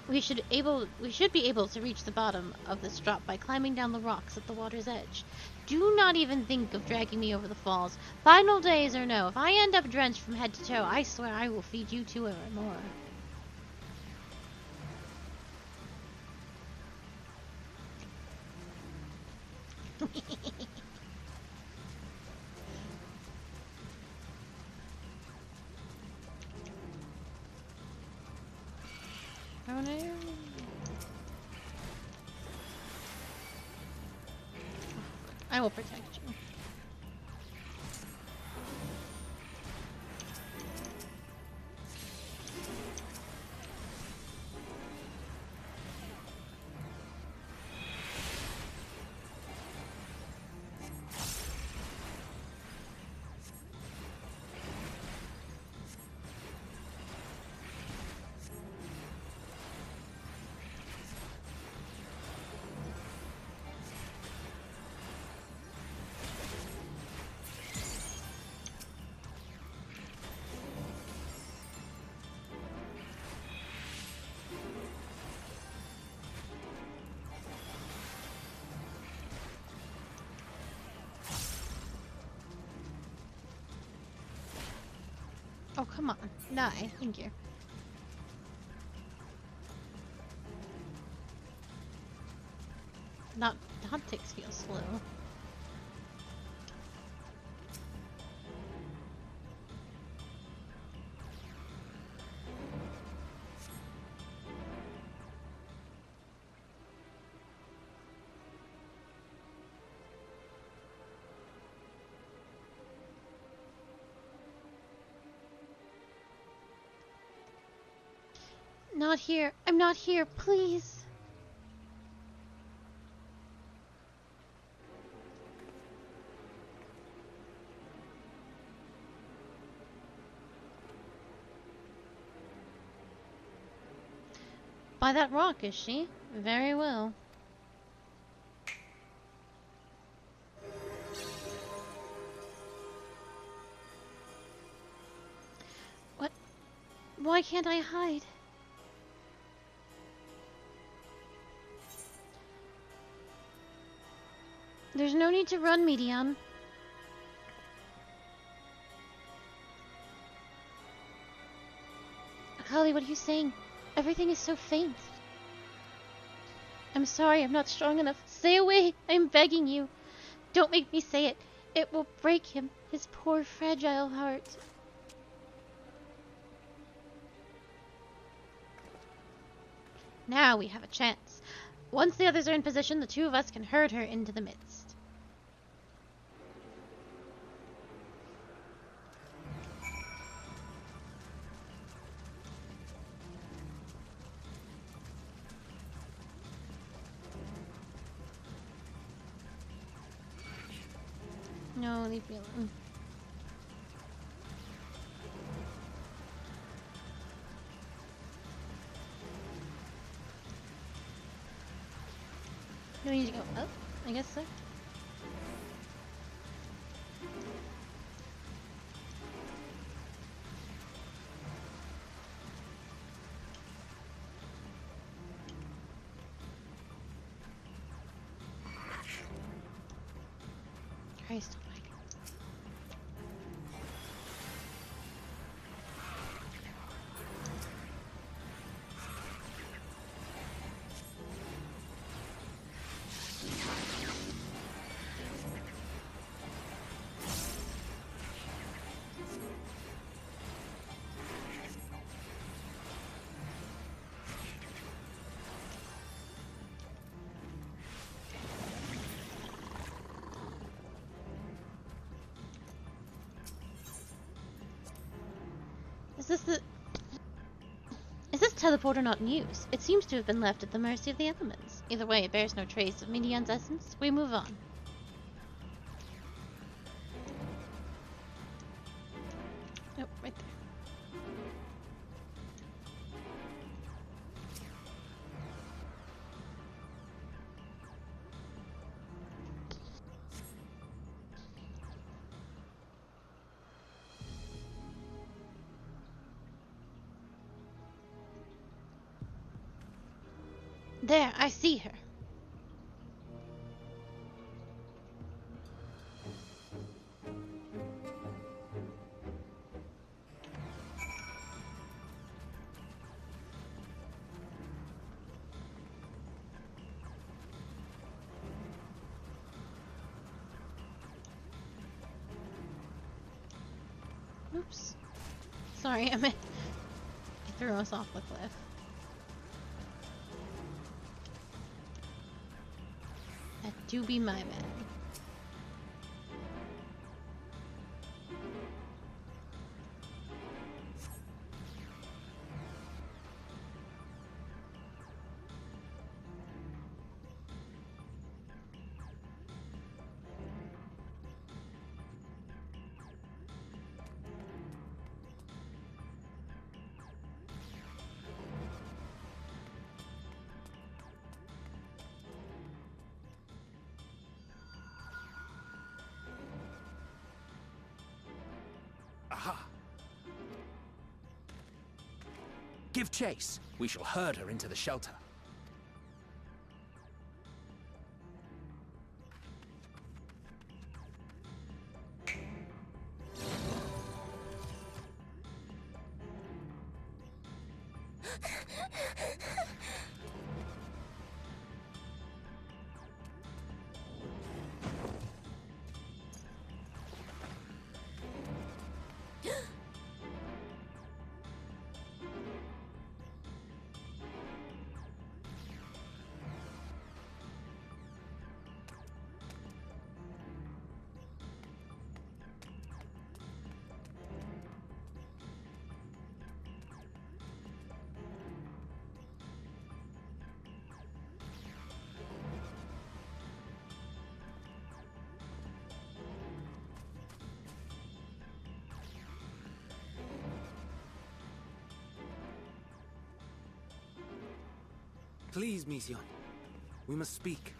We should be able to reach the bottom of this drop by climbing down the rocks at the water's edge. Do not even think of dragging me over the falls. Final days or no, if I end up drenched from head to toe, I swear I will feed you two or more. Oh no. I will protect you. Oh, come on. Die. Thank you. Not hot ticks feel slow. Not here. I'm not here. Please. By that rock, is she? Very well. What? Why can't I hide? There's no need to run, Median. Holly, what are you saying? Everything is so faint. I'm sorry, I'm not strong enough. Stay away, I'm begging you. Don't make me say it. It will break him, his poor fragile heart. Now we have a chance. Once the others are in position, the two of us can herd her into the midst. No, leave me alone. Do we need to go up? I guess so. Christ almighty. Is this teleporter not in use? It seems to have been left at the mercy of the elements. Either way, it bears no trace of Medion's essence. We move on. Oh, right there. There, I see her. Oops. Sorry, I threw us off the cliff. That do be my bad. Aha! Give chase. We shall herd her into the shelter. Please, Mission. We must speak.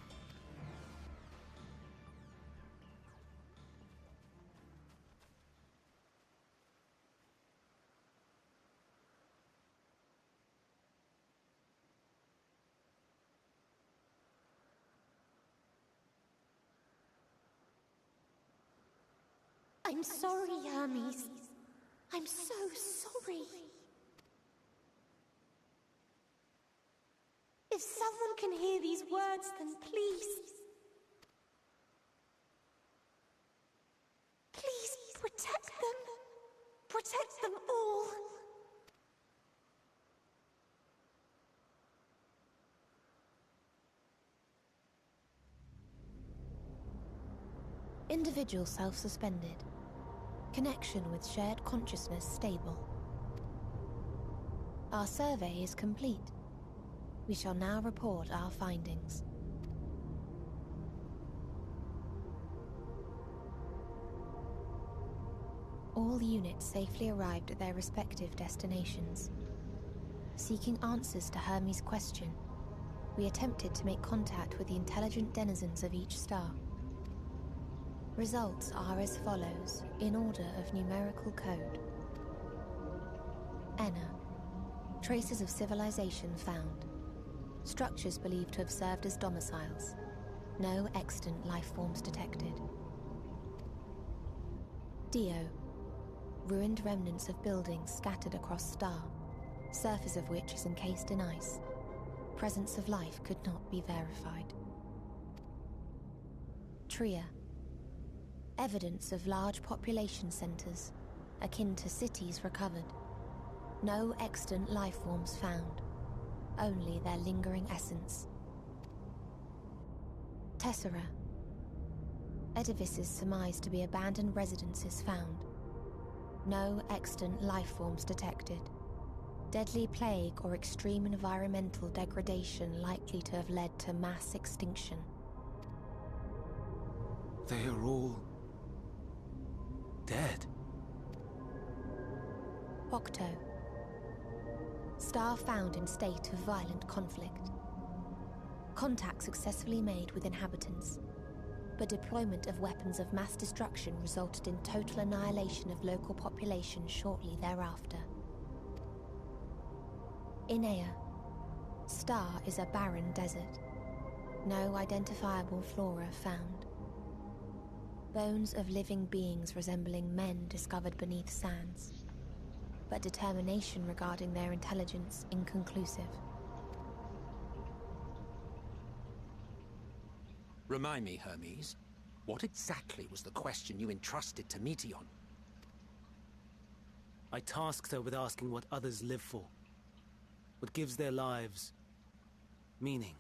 I'm sorry, Hermes. I'm so sorry. If someone can hear these words, then please... please protect them. Protect them all. Individual self-suspended. Connection with shared consciousness stable. Our survey is complete. We shall now report our findings. All units safely arrived at their respective destinations. Seeking answers to Hermes' question, we attempted to make contact with the intelligent denizens of each star. Results are as follows, in order of numerical code. Enna. Traces of civilization found. Structures believed to have served as domiciles. No extant life forms detected. Dio. Ruined remnants of buildings scattered across star, surface of which is encased in ice. Presence of life could not be verified. Tria. Evidence of large population centers, akin to cities recovered. No extant life forms found. Only their lingering essence. Tessera. Edifices surmised to be abandoned residences found. No extant life forms detected. Deadly plague or extreme environmental degradation likely to have led to mass extinction. They are all dead. Octo. Star found in state of violent conflict. Contact successfully made with inhabitants, but deployment of weapons of mass destruction resulted in total annihilation of local population shortly thereafter. Inea. Star is a barren desert. No identifiable flora found. Bones of living beings resembling men discovered beneath sands, but determination regarding their intelligence inconclusive. Remind me, Hermes, what exactly was the question you entrusted to Meteion? I tasked her with asking what others live for. What gives their lives meaning.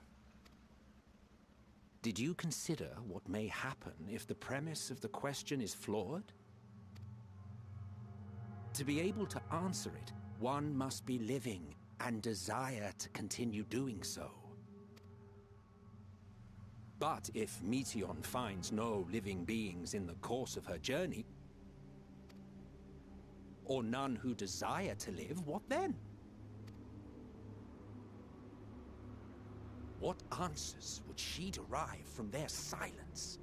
Did you consider what may happen if the premise of the question is flawed? To be able to answer it, one must be living and desire to continue doing so. But if Meteion finds no living beings in the course of her journey, or none who desire to live, what then? What answers would she derive from their silence?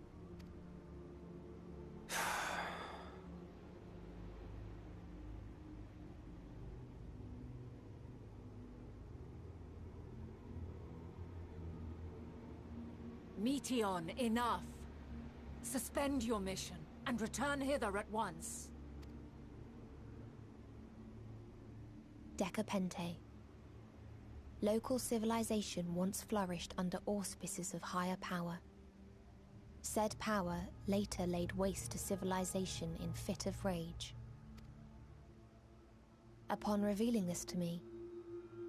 Meteion, enough! Suspend your mission and return hither at once. Decapente. Local civilization once flourished under auspices of higher power. Said power later laid waste to civilization in fit of rage. Upon revealing this to me,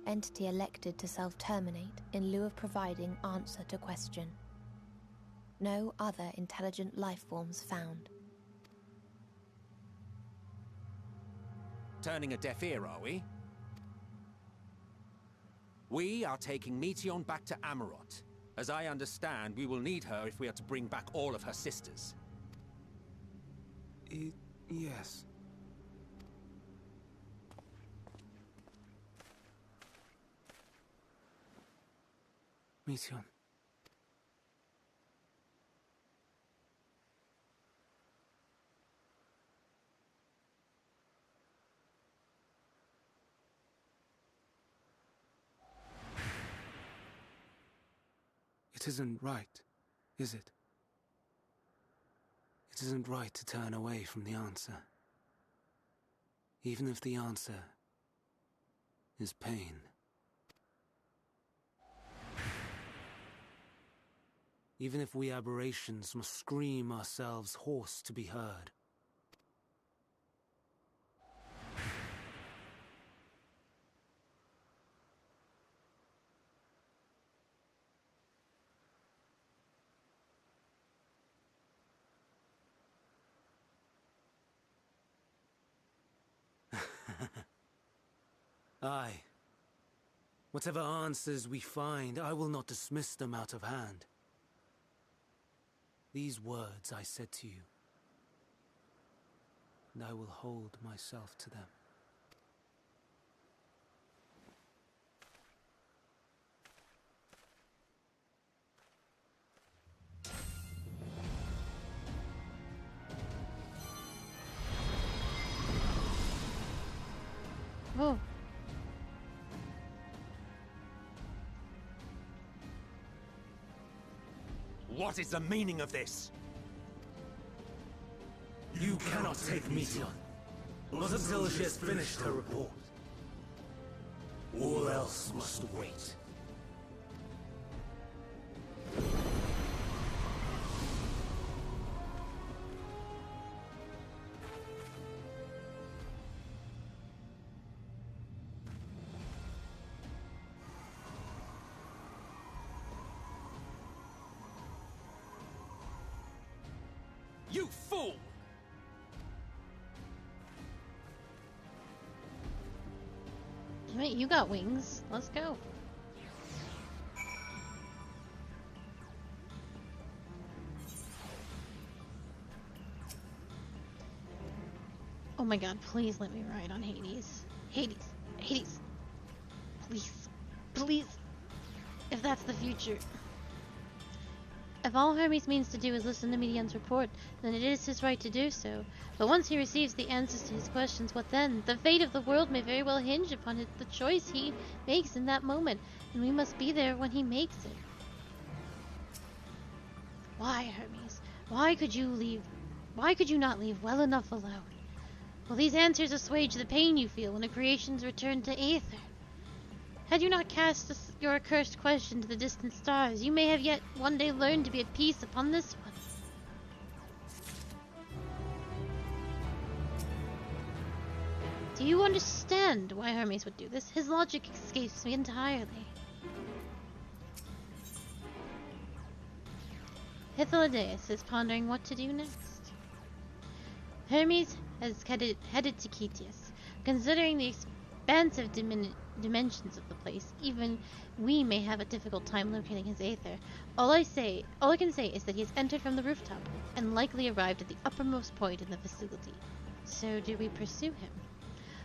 entity elected to self-terminate in lieu of providing answer to question. No other intelligent life forms found. Turning a deaf ear, are we? We are taking Meteion back to Amarot. As I understand, we will need her if we are to bring back all of her sisters. Yes. Meteion. It isn't right, is it? It isn't right to turn away from the answer. Even if the answer is pain. Even if we aberrations must scream ourselves hoarse to be heard. Aye. Whatever answers we find, I will not dismiss them out of hand. These words I said to you, and I will hold myself to them. Oh. What is the meaning of this? You cannot take Meteion, not until she has finished her report. All else must wait. You fool! Mate, you got wings. Let's go. Oh my god, please let me ride on Hades. Hades. Hades. Please. Please. If that's the future. If all Hermes means to do is listen to Medion's report, then it is his right to do so. But once he receives the answers to his questions, what then? The fate of the world may very well hinge upon the choice he makes in that moment, and we must be there when he makes it. Why, Hermes? Why could you leave? Why could you not leave well enough alone? Will these answers assuage the pain you feel when a creation's returned to Aether? Had you not cast your accursed question to the distant stars, you may have yet one day learned to be at peace upon this one. Do you understand why Hermes would do this? His logic escapes me entirely. Hythlodaeus is pondering what to do next. Hermes has headed to Critias. Considering the expansive dimensions of the place, even we may have a difficult time locating his Aether. All I can say is that he has entered from the rooftop, and likely arrived at the uppermost point in the facility. So do we pursue him?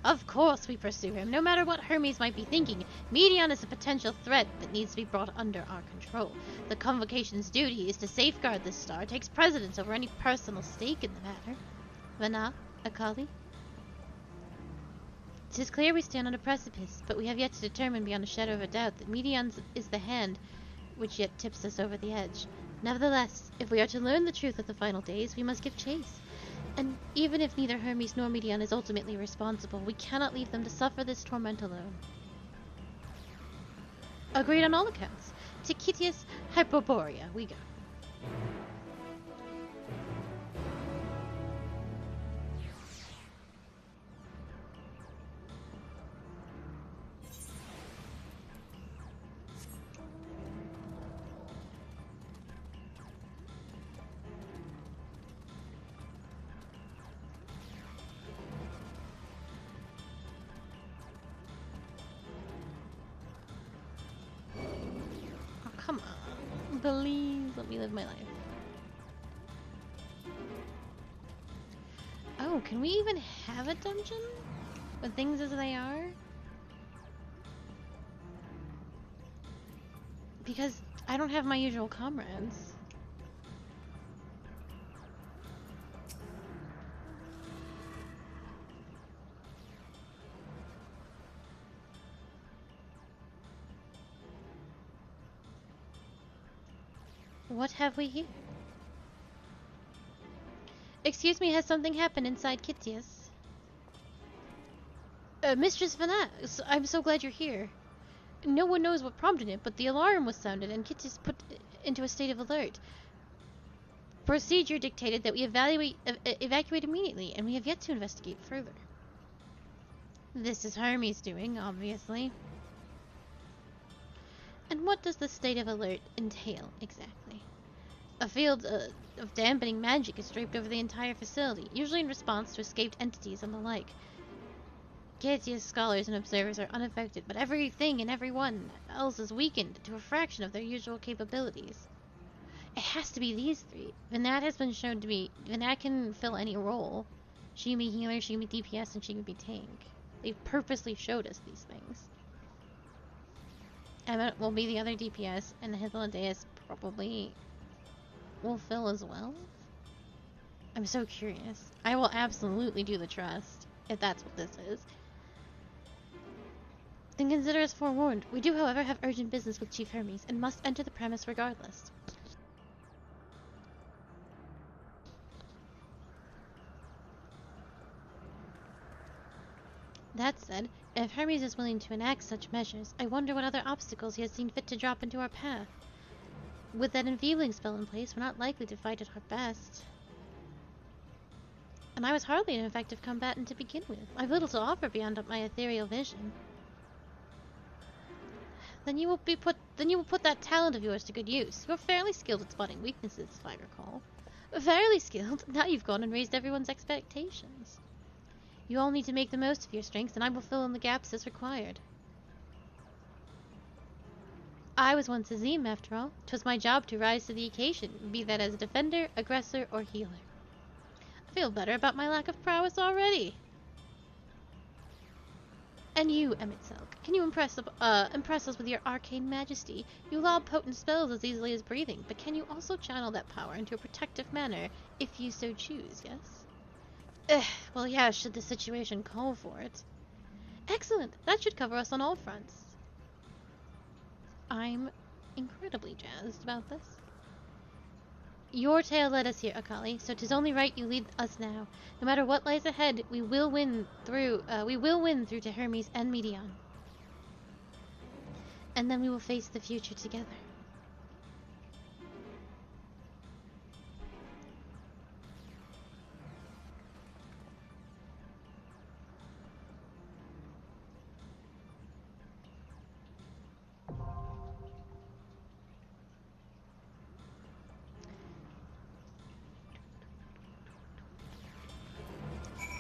Of course we pursue him, no matter what Hermes might be thinking. Medion is a potential threat that needs to be brought under our control. The Convocation's duty is to safeguard this star, takes precedence over any personal stake in the matter. Vana, Akali? 'Tis clear we stand on a precipice, but we have yet to determine beyond a shadow of a doubt that Medion is the hand which yet tips us over the edge. Nevertheless, if we are to learn the truth of the final days, we must give chase. And even if neither Hermes nor Medion is ultimately responsible, we cannot leave them to suffer this torment alone. Agreed on all accounts. To Critias Hyperborea we go. Come on. Please let me live my life. Oh, can we even have a dungeon? With things as they are? Because I don't have my usual comrades. What have we here? Excuse me, has something happened inside Critias? Mistress Vana, I'm so glad you're here. No one knows what prompted it, but the alarm was sounded and Critias put into a state of alert. Procedure dictated that we evacuate immediately, and we have yet to investigate further. This is Hermes doing, obviously. And what does the state of alert entail, exactly? A field of dampening magic is draped over the entire facility, usually in response to escaped entities and the like. Critias scholars and observers are unaffected, but everything and everyone else is weakened to a fraction of their usual capabilities. It has to be these three. Vinat has been shown to be... Vinat can fill any role. She can be healer, she can be DPS, and she can be tank. They've purposely showed us these things. Emma will be the other DPS, and Hythlodaeus probably will fill as well. I'm so curious. I will absolutely do the trust, if that's what this is. Then consider us forewarned. We do, however, have urgent business with Chief Hermes, and must enter the premise regardless. That said, if Hermes is willing to enact such measures, I wonder what other obstacles he has seen fit to drop into our path. With that enfeebling spell in place, we're not likely to fight at our best. And I was hardly an effective combatant to begin with. I've little to offer beyond my ethereal vision. Then you will put that talent of yours to good use. You're fairly skilled at spotting weaknesses, if I recall. Fairly skilled? Now you've gone and raised everyone's expectations. You all need to make the most of your strengths, and I will fill in the gaps as required. I was once a Zim, after all. 'Twas my job to rise to the occasion, be that as defender, aggressor, or healer. I feel better about my lack of prowess already. And you, Emmett Selk, can you impress us with your arcane majesty? You lob potent spells as easily as breathing, but can you also channel that power into a protective manner, if you so choose, yes? Well, yeah, should the situation call for it. Excellent! That should cover us on all fronts. I'm incredibly jazzed about this. Your tale led us here, Akali, so 'tis only right you lead us now. No matter what lies ahead, we will win through to Hermes and Medion. And then we will face the future together.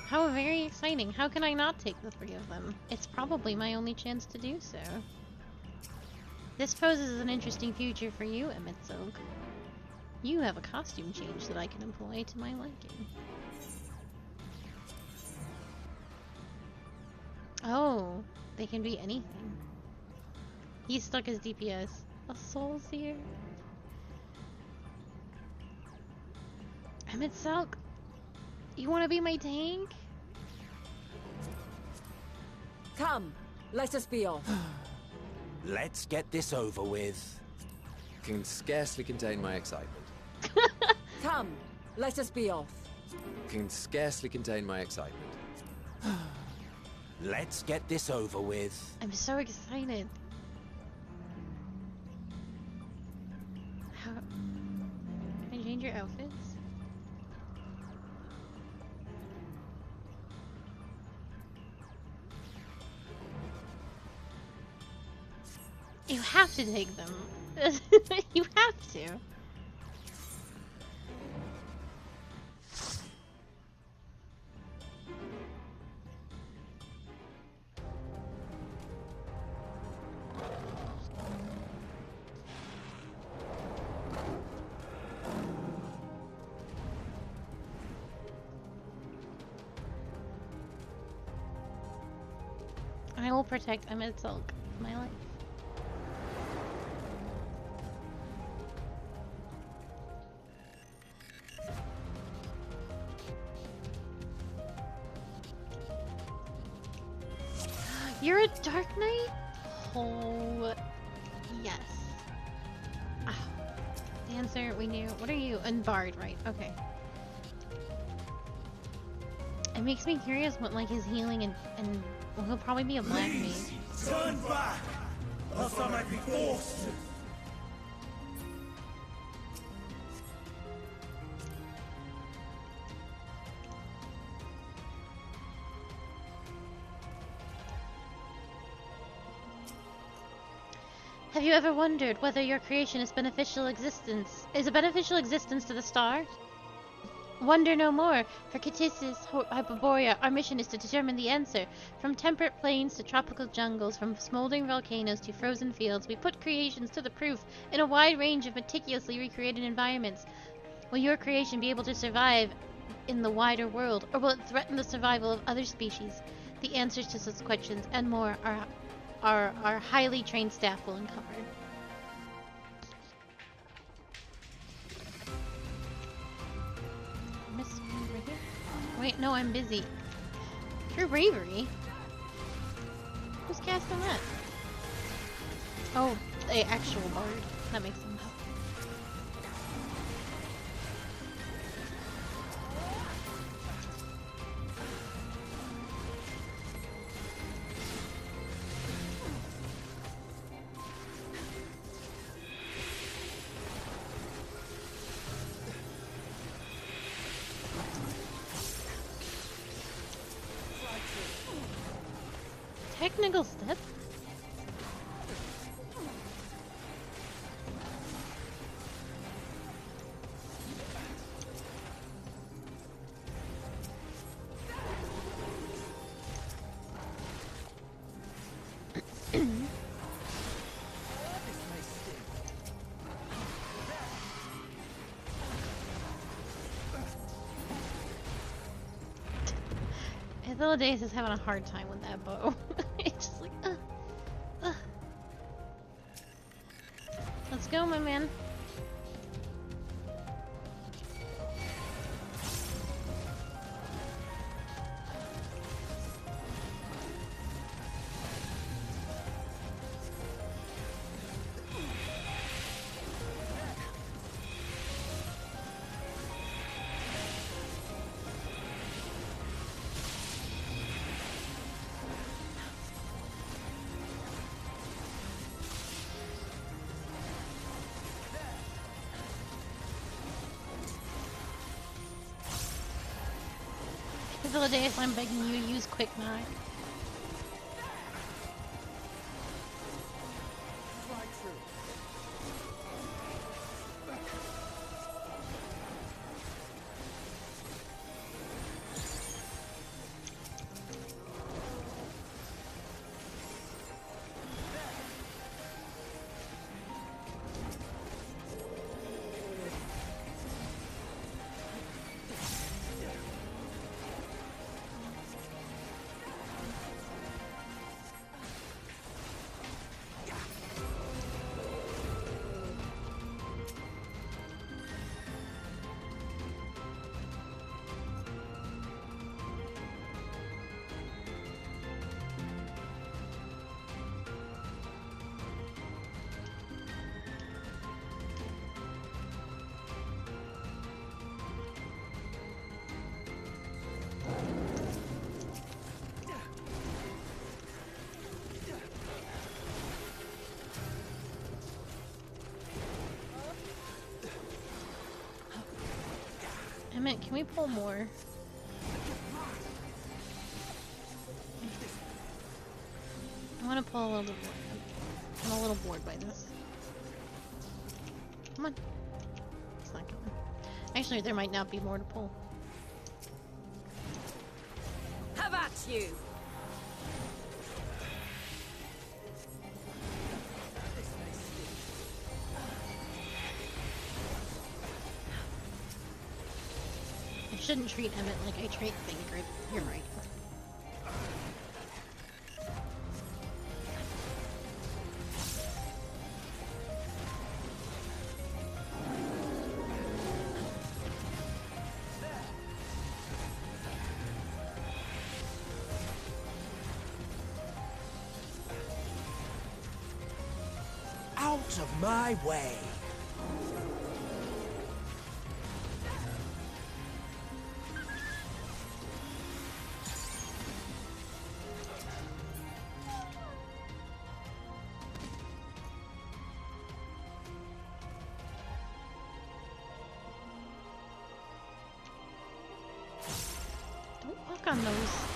How very exciting. How can I not take the three of them? It's probably my only chance to do so. This poses an interesting future for you, Emmett Silk. You have a costume change that I can employ to my liking. Oh, they can be anything. He's stuck as DPS. A soul seer? Emmett Silk, you want to be my tank? Come, let us be off. Let's get this over with. Can scarcely contain my excitement. Come, let us be off. Can scarcely contain my excitement. Let's get this over with. I'm so excited. How... Can I change your outfits? You have to take them. You have to. I will protect Emmett Silk with my life. You're a Dark Knight? Oh, yes. Ah, Dancer, we knew. What are you? And Bard, right? Okay. It makes me curious what, like, his healing and well, he'll probably be a black mage. Turn back, else I might be forced to. Have you ever wondered whether your creation is a beneficial existence to the star? Wonder no more. For Catissus Hyperborea, our mission is to determine the answer. From temperate plains to tropical jungles, from smoldering volcanoes to frozen fields, we put creations to the proof in a wide range of meticulously recreated environments. Will your creation be able to survive in the wider world, or will it threaten the survival of other species? The answers to such questions and more our highly trained staff will uncover. Miss right here? Wait, no, I'm busy. True bravery? Who's casting that? Oh, the actual bard. That makes sense. Technical step? Philadelphia is having a hard time with that bow. It's just like, Let's go, my man. Philadelphia, I'm begging you to use quick knife. Emmett, can we pull more? I want to pull a little bit more. I'm a little bored by this. Come on. It's not coming. Actually, there might not be more to pull. Have at you! I shouldn't treat Emmett like I treat Fingrid. You're right. Out of my way! Don't walk on those.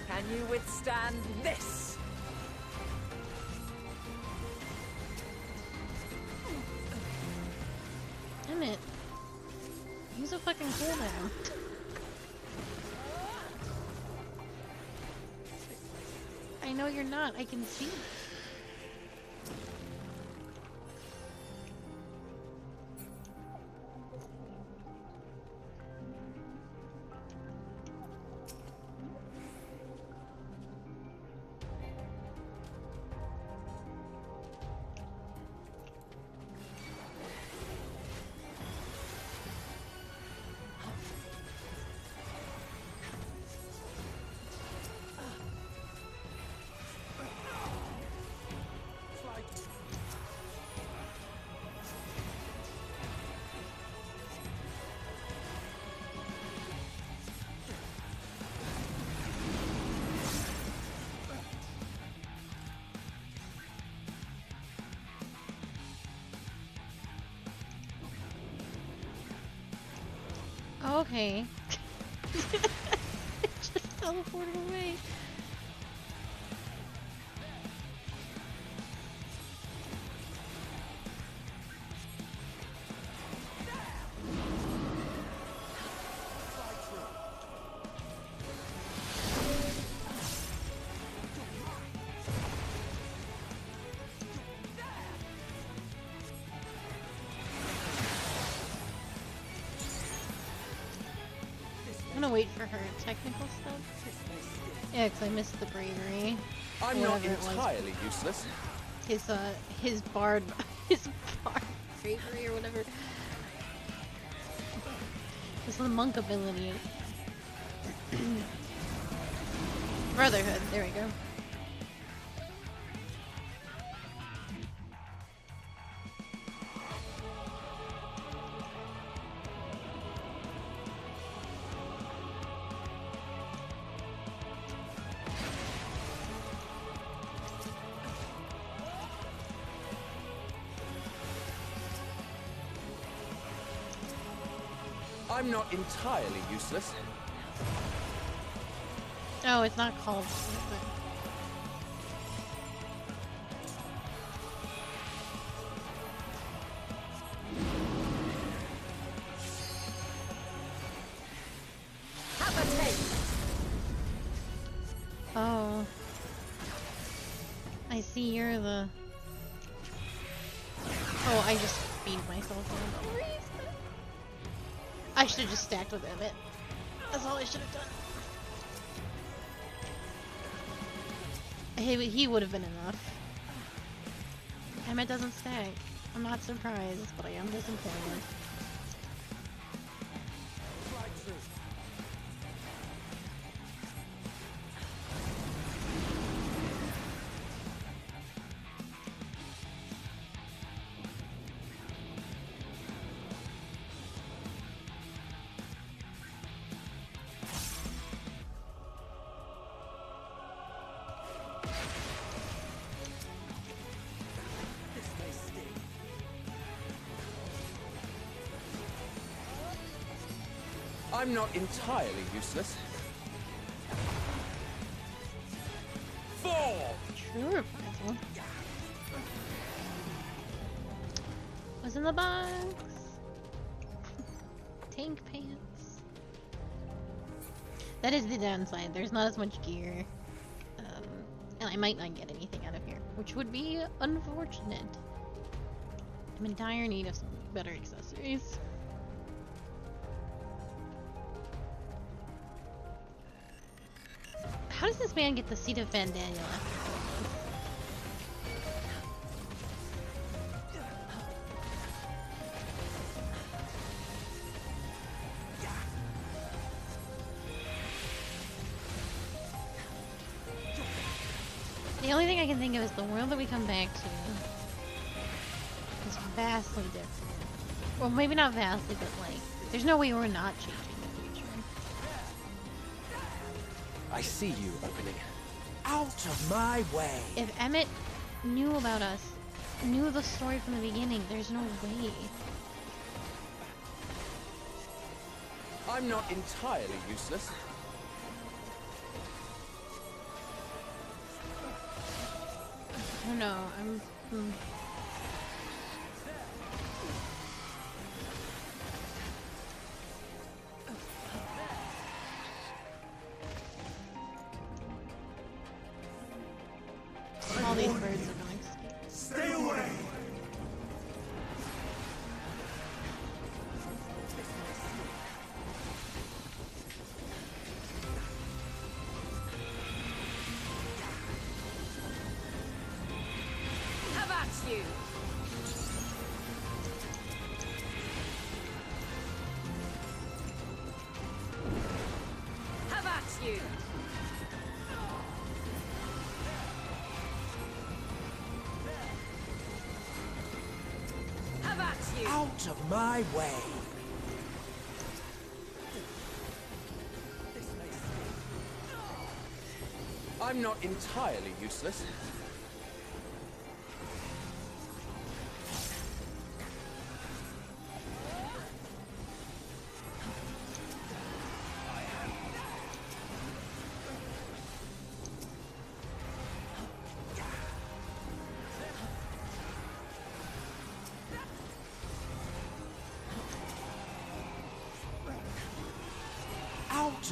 Can you withstand this? Emmett. Use a fucking cooldown. I know you're not. I can see. Oh, okay. It just teleported away. I'm gonna wait for her technical stuff. Yeah, 'cause I missed the bravery. I'm not entirely useless. His bard bravery or whatever. It's the monk ability. Brotherhood, there we go. I'm not entirely useless. Oh, it's not called. Have a taste. Oh. I see you're the... Oh, I just beat myself for no reason. I should have just stacked with Emmett. That's all I should have done. He would have been enough. Emmett doesn't stack. I'm not surprised, but I am disappointed. I'm not entirely useless. Fall! True reprisal. What's in the box? Tank pants. That is the downside. There's not as much gear. And I might not get anything out of here, which would be unfortunate. I'm in dire need of some better accessories. How does this man get the seat of Van Daniel after the only thing I can think of is the world that we come back to is vastly different. Well, maybe not vastly, but like, there's no way we're not changing the future. I see you opening. Out of my way! If Emmett knew about us, knew the story from the beginning, there's no way. I'm not entirely useless. I don't know, I'm... All these birds are going to escape. Stay away! Have at you. Have at you. Have at you. Out of my way! I'm not entirely useless.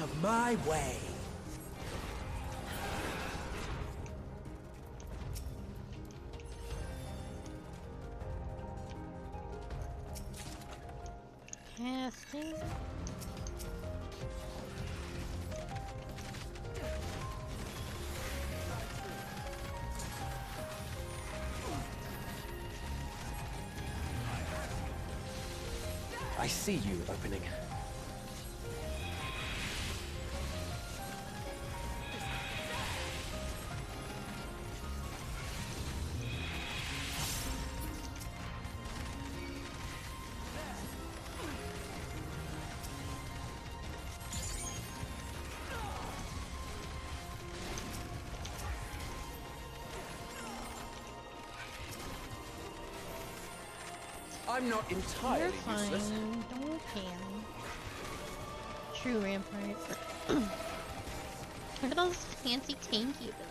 of my way. Casting. I see you opening. I'm not entirely You're fine. useless. Don't panic. True Rampart. Look at all those fancy tanky abilities.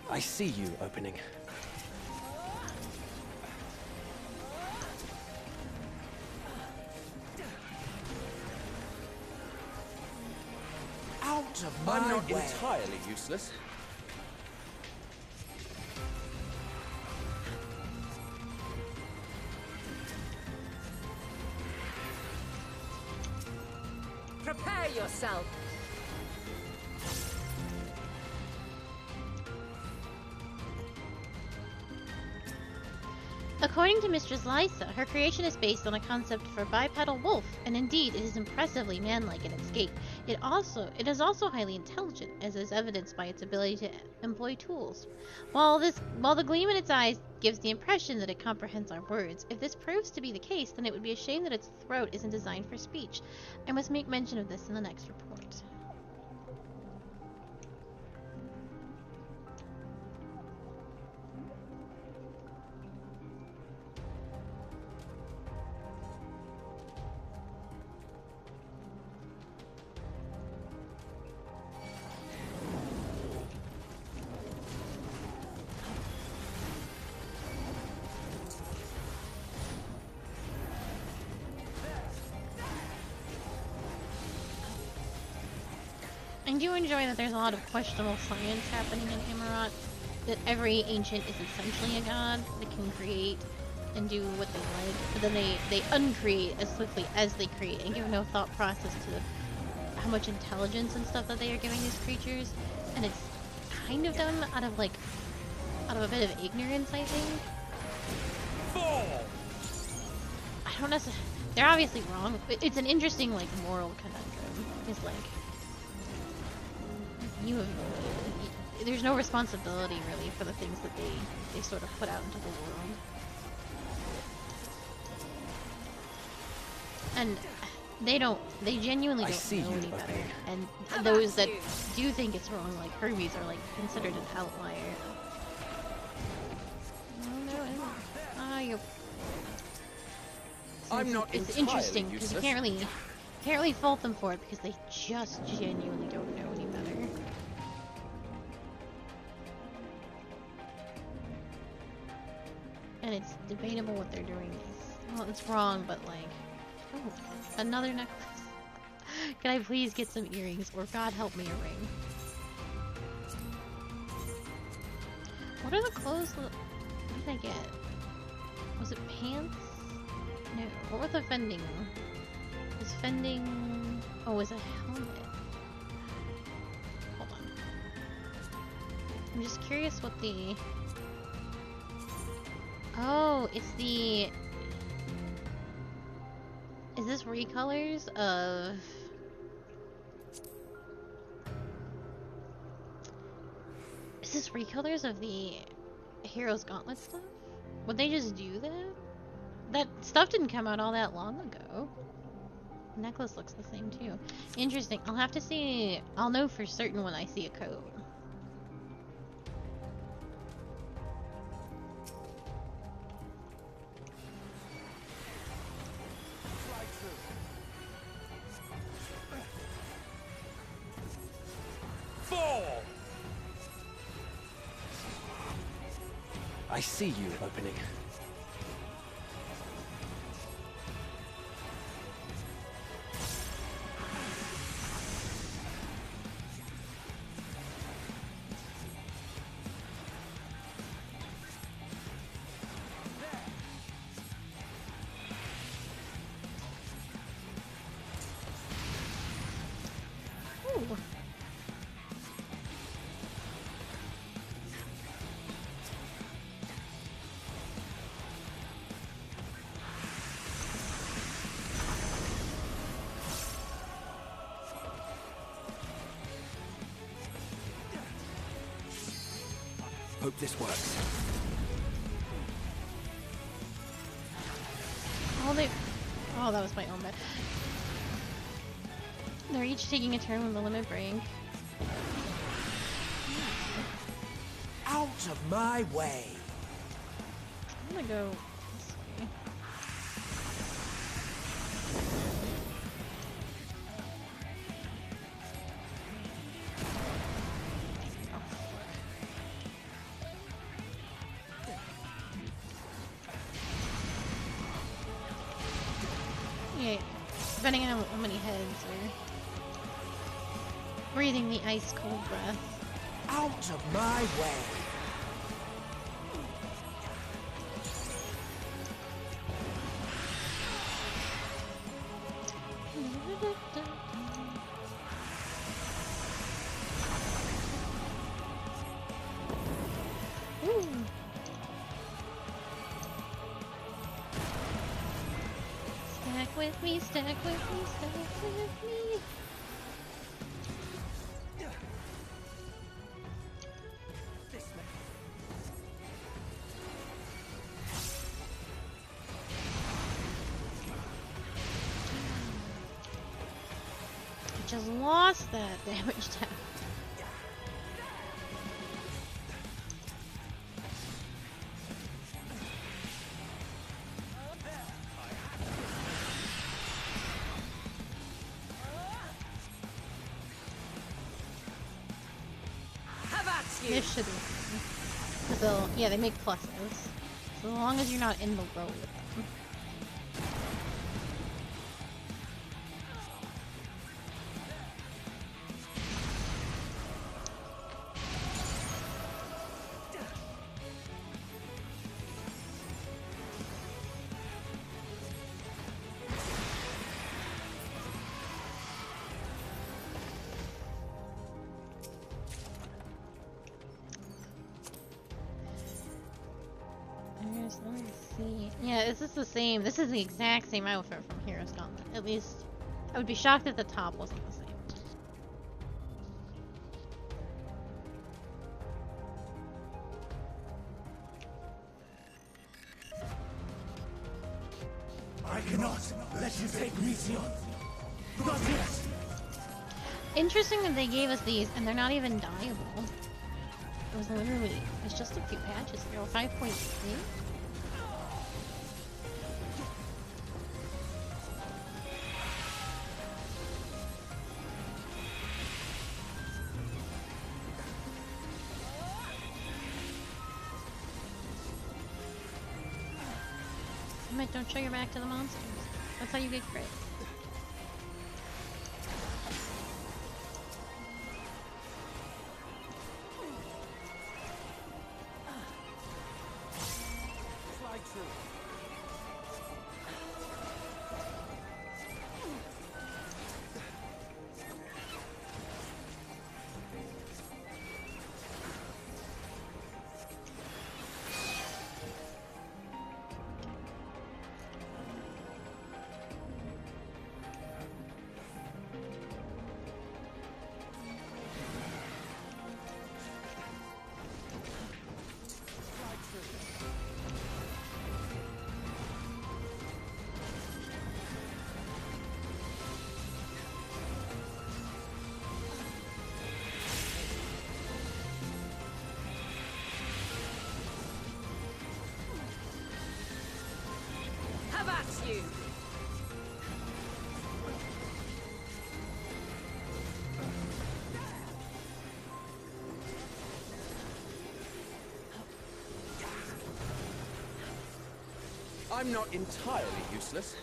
I see you opening. Out of my I'm not way. entirely useless. Prepare yourself. According to Mistress Lysa, her creation is based on a concept for bipedal wolf, and indeed it is impressively manlike in its gait. It is also highly intelligent, as is evidenced by its ability to employ tools. While the gleam in its eyes gives the impression that it comprehends our words, if this proves to be the case, then it would be a shame that its throat isn't designed for speech. I must make mention of this in the next report. I do enjoy that there's a lot of questionable science happening in Amarat. That every ancient is essentially a god that can create and do what they like, but then they uncreate as swiftly as they create and give no thought process to how much intelligence and stuff that they are giving these creatures. And it's kind of done out of a bit of ignorance, I think. I don't necessarily. They're obviously wrong. But it's an interesting moral conundrum. It's like. There's no responsibility really for the things that they sort of put out into the world. And they genuinely don't know any better. And those that do think it's wrong, like Hermes, are considered an outlier. I'm not it's interesting because you can't really fault them for it because they just genuinely don't know any better. And it's debatable what they're doing is, well, it's wrong, but oh, another necklace. Can I please get some earrings, or God help me, a ring? What are the clothes? What did I get? Was it pants? No. What was the fending? Was fending? Oh, was a helmet. Hold on. I'm just curious what the. Oh, it's the... Is this recolors of... Is this recolors of the Hero's Gauntlet stuff? Would they just do that? That stuff didn't come out all that long ago. The necklace looks the same too. Interesting. I'll have to see... I'll know for certain when I see a coat. I see you opening. Ooh. Hope this works. Oh, that was my own bad. They're each taking a turn with the limit break. Out of my way! I'm gonna go this way. Yeah, depending on how many heads are breathing the ice cold breath. Out of my way! Ooh. Stack with me, stack with me, stack with me. I just lost that damage down. This should be fine. So, yeah, they make pluses. So as long as you're not in the row with them. Let me see. Yeah, this is the same. This is the exact same outfit from Heroes Gauntlet. At least, I would be shocked if the top wasn't the same. I cannot let you take Mission. Not yet. Interesting that they gave us these, and they're not even dyeable. It was literally, it's just a few patches here. 5.3? Don't show your back to the monsters. That's how you get crit. Slide through. Have at you! I'm not entirely useless.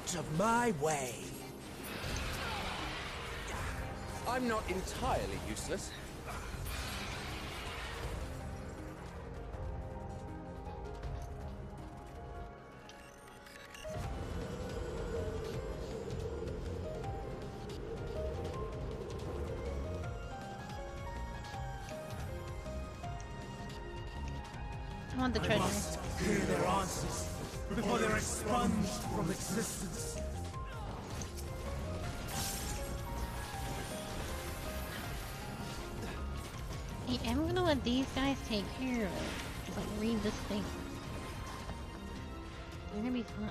Out of my way! I'm not entirely useless. I want the I treasure. must hear their answers before they're expunged from existence. Hey, I'm gonna let these guys take care of it. Just like read this thing. You're gonna be fine.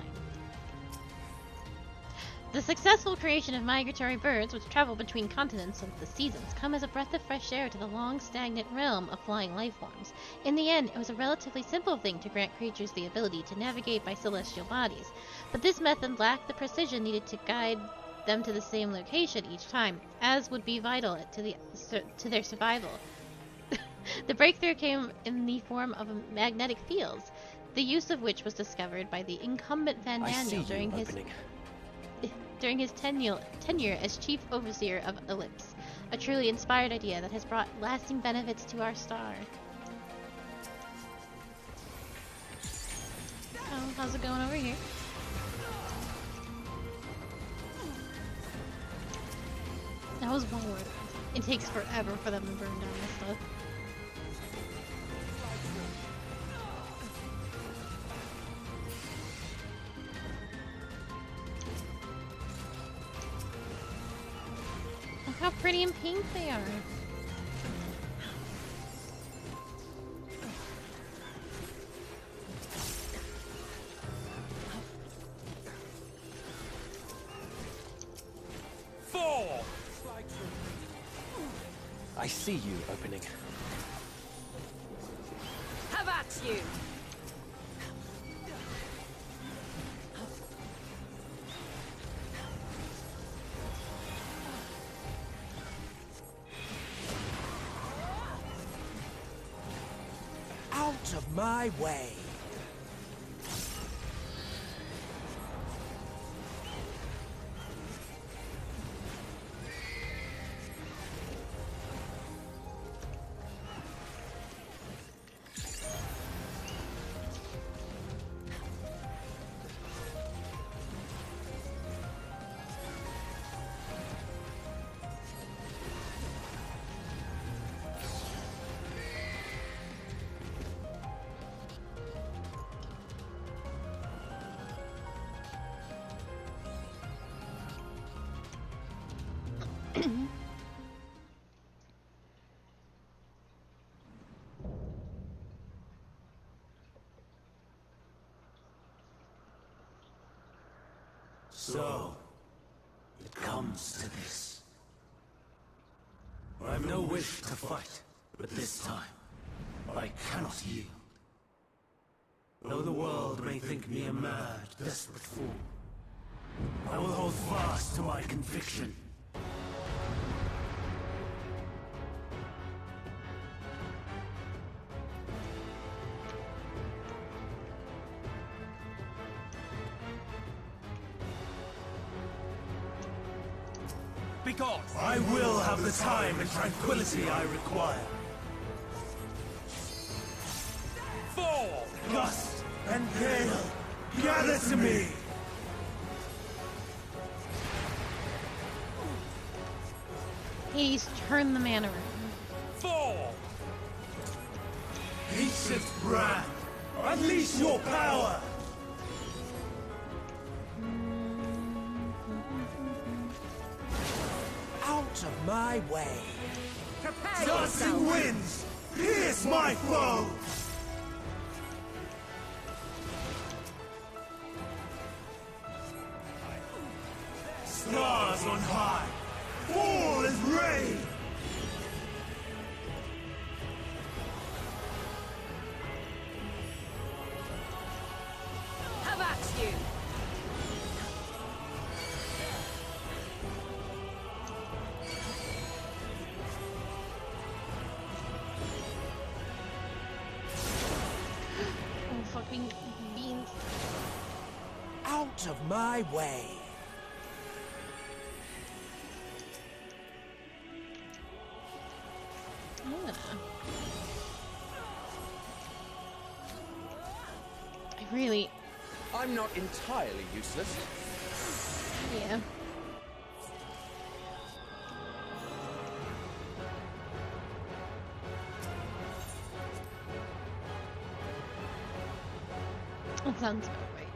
The successful creation of migratory birds which travel between continents of the seasons come as a breath of fresh air to the long stagnant realm of flying life forms. In the end, it was a relatively simple thing to grant creatures the ability to navigate by celestial bodies, but this method lacked the precision needed to guide them to the same location each time, as would be vital to their survival. The breakthrough came in the form of magnetic fields, the use of which was discovered by the incumbent Van I see Daniel you during his tenure as chief overseer of Ellipse, a truly inspired idea that has brought lasting benefits to our star. Oh, how's it going over here? That was one word. It takes forever for them to burn down this stuff. Look how pretty and pink they are. Four! I see you opening. Have at you! Out of my way! So, it comes to this. I have no wish to fight, but this time, I cannot yield. Though the world may think me a mad, desperate fool, I will hold fast to my conviction. Begone! I will have the time and tranquility I require. Fall! Gust and gale, gather to me! Please turn the man around. Fall! Ancient brand, unleash your power! Out of my way! Prepare Dancing yourself! winds, pierce my foe! Stars on high, fall as rain! Have at you! Oh, fucking beans. Out of my way! I'm not entirely useless. Yeah. That sounds about right.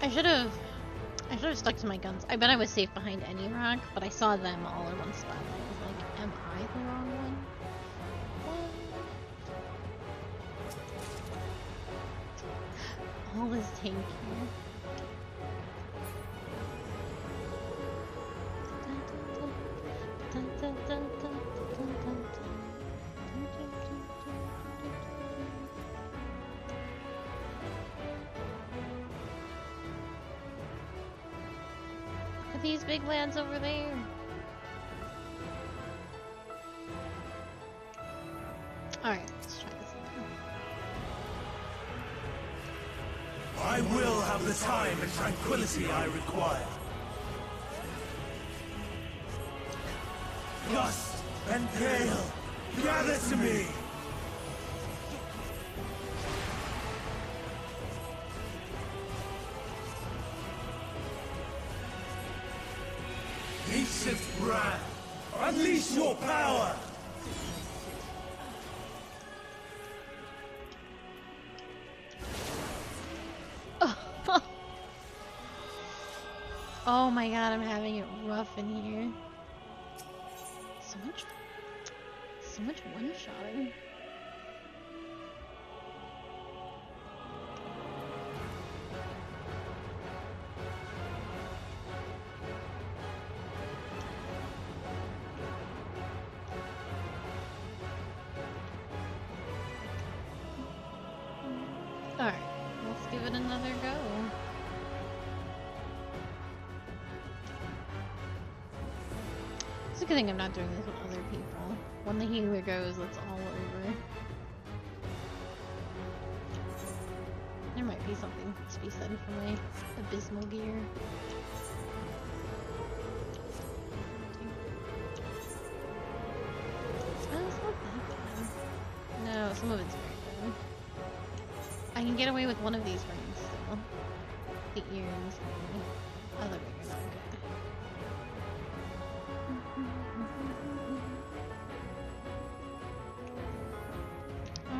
I should have stuck to my guns. I bet I was safe behind any rock, but I saw them all in one spot. And I was like, am I the wrong one? What? All this tank here. These big lands over there. Alright, let's try this again. I will have the time and tranquility I require. Gust and gale, gather to me! Ancient brand, unleash your power! Oh my god, I'm having it rough in here. So much one-shotting. Alright, let's give it another go. It's a good thing I'm not doing this with other people. When the healer goes, it's all over. There might be something to be said for my abysmal gear. Oh, it's not that bad. No, some of it's very good. I can get away with one of these rings still. The earrings and the other ring are not good.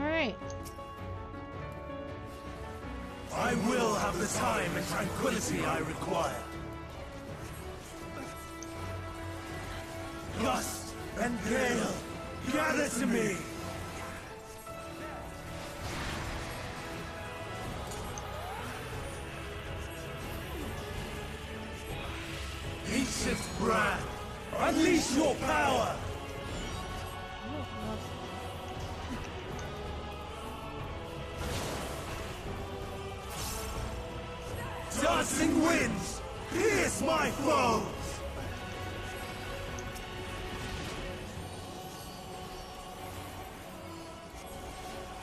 Alright. I will have the time and tranquility I require. Gust and gale, gather to me! Ancient brand, unleash your power! Dancing winds, pierce my foes!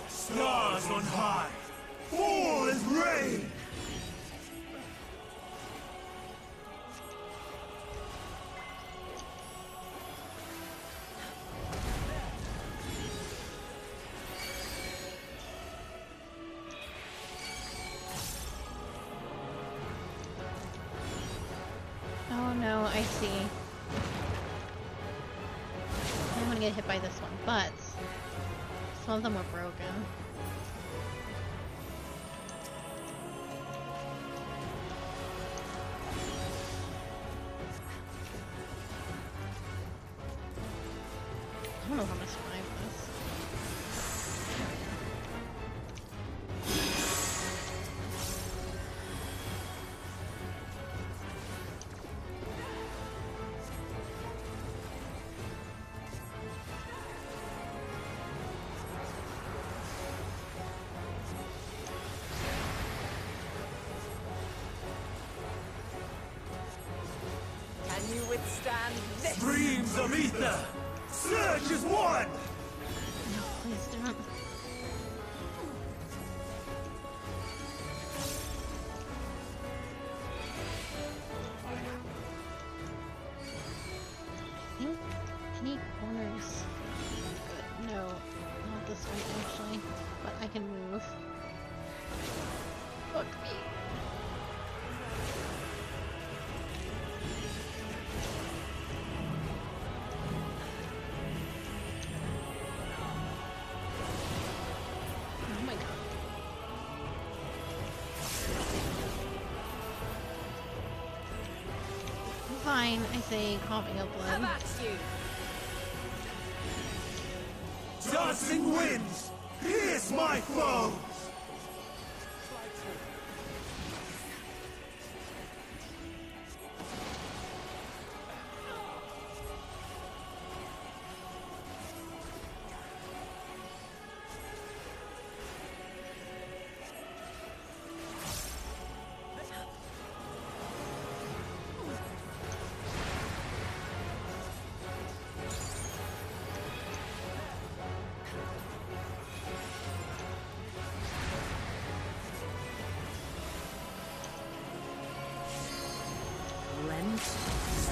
Stars on high, fall as rain! Oh no, I see. I'm gonna get hit by this one, but some of them were broken. I don't know how I'm gonna survive this. stand this! Streams of ether! Surge as one! No, please don't. I think any corners. Good. No, not this one actually. But I can move. Fuck me. Oh my god. Fine, I say, coughing up blood. How about you? Dancing winds! Pierce my foes!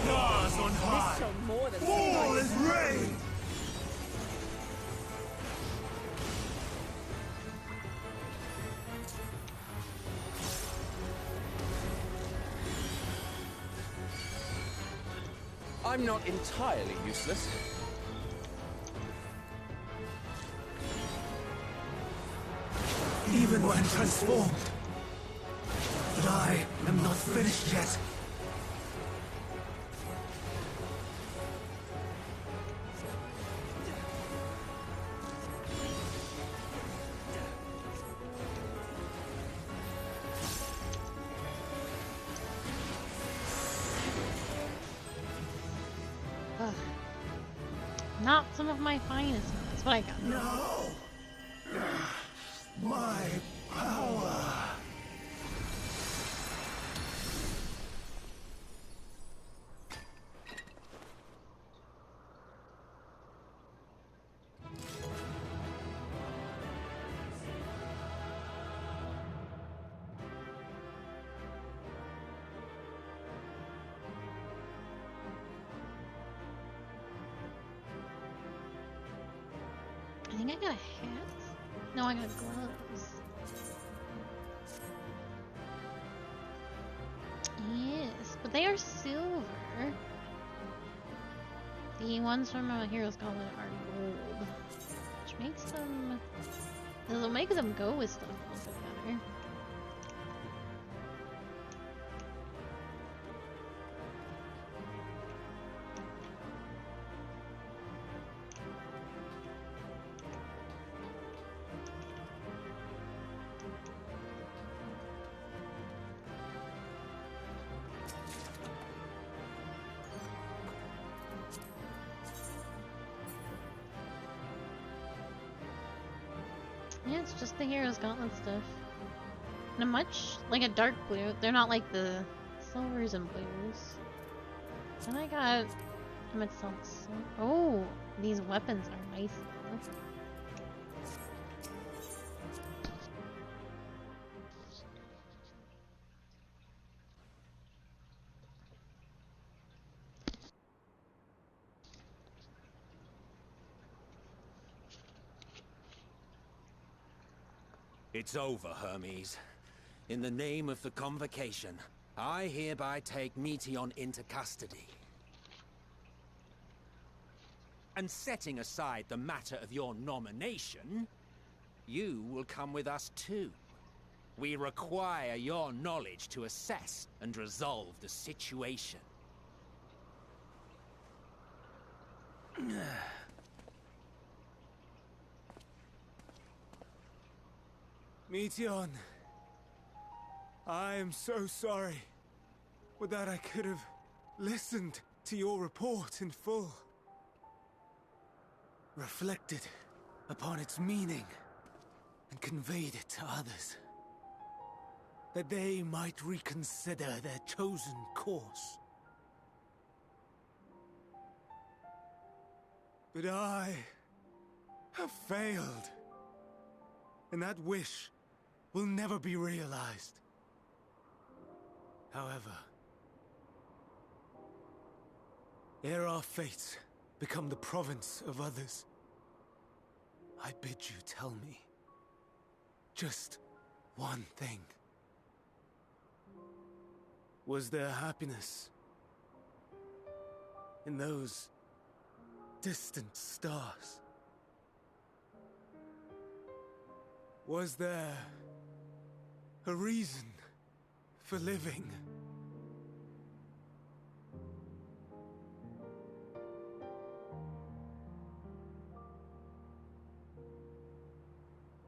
Stars on high! More than Fall is rain! I'm not entirely useless. Even when transformed. But I am not finished yet. Ugh. Not some of my finest ones, but I got them. No! My power! I think I got a hat? No, I got gloves. Yes, but they are silver. The ones from Hero's Gauntlet are gold. Which makes them... This'll make them go with stuff a little bit better. Yeah, it's just the Hero's Gauntlet stuff. And a much, like a dark blue. They're not like the silvers and blues. Then I got... Oh, these weapons are nice though. It's over, Hermes. In the name of the Convocation, I hereby take Meteon into custody. And setting aside the matter of your nomination, you will come with us too. We require your knowledge to assess and resolve the situation. Meteon, I am so sorry. Would that I could have listened to your report in full. Reflected upon its meaning and conveyed it to others. That they might reconsider their chosen course. But I have failed. And that wish will never be realized. However, ere our fates become the province of others, I bid you tell me just one thing. Was there happiness in those distant stars? Was there a reason for living?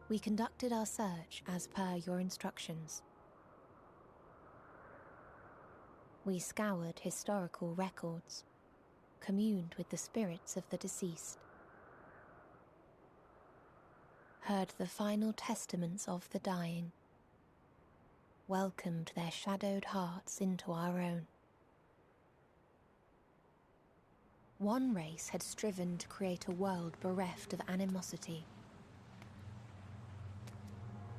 We conducted our search as per your instructions. We scoured historical records, communed with the spirits of the deceased, heard the final testaments of the dying, welcomed their shadowed hearts into our own. One race had striven to create a world bereft of animosity.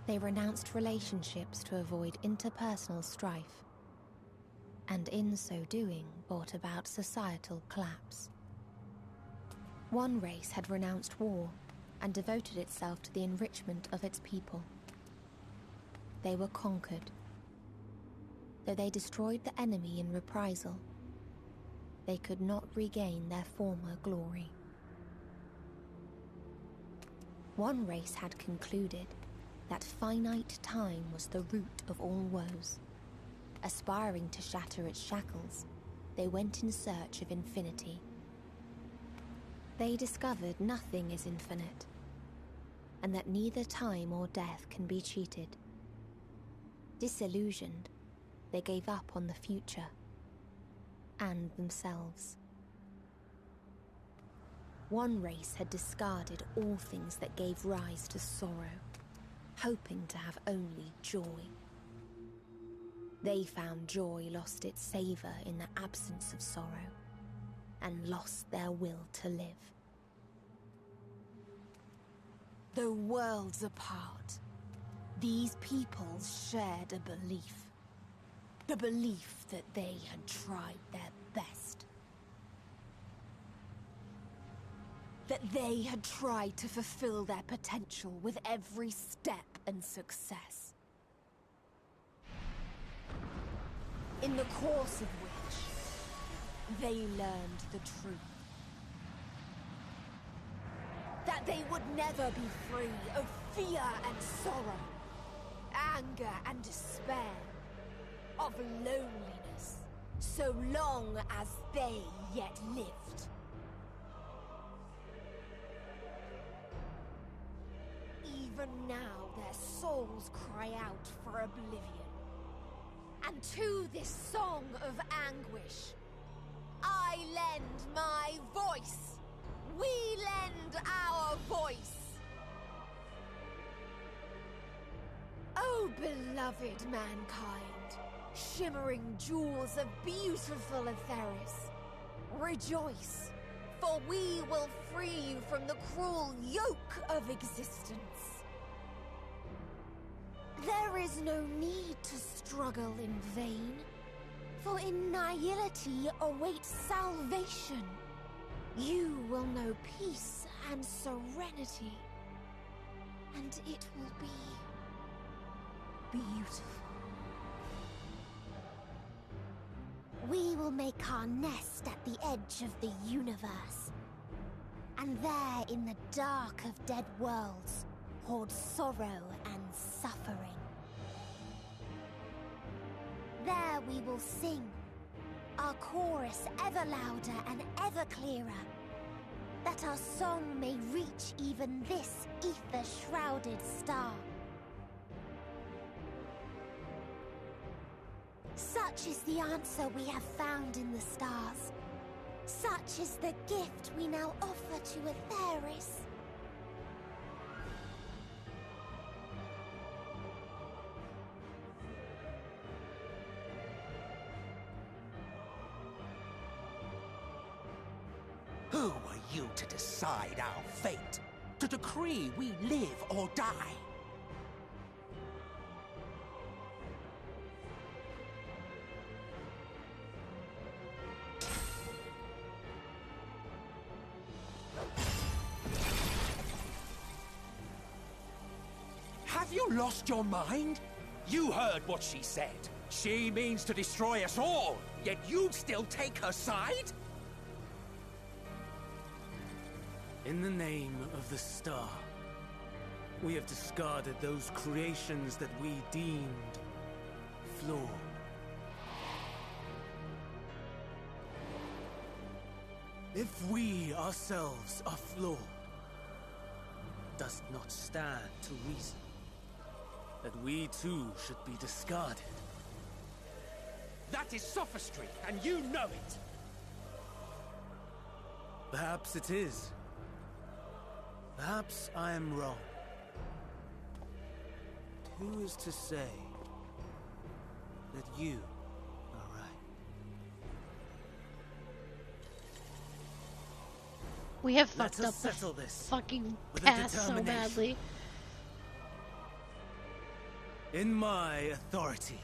They renounced relationships to avoid interpersonal strife, and in so doing brought about societal collapse. One race had renounced war and devoted itself to the enrichment of its people. They were conquered. Though they destroyed the enemy in reprisal, they could not regain their former glory. One race had concluded that finite time was the root of all woes. Aspiring to shatter its shackles, they went in search of infinity. They discovered nothing is infinite, and that neither time or death can be cheated. Disillusioned, they gave up on the future and themselves. One race had discarded all things that gave rise to sorrow, hoping to have only joy. They found joy lost its savour in the absence of sorrow, and lost their will to live. Though worlds apart, these peoples shared a belief. The belief that they had tried their best. That they had tried to fulfill their potential with every step and success. In the course of which, they learned the truth. That they would never be free of fear and sorrow, anger and despair, of loneliness, so long as they yet lived. Even now their souls cry out for oblivion. And to this song of anguish, I lend my voice. We lend our voice. Oh, beloved mankind, shimmering jewels of beautiful Etheris, rejoice, for we will free you from the cruel yoke of existence. There is no need to struggle in vain, for in nihility awaits salvation. You will know peace and serenity, and it will be beautiful. We will make our nest at the edge of the universe, and there in the dark of dead worlds hoard sorrow and suffering. There we will sing, our chorus ever louder and ever clearer, that our song may reach even this ether-shrouded star. Such is the answer we have found in the stars. Such is the gift we now offer to Etheris. Who are you to decide our fate? To decree we live or die? Have you lost your mind? You heard what she said. She means to destroy us all, yet you'd still take her side? In the name of the Star, we have discarded those creations that we deemed flawed. If we ourselves are flawed, does it not stand to reason that we too should be discarded? That is sophistry, and you know it! Perhaps it is. Perhaps I am wrong. Who is to say that you are right? We have Let fucked us up the settle this fucking with a past so determination. badly. In my authority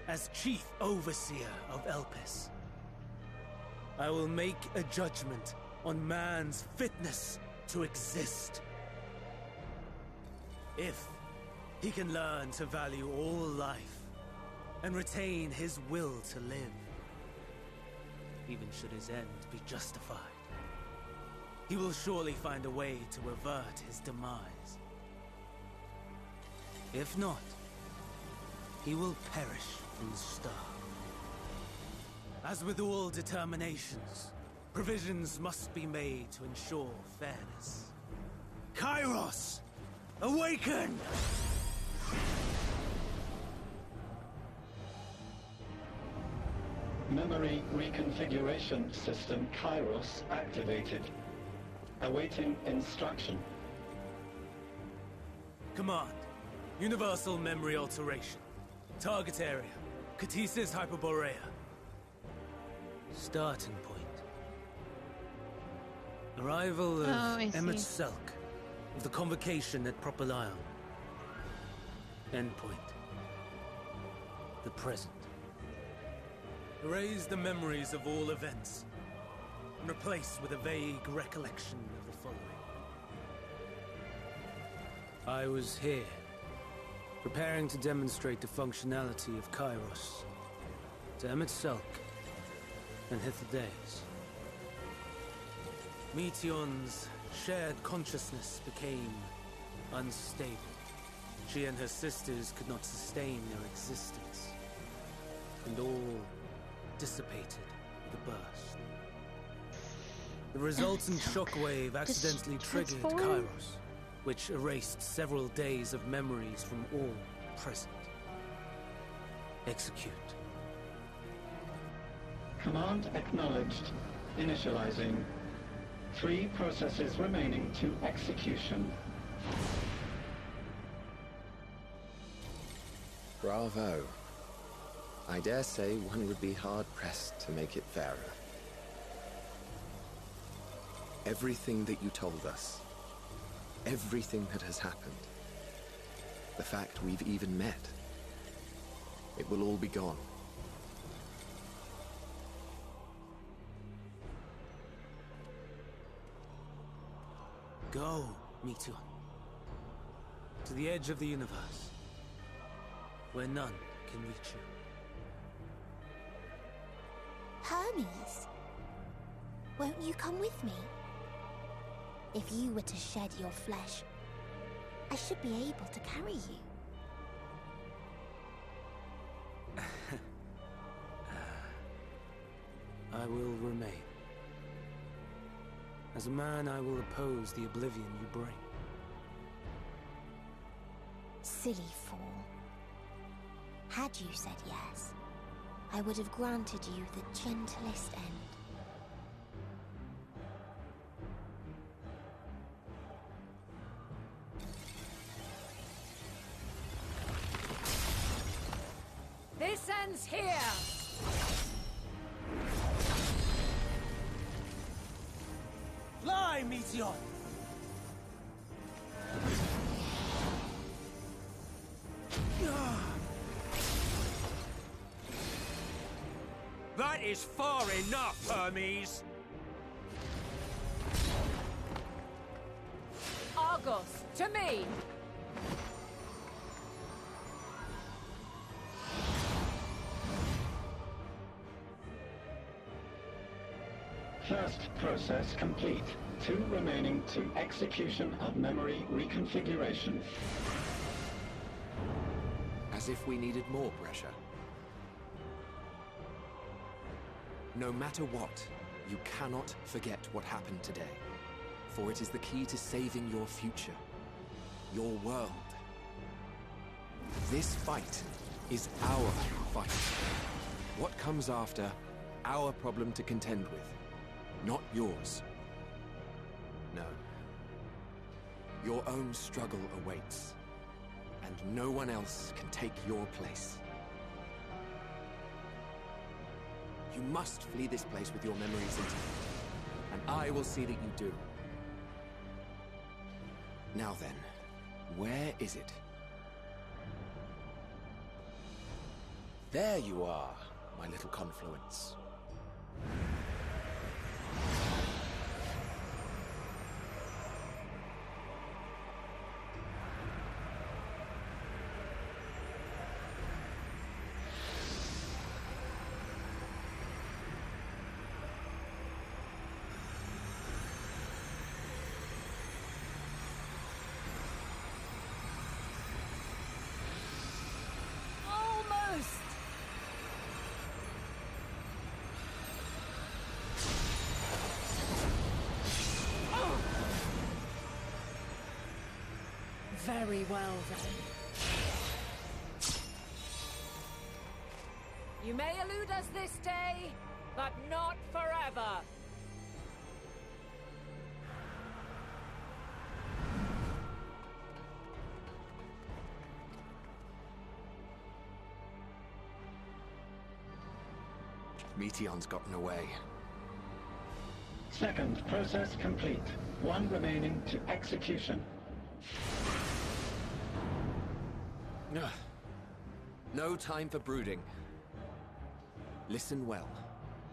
as Chief Overseer of Elpis, I will make a judgment on man's fitness to exist. If he can learn to value all life and retain his will to live, even should his end be justified, he will surely find a way to avert his demise. If not, he will perish in the star. As with all determinations, provisions must be made to ensure fairness. Kairos, awaken! Memory reconfiguration system Kairos activated. Awaiting instruction. Command, universal memory alteration. Target area, Catesis Hyperborea. Starting point. Arrival of Emmett Selk of the Convocation at Propylion. Endpoint. The present. Erase the memories of all events and replace with a vague recollection of the following. I was here, preparing to demonstrate the functionality of Kairos to Emmett Selk and Hitherdays. Meteon's shared consciousness became unstable. She and her sisters could not sustain their existence, and all dissipated with a burst. The resultant shockwave accidentally triggered Kairos, which erased several days of memories from all present. Execute. Command acknowledged. Initializing. 3 processes remaining to execution. Bravo. I dare say one would be hard-pressed to make it fairer. Everything that you told us, everything that has happened, the fact we've even met, it will all be gone. Go, Meteon. To the edge of the universe, where none can reach you. Hermes, won't you come with me? If you were to shed your flesh, I should be able to carry you. I will remain. As a man, I will oppose the oblivion you bring. Silly fool. Had you said yes, I would have granted you the gentlest end. This ends here! Die, Meteor! That is far enough, Hermes! Argos, to me! First process complete. 2 remaining to execution of memory reconfiguration. As if we needed more pressure. No matter what, you cannot forget what happened today. For it is the key to saving your future. Your world. This fight is our fight. What comes after, our problem to contend with. Not yours. No. Your own struggle awaits. And no one else can take your place. You must flee this place with your memories intact. And I will see that you do. Now then, where is it? There you are, my little confluence. Very well, then. You may elude us this day, but not forever. Meteon's gotten away. Second process complete. 1 remaining to execution. No time for brooding. Listen well.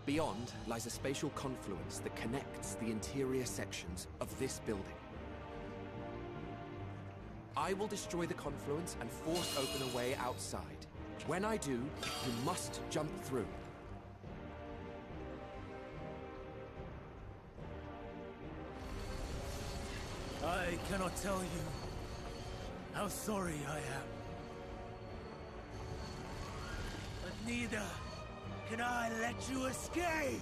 Beyond lies a spatial confluence that connects the interior sections of this building. I will destroy the confluence and force open a way outside. When I do, you must jump through. I cannot tell you how sorry I am. But neither can I let you escape!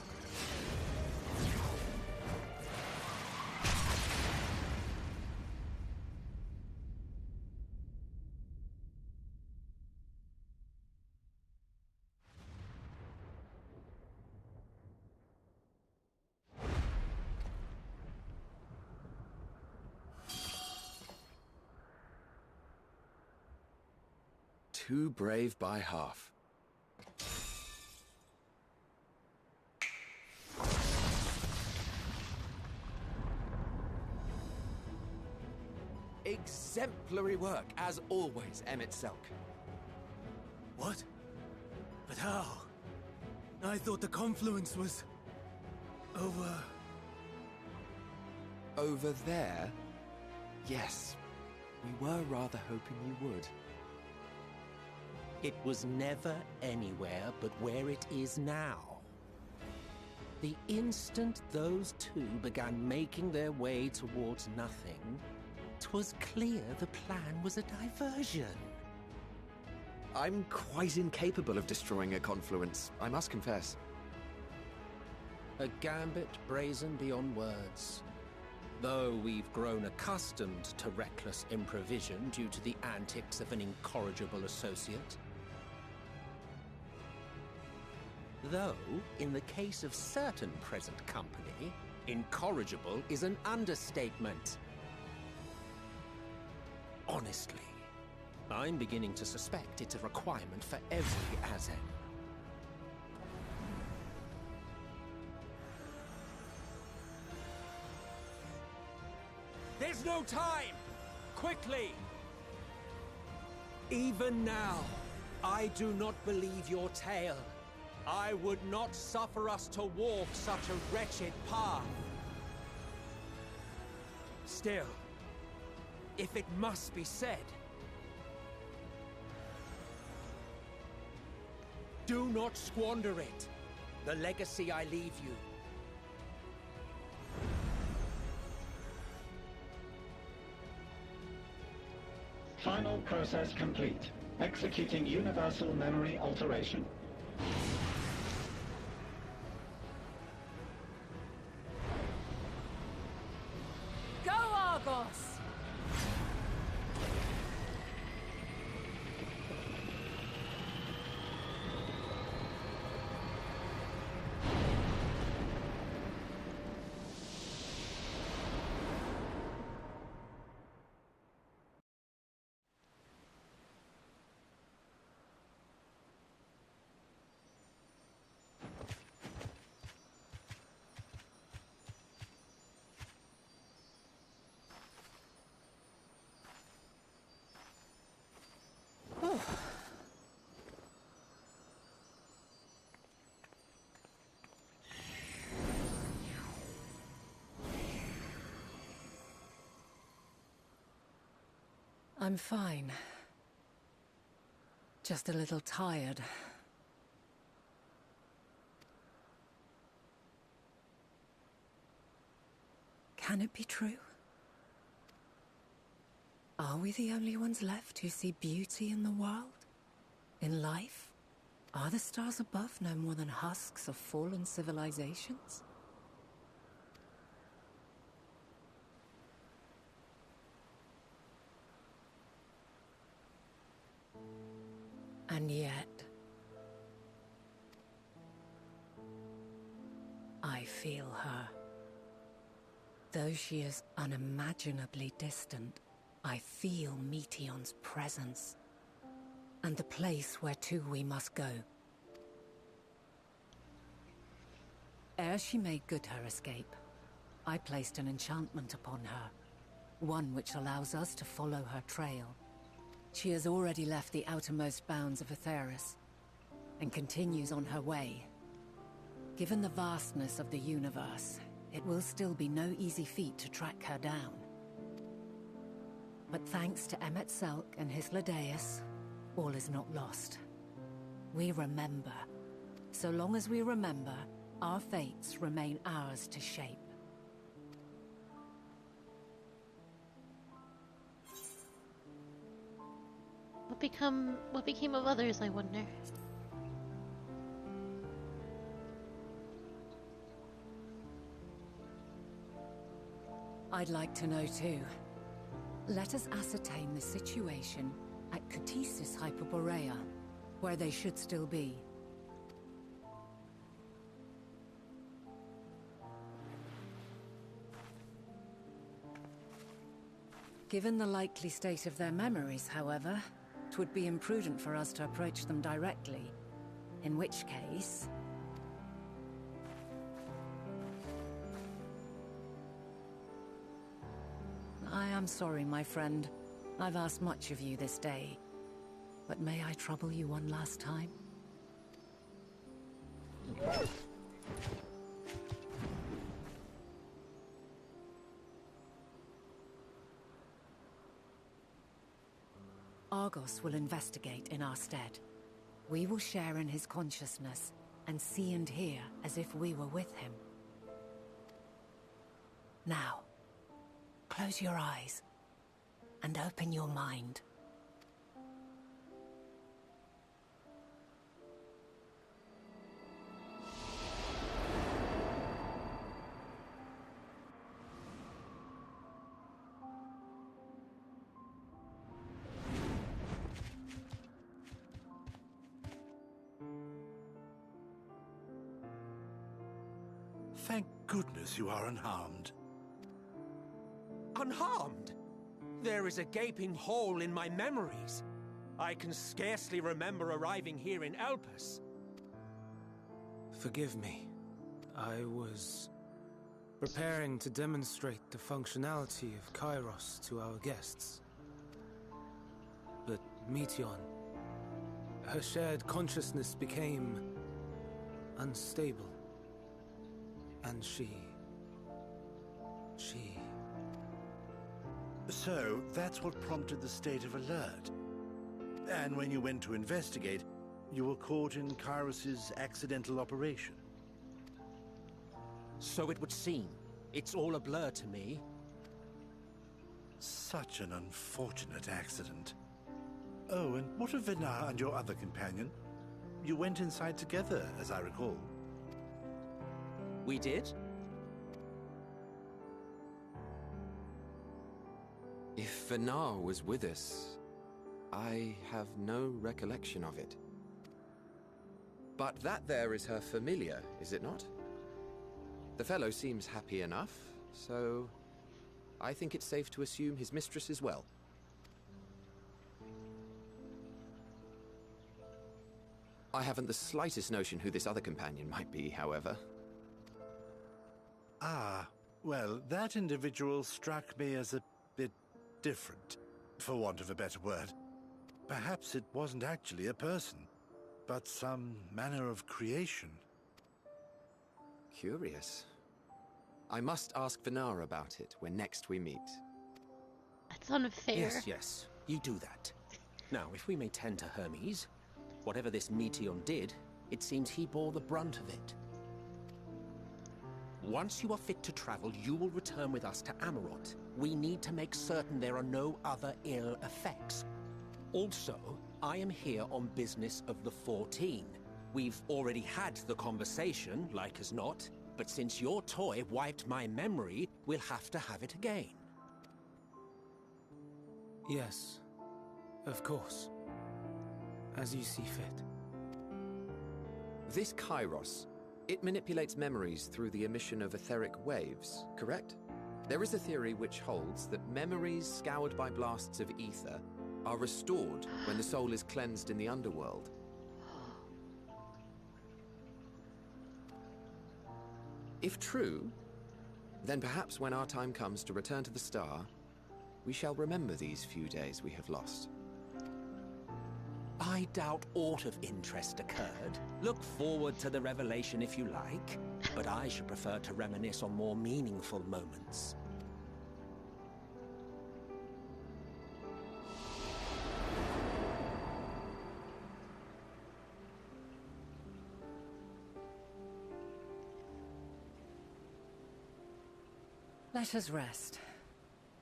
Too brave by half. Exemplary work, as always, Emmett Selk. What? But how? I thought the confluence was... over... Over there? Yes. We were rather hoping you would. It was never anywhere but where it is now. The instant those two began making their way towards nothing, 'twas clear the plan was a diversion. I'm quite incapable of destroying a confluence, I must confess. A gambit brazen beyond words. Though we've grown accustomed to reckless improvision due to the antics of an incorrigible associate. Though, in the case of certain present company, incorrigible is an understatement. Honestly, I'm beginning to suspect it's a requirement for every Azen. There's no time! Quickly! Even now, I do not believe your tale. I would not suffer us to walk such a wretched path. Still, if it must be said, do not squander it. The legacy I leave you. Final process complete. Executing universal memory alteration. Go, Argos! I'm fine. Just a little tired. Can it be true? Are we the only ones left who see beauty in the world? In life? Are the stars above no more than husks of fallen civilizations? And yet, I feel her. Though she is unimaginably distant, I feel Meteion's presence, and the place where to we must go. Ere she made good her escape, I placed an enchantment upon her, one which allows us to follow her trail. She has already left the outermost bounds of Aetheris, and continues on her way. Given the vastness of the universe, it will still be no easy feat to track her down. But thanks to Emmet Selk and his Ladeus, all is not lost. We remember. So long as we remember, our fates remain ours to shape. What became of others, I wonder? I'd like to know too. Let us ascertain the situation at Cutisis Hyperborea, where they should still be. Given the likely state of their memories, however, it would be imprudent for us to approach them directly. In which case... I am sorry, my friend. I've asked much of you this day. But may I trouble you one last time? Argos will investigate in our stead. We will share in his consciousness and see and hear as if we were with him. Now, close your eyes and open your mind. Thank goodness you are unharmed. Unharmed? There is a gaping hole in my memories. I can scarcely remember arriving here in Elpis. Forgive me. I was preparing to demonstrate the functionality of Kairos to our guests. But Meteion, her shared consciousness became unstable. And she... So, that's what prompted the state of alert. And when you went to investigate, you were caught in Kairos's accidental operation. So it would seem. It's all a blur to me. Such an unfortunate accident. Oh, and what of Vinar and your other companion? You went inside together, as I recall. We did? If Vinar was with us, I have no recollection of it. But that there is her familiar, is it not? The fellow seems happy enough, so I think it's safe to assume his mistress is well. I haven't the slightest notion who this other companion might be, however. Ah, well, that individual struck me as a bit different, for want of a better word. Perhaps it wasn't actually a person, but some manner of creation. Curious. I must ask Vinar about it when next we meet. That's unfair. Yes, you do that. Now, if we may tend to Hermes, whatever this Meteion did, it seems he bore the brunt of it. Once you are fit to travel, you will return with us to Amarot. We need to make certain there are no other ill effects. Also, I am here on business of the 14. We've already had the conversation, like as not, but since your toy wiped my memory, we'll have to have it again. Yes, of course. As you see fit. This Kairos, it manipulates memories through the emission of etheric waves, correct? There is a theory which holds that memories scoured by blasts of ether are restored when the soul is cleansed in the underworld. If true, then perhaps when our time comes to return to the star, we shall remember these few days we have lost. I doubt aught of interest occurred. Look forward to the revelation if you like, but I should prefer to reminisce on more meaningful moments. Let us rest,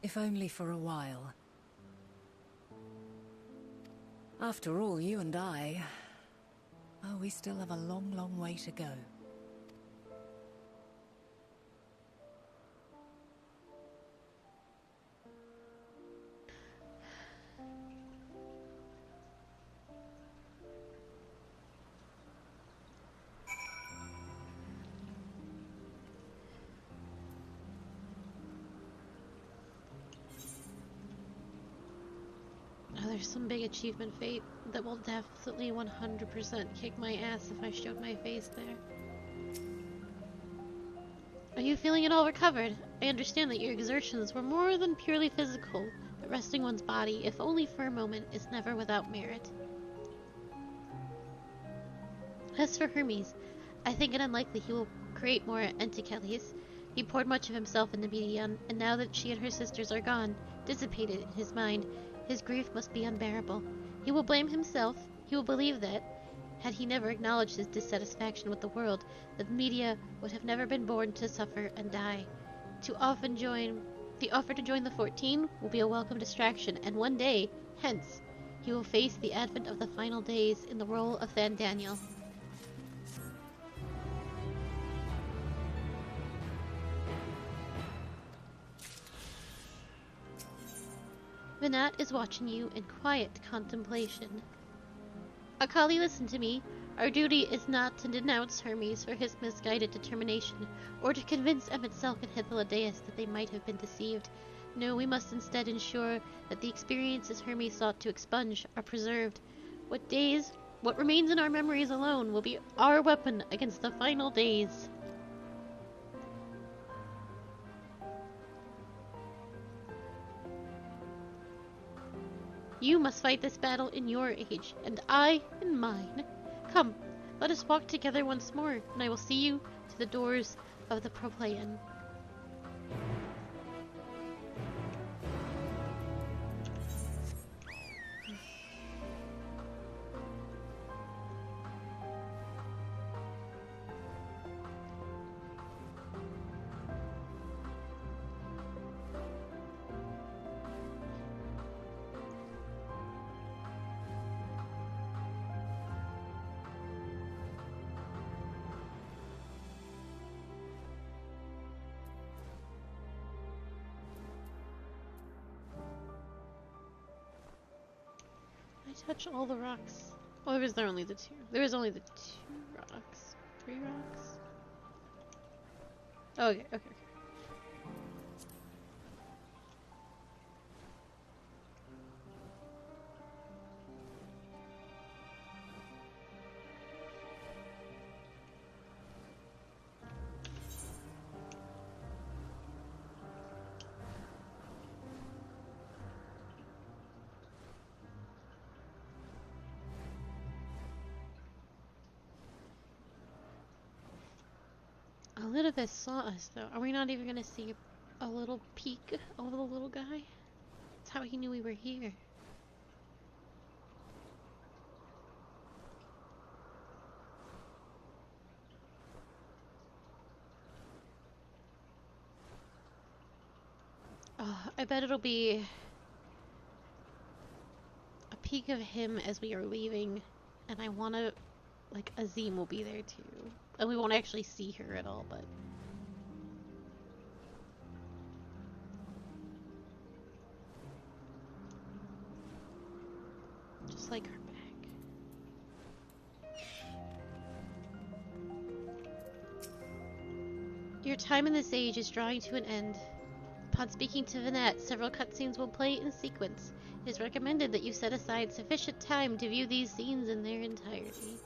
if only for a while. After all, you and I... Oh, we still have a long, long way to go. There's some big achievement fate that will definitely 100% kick my ass if I showed my face there. Are you feeling at all recovered? I understand that your exertions were more than purely physical, but resting one's body, if only for a moment, is never without merit. As for Hermes, I think it unlikely he will create more Entikeles. He poured much of himself into Meteion, and now that she and her sisters are gone, dissipated in his mind, his grief must be unbearable. He will blame himself. He will believe that, had he never acknowledged his dissatisfaction with the world, that Media would have never been born to suffer and die. The offer to join the 14 will be a welcome distraction, and one day, hence, he will face the advent of the final days in the role of Van Daniel. Vinat is watching you in quiet contemplation. Akali, listen to me. Our duty is not to denounce Hermes for his misguided determination, or to convince Emet-Selch and Hythlodaeus that they might have been deceived. No, we must instead ensure that the experiences Hermes sought to expunge are preserved. What remains in our memories alone will be our weapon against the final days. You must fight this battle in your age, and I in mine. Come, let us walk together once more, and I will see you to the doors of the Proplean. Touch all the rocks. Or is there only the two? There is only the 2 rocks. 3 rocks? Okay, okay, okay. Elizabeth saw us, though. Are we not even gonna see a little peek of the little guy? That's how he knew we were here. Oh, I bet it'll be a peek of him as we are leaving, and I wanna, like, Azim will be there too. And we won't actually see her at all, but... just like her back. Your time in this age is drawing to an end. Upon speaking to Vinette, several cutscenes will play in sequence. It is recommended that you set aside sufficient time to view these scenes in their entirety.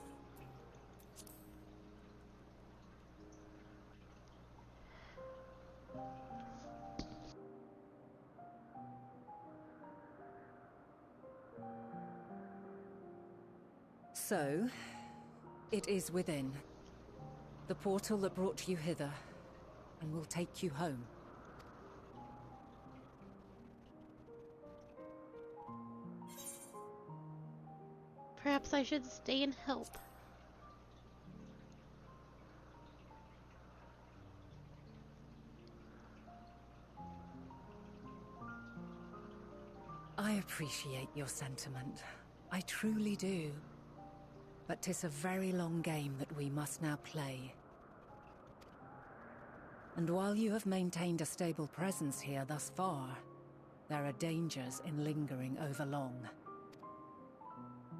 So, it is within. The portal that brought you hither, and will take you home. Perhaps I should stay and help. I appreciate your sentiment. I truly do. But 'tis a very long game that we must now play. And while you have maintained a stable presence here thus far, there are dangers in lingering over long.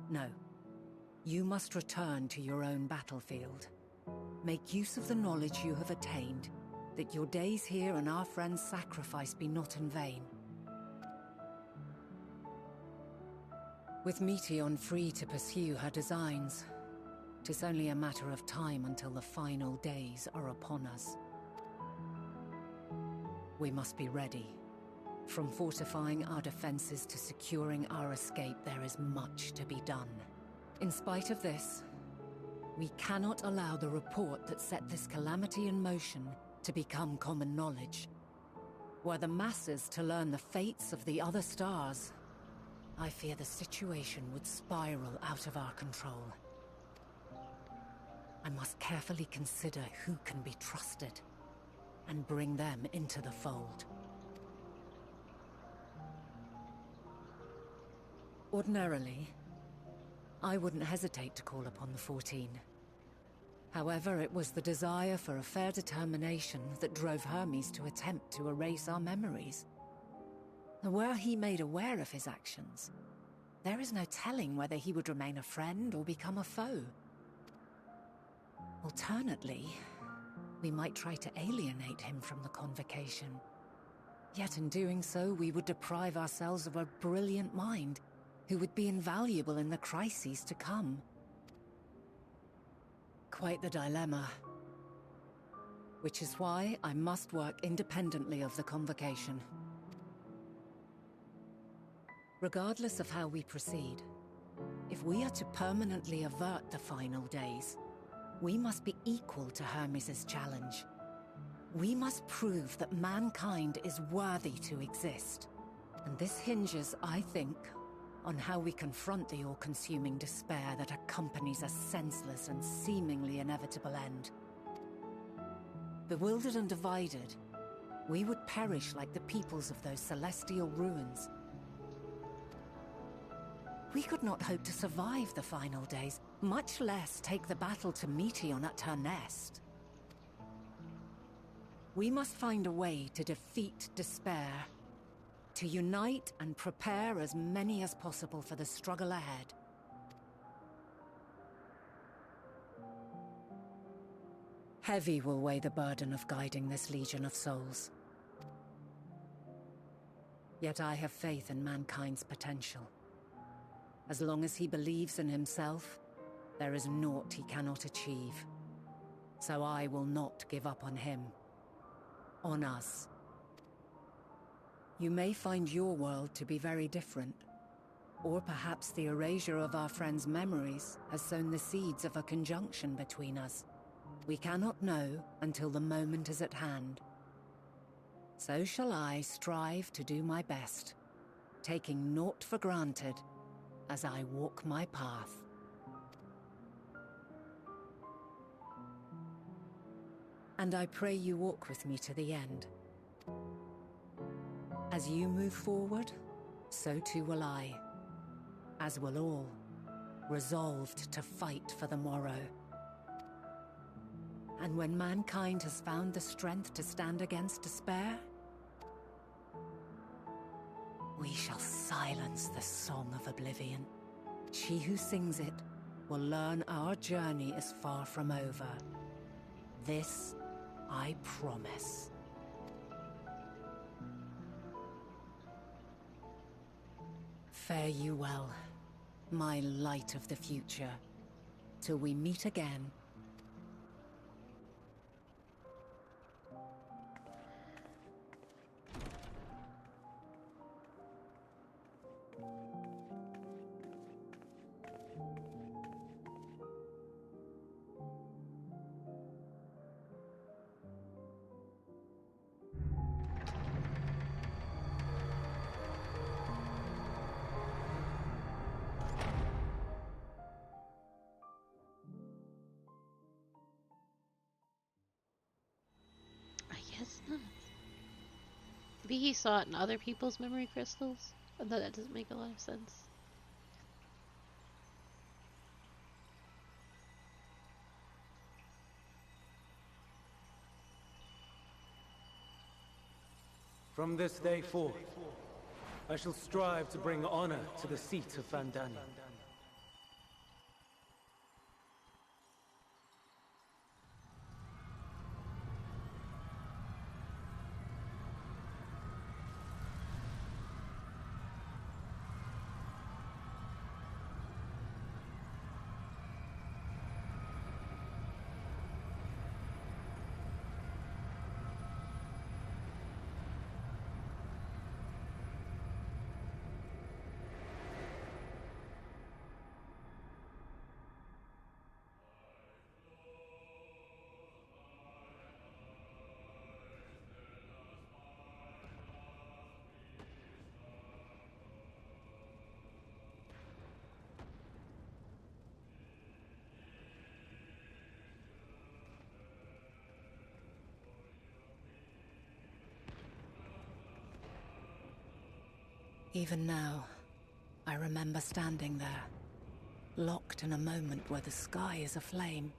No. You must return to your own battlefield. Make use of the knowledge you have attained, that your days here and our friend's sacrifice be not in vain. With Meteion free to pursue her designs, 'tis only a matter of time until the final days are upon us. We must be ready. From fortifying our defenses to securing our escape, there is much to be done. In spite of this, we cannot allow the report that set this calamity in motion to become common knowledge. Were the masses to learn the fates of the other stars, I fear the situation would spiral out of our control. I must carefully consider who can be trusted and bring them into the fold. Ordinarily, I wouldn't hesitate to call upon the 14. However, it was the desire for a fair determination that drove Hermes to attempt to erase our memories. Were he made aware of his actions, there is no telling whether he would remain a friend or become a foe. Alternately, we might try to alienate him from the convocation. Yet in doing so, we would deprive ourselves of a brilliant mind who would be invaluable in the crises to come. Quite the dilemma. Which is why I must work independently of the convocation. Regardless of how we proceed, if we are to permanently avert the final days, we must be equal to Hermes' challenge. We must prove that mankind is worthy to exist. And this hinges, I think, on how we confront the all-consuming despair that accompanies a senseless and seemingly inevitable end. Bewildered and divided, we would perish like the peoples of those celestial ruins. We could not hope to survive the final days, much less take the battle to Meteon at her nest. We must find a way to defeat despair, to unite and prepare as many as possible for the struggle ahead. Heavy will weigh the burden of guiding this legion of souls. Yet I have faith in mankind's potential. As long as he believes in himself, there is naught he cannot achieve. So I will not give up on him. On us. You may find your world to be very different. Or perhaps the erasure of our friends' memories has sown the seeds of a conjunction between us. We cannot know until the moment is at hand. So shall I strive to do my best, taking naught for granted as I walk my path. And I pray you walk with me to the end. As you move forward, so too will I, as will all, resolved to fight for the morrow. And when mankind has found the strength to stand against despair, we shall silence the song of oblivion. She who sings it will learn our journey is far from over. This I promise. Fare you well, my light of the future, till we meet again. Guess not. Maybe he saw it in other people's memory crystals, although that doesn't make a lot of sense. From this day forth, I shall strive to bring honor to the seat of Vandani. Even now, I remember standing there, locked in a moment where the sky is aflame.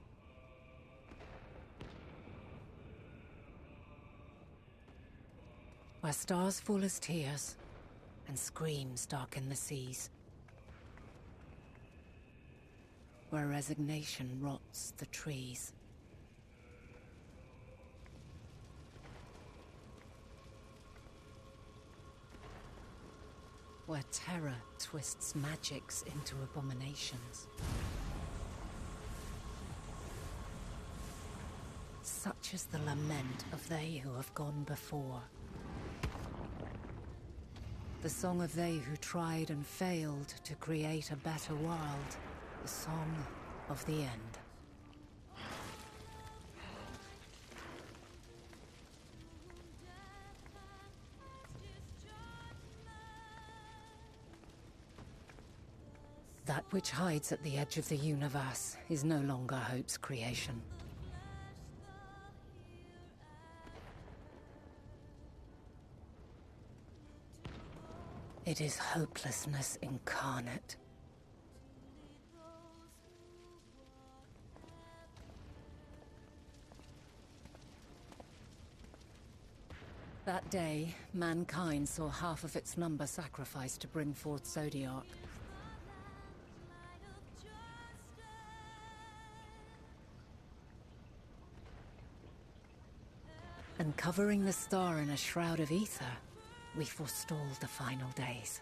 Where stars fall as tears, and screams darken the seas. Where resignation rots the trees. Where terror twists magics into abominations. Such is the lament of they who have gone before. The song of they who tried and failed to create a better world. The song of the end. That which hides at the edge of the universe is no longer Hope's creation. It is hopelessness incarnate. That day, mankind saw half of its number sacrificed to bring forth Zodiac. And covering the star in a shroud of ether, we forestalled the final days.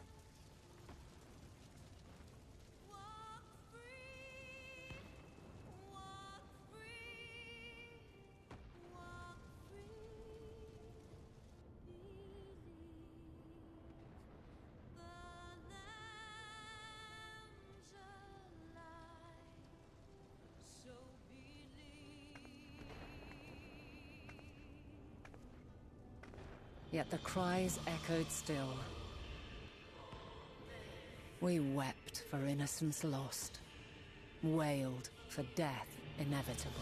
Yet the cries echoed still. We wept for innocence lost, wailed for death inevitable.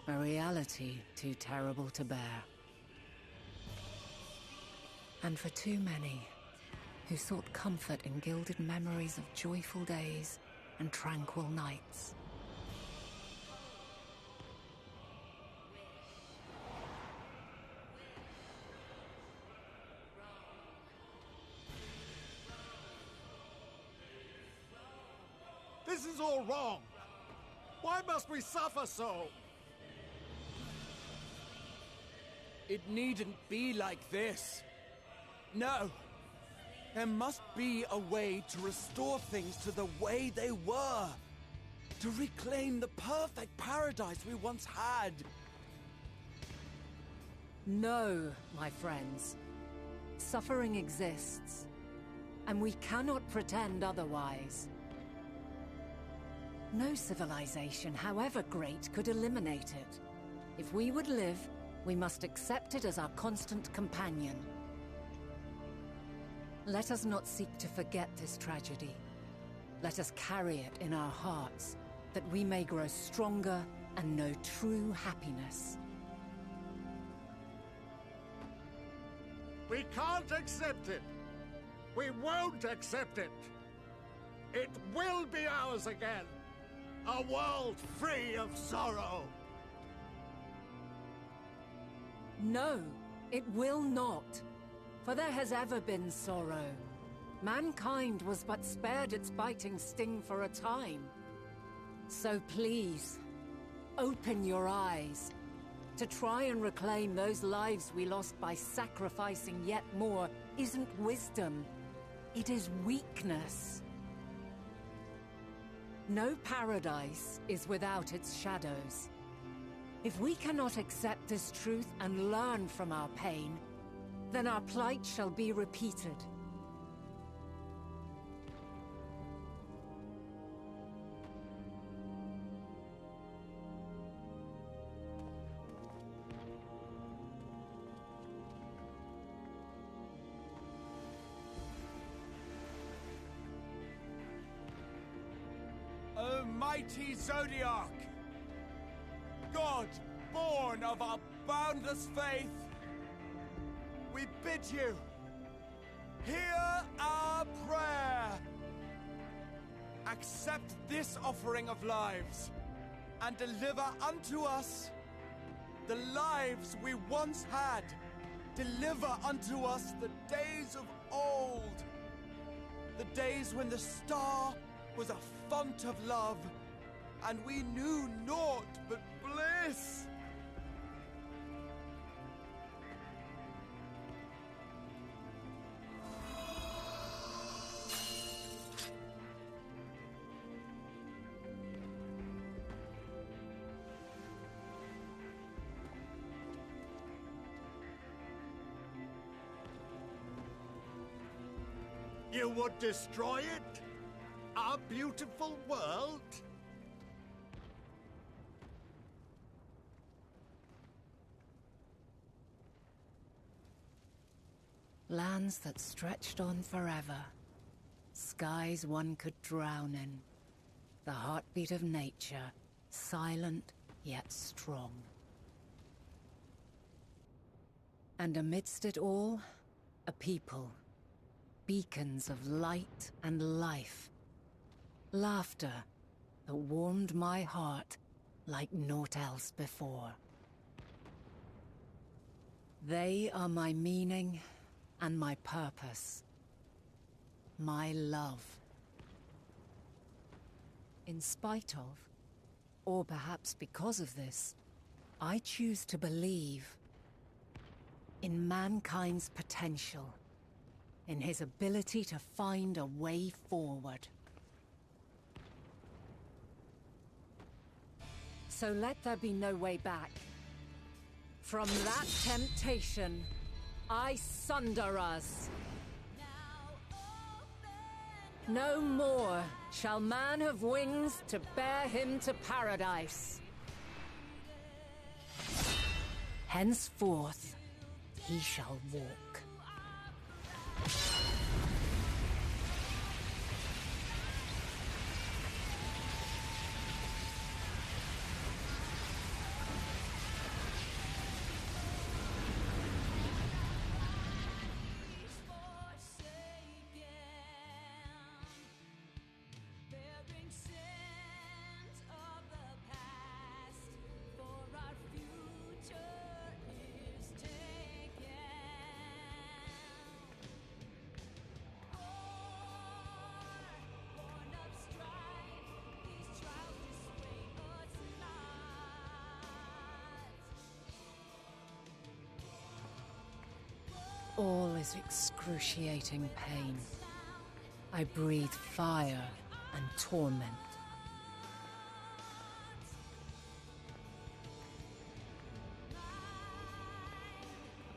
A reality too terrible to bear. And for too many who sought comfort in gilded memories of joyful days and tranquil nights. This is all wrong! Why must we suffer so? It needn't be like this. No. There must be a way to restore things to the way they were. To reclaim the perfect paradise we once had. No, my friends. Suffering exists, and we cannot pretend otherwise. No civilization, however great, could eliminate it. If we would live, we must accept it as our constant companion. Let us not seek to forget this tragedy. Let us carry it in our hearts, that we may grow stronger and know true happiness. We can't accept it! We won't accept it! It will be ours again! A world free of sorrow! No, it will not. For there has ever been sorrow. Mankind was but spared its biting sting for a time. So please, open your eyes. To try and reclaim those lives we lost by sacrificing yet more isn't wisdom. It is weakness. No paradise is without its shadows. If we cannot accept this truth and learn from our pain, then our plight shall be repeated. O mighty Zodiac! God, born of our boundless faith, we bid you, hear our prayer. Accept this offering of lives, and deliver unto us the lives we once had. Deliver unto us the days of old, the days when the star was a font of love, and we knew naught but bliss. You would destroy it? Our beautiful world? Lands that stretched on forever. Skies one could drown in. The heartbeat of nature, silent yet strong. And amidst it all, a people. Beacons of light and life. Laughter that warmed my heart like naught else before. They are my meaning and my purpose. My love. In spite of, or perhaps because of this, I choose to believe in mankind's potential, in his ability to find a way forward. So let there be no way back. From that temptation, I sunder us. No more shall man have wings to bear him to paradise. Henceforth, he shall walk. All is excruciating pain. I breathe fire and torment.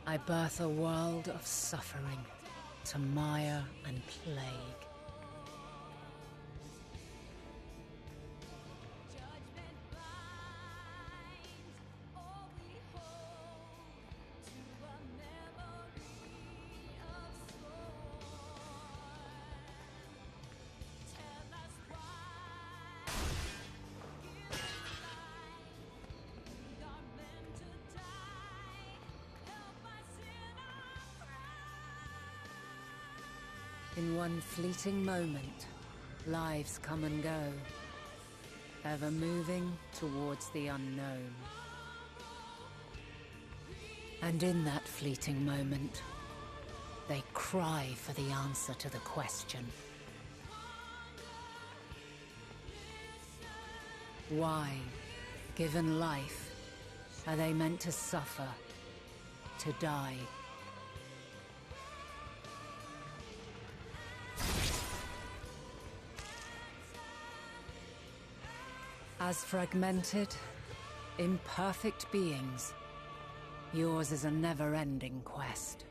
I birth a world of suffering to mire and plague. In one fleeting moment, lives come and go, ever moving towards the unknown. And in that fleeting moment, they cry for the answer to the question. Why, given life, are they meant to suffer, to die? As fragmented, imperfect beings, yours is a never-ending quest.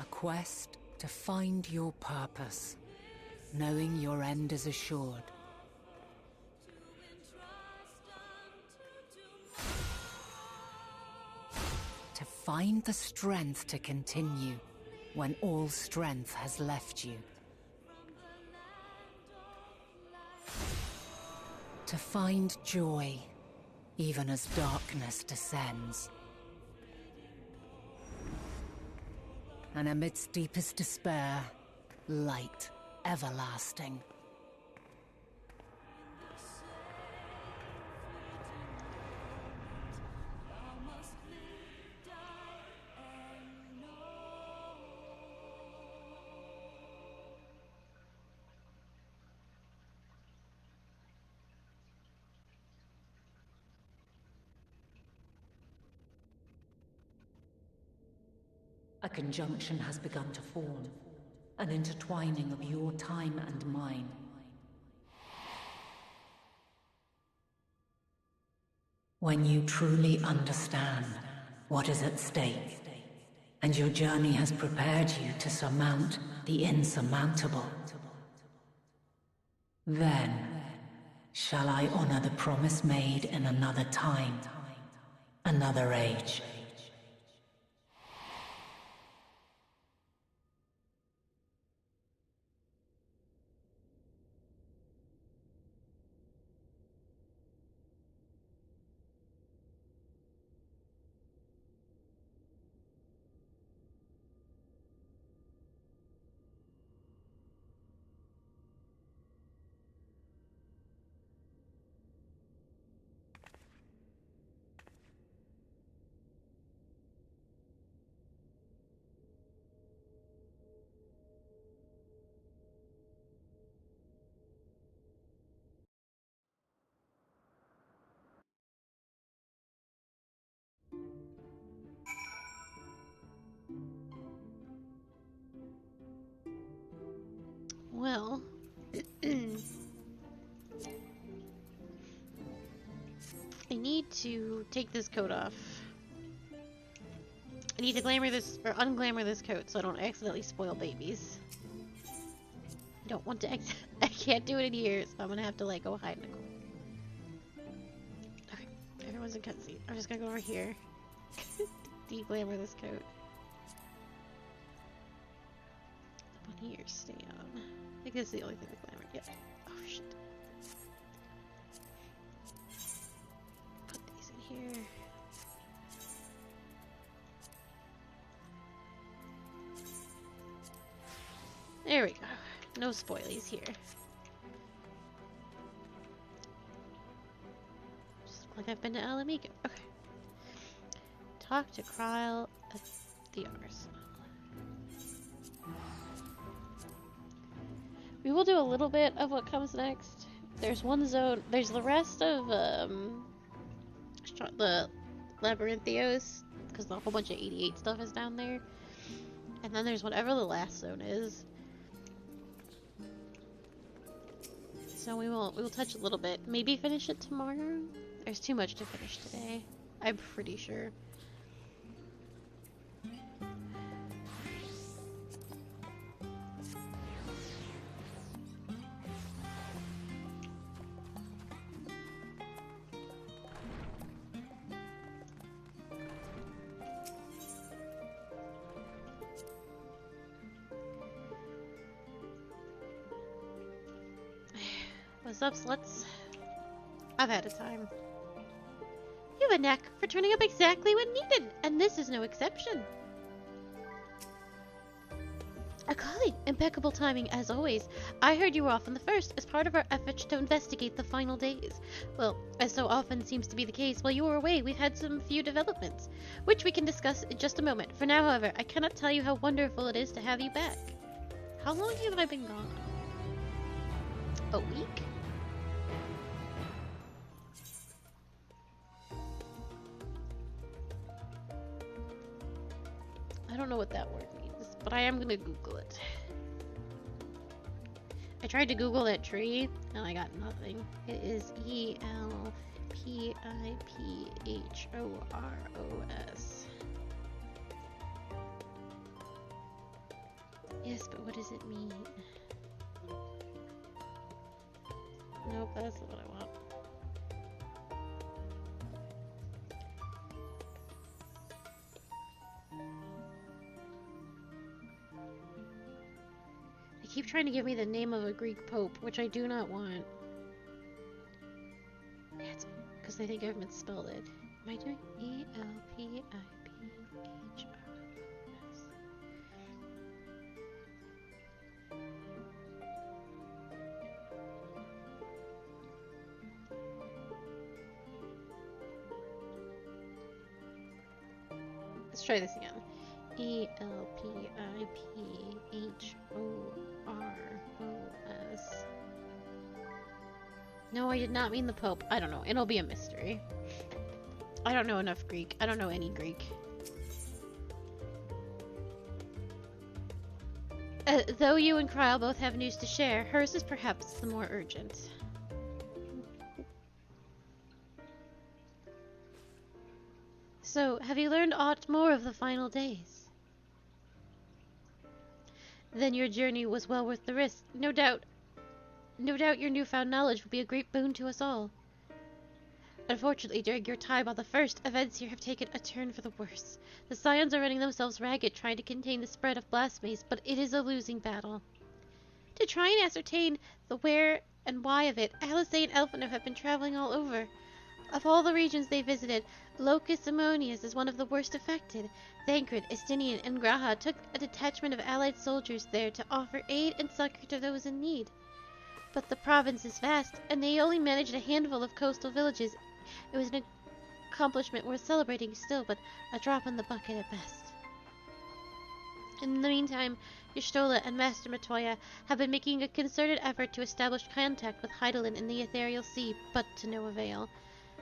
A quest to find your purpose, knowing your end is assured. To find the strength to continue when all strength has left you. To find joy even as darkness descends. And amidst deepest despair, light everlasting. A conjunction has begun to form, an intertwining of your time and mine. When you truly understand what is at stake, and your journey has prepared you to surmount the insurmountable, then shall I honor the promise made in another time, another age. Well, I need to take this coat off. I need to glamour this, or unglamour this coat so I don't accidentally spoil babies. I don't want to I can't do it in here, so I'm gonna have to like go hide in a corner. Okay, everyone's in cutscene. I'm just gonna go over here. De-glamour this coat. The bunny ears stay on. I think that's the only thing to glamour. Yeah. Oh shit. Put these in here. There we go. No spoilies here. Just like I've been to Alamigo. Okay. Talk to Kryle at the arsenal. We will do a little bit of what comes next. There's one zone. There's the rest of the Labyrinthios, because a whole bunch of 88 stuff is down there. And then there's whatever the last zone is. So we will touch a little bit. Maybe finish it tomorrow. There's too much to finish today. I'm pretty sure. What's up, sluts? I've had a time. You have a knack for turning up exactly when needed, and this is no exception. Akali, impeccable timing as always. I heard you were off on the first as part of our efforts to investigate the final days. Well, as so often seems to be the case, while you were away, we've had some few developments, which we can discuss in just a moment. For now, however, I cannot tell you how wonderful it is to have you back. How long have I been gone? A week? I don't know what that word means, but I am gonna Google it. I tried to Google that tree, and I got nothing. It is E-L-P-I-P-H-O-R-O-S. Yes, but what does it mean? Nope, that's not what I want. Keep trying to give me the name of a Greek pope, which I do not want. That's because I think I've misspelled it. Am I doing E-L-P-I-P-H-O-S? Let's try this again. E-L-P-I-P-H-O-R-O-S. No, I did not mean the Pope. I don't know. It'll be a mystery. I don't know enough Greek. I don't know any Greek. Though you and Kryle both have news to share, hers is perhaps the more urgent. So, have you learned aught more of the final days? Then your journey was well worth the risk. No doubt your newfound knowledge will be a great boon to us all. Unfortunately, during your time on the First, events here have taken a turn for the worse. The Scions are running themselves ragged trying to contain the spread of blasphemies, but it is a losing battle. To try and ascertain the where and why of it, Alice and Elfino have been traveling all over. Of all the regions they visited, Locus Ammonius is one of the worst affected. Thancred, Estinian, and Graha took a detachment of allied soldiers there to offer aid and succor to those in need. But the province is vast, and they only managed a handful of coastal villages. It was an accomplishment worth celebrating still, but a drop in the bucket at best. In the meantime, Y'shtola and Master Matoya have been making a concerted effort to establish contact with Hydaelyn in the Ethereal Sea, but to no avail.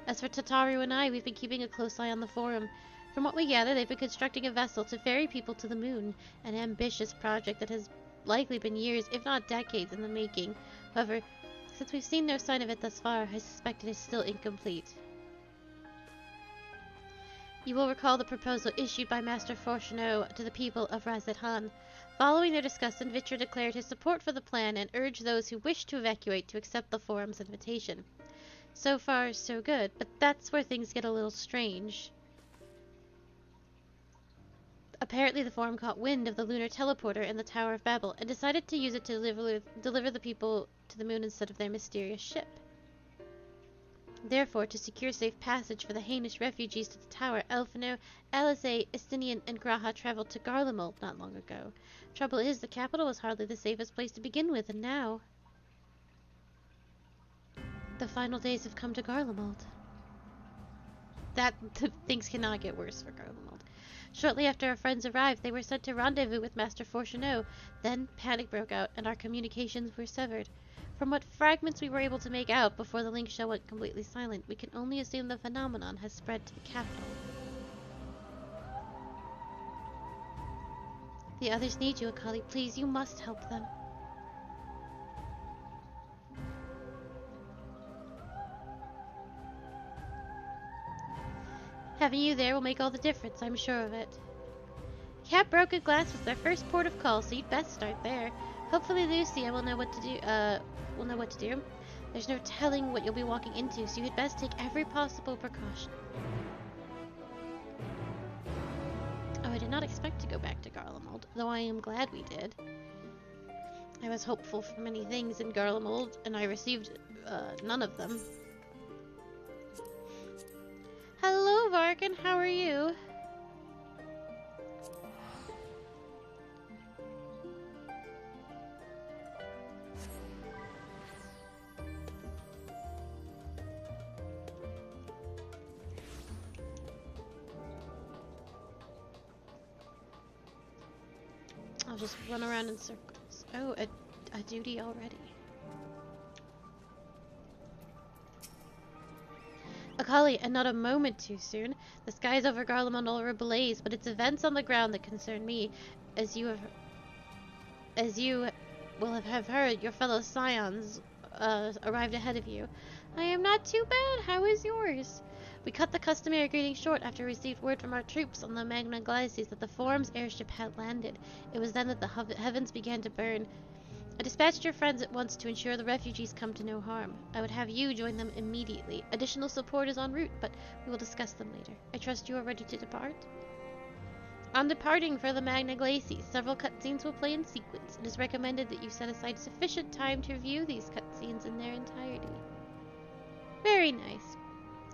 As for Tataru and I, we've been keeping a close eye on the Forum. From what we gather, they've been constructing a vessel to ferry people to the moon, an ambitious project that has likely been years, if not decades, in the making. However, since we've seen no sign of it thus far, I suspect it is still incomplete. You will recall the proposal issued by Master Fortuneau to the people of Razet-Han. Following their discussion, Vitra declared his support for the plan and urged those who wished to evacuate to accept the Forum's invitation. So far, so good, but that's where things get a little strange. Apparently the Forum caught wind of the lunar teleporter in the Tower of Babel and decided to use it to deliver the people to the moon instead of their mysterious ship. Therefore, to secure safe passage for the heinous refugees to the tower, Elfino, Alizé, Estinian, and Graha traveled to Garlemald not long ago. Trouble is, the capital was hardly the safest place to begin with, and now the final days have come to Garlemald. Things cannot get worse for Garlemald. Shortly after our friends arrived, they were sent to rendezvous with Master Fortuneau. Then panic broke out, and our communications were severed. From what fragments we were able to make out before the link shell went completely silent, we can only assume the phenomenon has spread to the capital. The others need you, Akali. Please, you must help them. Having you there will make all the difference, I'm sure of it. Cap Broken Glass was their first port of call, so you'd best start there. Hopefully Lucia will know what to do. There's no telling what you'll be walking into, so you'd best take every possible precaution. Oh, I did not expect to go back to Garlemald, though I am glad we did. I was hopeful for many things in Garlemald, and I received none of them. Hello, Varkin, how are you? I'll just run around in circles. Oh, a duty already. Akali, and not a moment too soon. The skies over Garlemald are ablaze, but it's events on the ground that concern me. As you will have heard, your fellow Scions arrived ahead of you. I am not too bad. How is yours? We cut the customary greeting short after we received word from our troops on the Magna Glacies that the Forum's airship had landed. It was then that the heavens began to burn. I dispatched your friends at once to ensure the refugees come to no harm. I would have you join them immediately. Additional support is en route, but we will discuss them later. I trust you are ready to depart? On departing for the Magna Glacies, several cutscenes will play in sequence. It is recommended that you set aside sufficient time to review these cutscenes in their entirety. Very nice.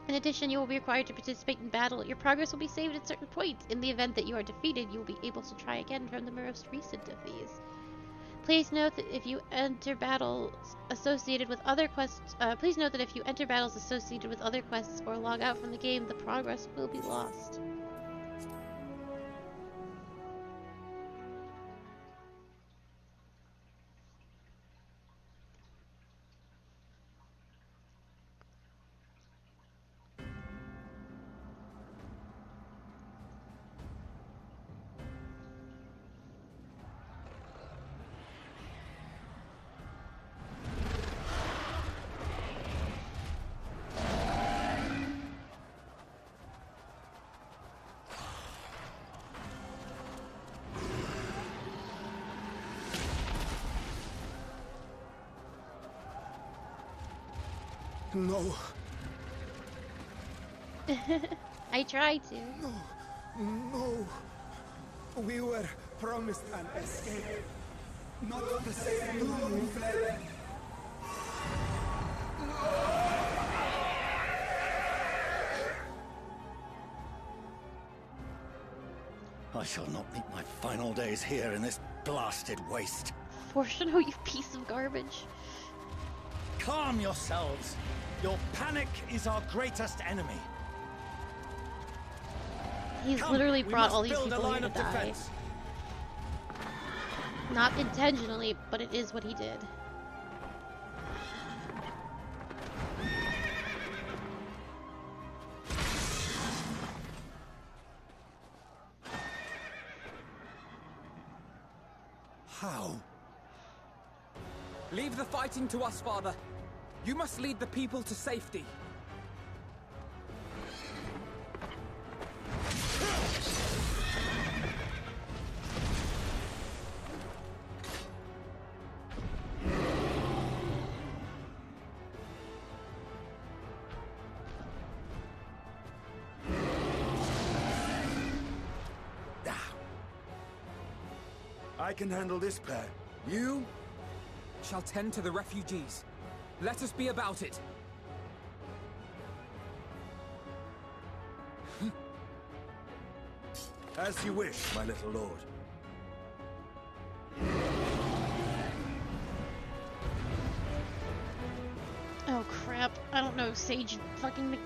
In addition, you will be required to participate in battle. Your progress will be saved at certain points. In the event that you are defeated, you will be able to try again from the most recent of these. Please note that if you enter battles associated with other quests, or log out from the game, the progress will be lost. No. I tried to. No. We were promised an escape. Not the same doom we fled. I shall not meet my final days here in this blasted waste. Fortuno, you piece of garbage. Calm yourselves. Your panic is our greatest enemy. He's literally brought all these people here to die. Defense. Not intentionally, but it is what he did. How? Leave the fighting to us, Father. You must lead the people to safety. I can handle this pair. You shall tend to the refugees. Let us be about it. As you wish, my little lord. Oh crap, I don't know Sage fucking the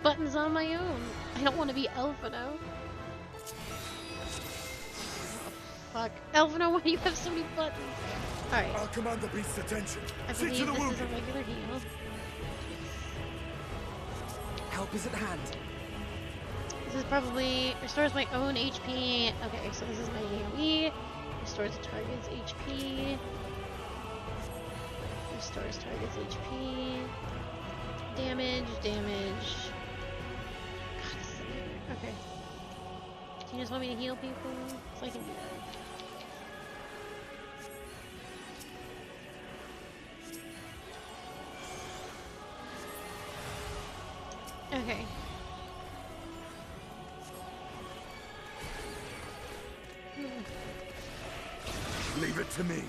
buttons on my own. I don't want to be Elfino. Fuck. Elfino, why do you have so many buttons? Alright. I'll command the beast's attention. I See believe to the this wounded. is a regular heal. Help is at hand. This is probably restores my own HP. Okay, so this is my AoE. Restores the target's HP. Restores target's HP. Damage. God, this is a nightmare. Okay. Do you just want me to heal people? So I can do that. Okay. Leave it to me.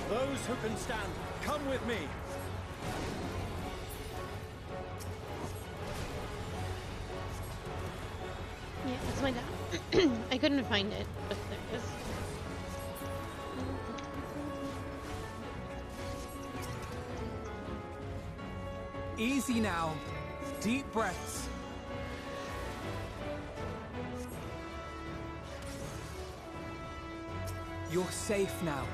Those who can stand, come with me. Yeah, that's my dad. I couldn't find it, but there it is. Easy now. Deep breaths. You're safe now.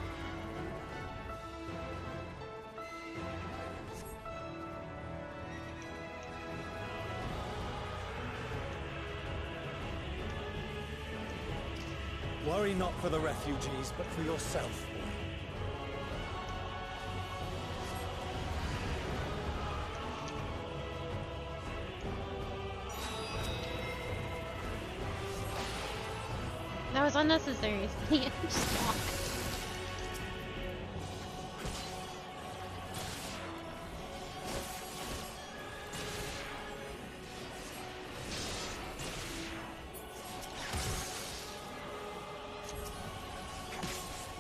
Worry not for the refugees, but for yourself. That was unnecessary. Just walk.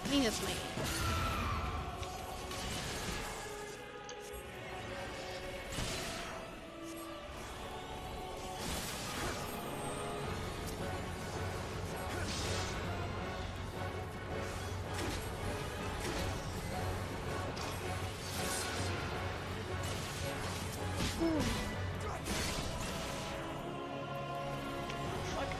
I think that's my... Fuck.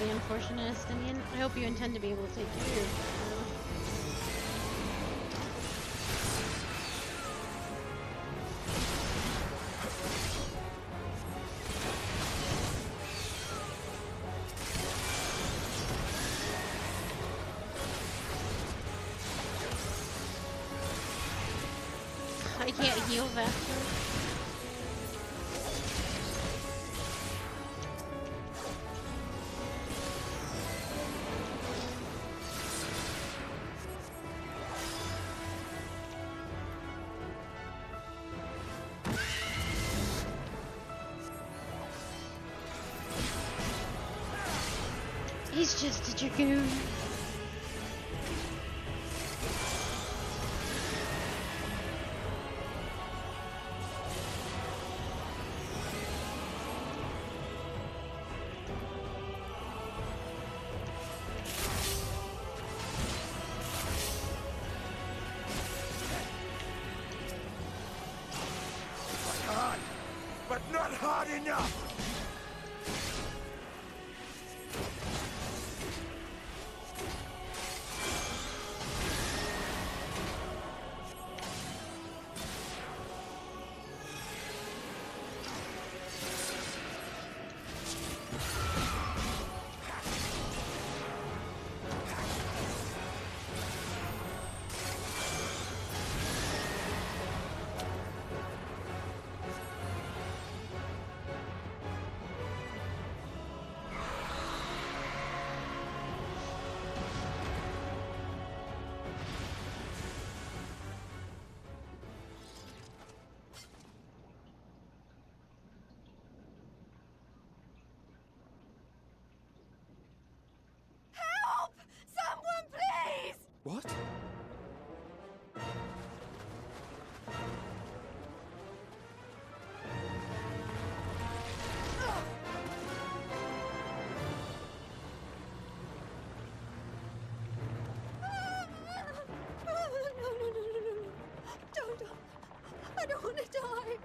incredibly unfortunate, Estinian. I hope you intend to be able to take care of her. I can't heal faster. He's just a dragoon. Hard, but not hard enough! What? Don't. I don't want to die.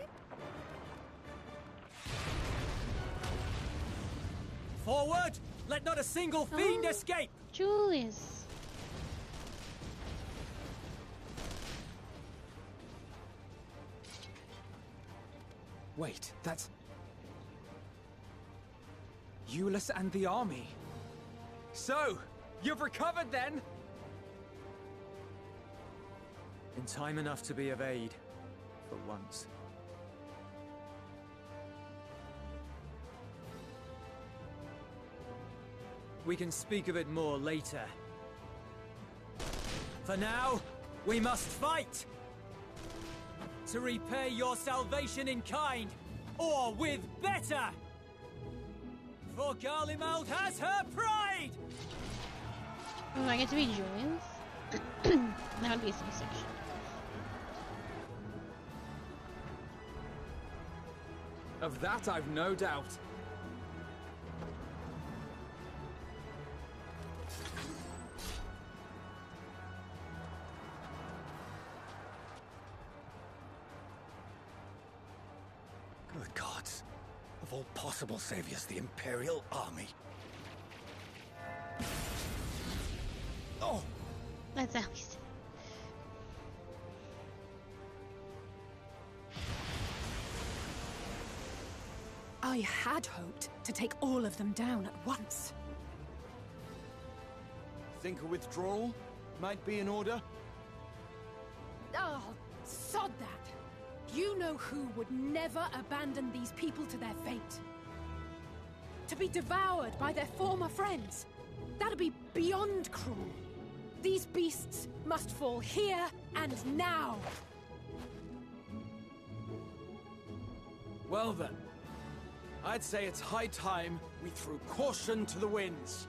Forward! Let not a single fiend escape! Julius. Wait, that's... Euless and the army. So, you've recovered then? In time enough to be of aid, for once. We can speak of it more later. For now, we must fight! To repay your salvation in kind, or with better! For Garlemald has her pride! Oh, I get to be Julius? That would be a C-section. Of that I've no doubt. Good gods. Of all possible saviors, the Imperial Army. Oh! That's how we say. I had hoped to take all of them down at once. Think a withdrawal might be in order? Oh, sod that. You know who would never abandon these people to their fate. To be devoured by their former friends. That'd be beyond cruel. These beasts must fall here and now. Well then, I'd say it's high time we threw caution to the winds.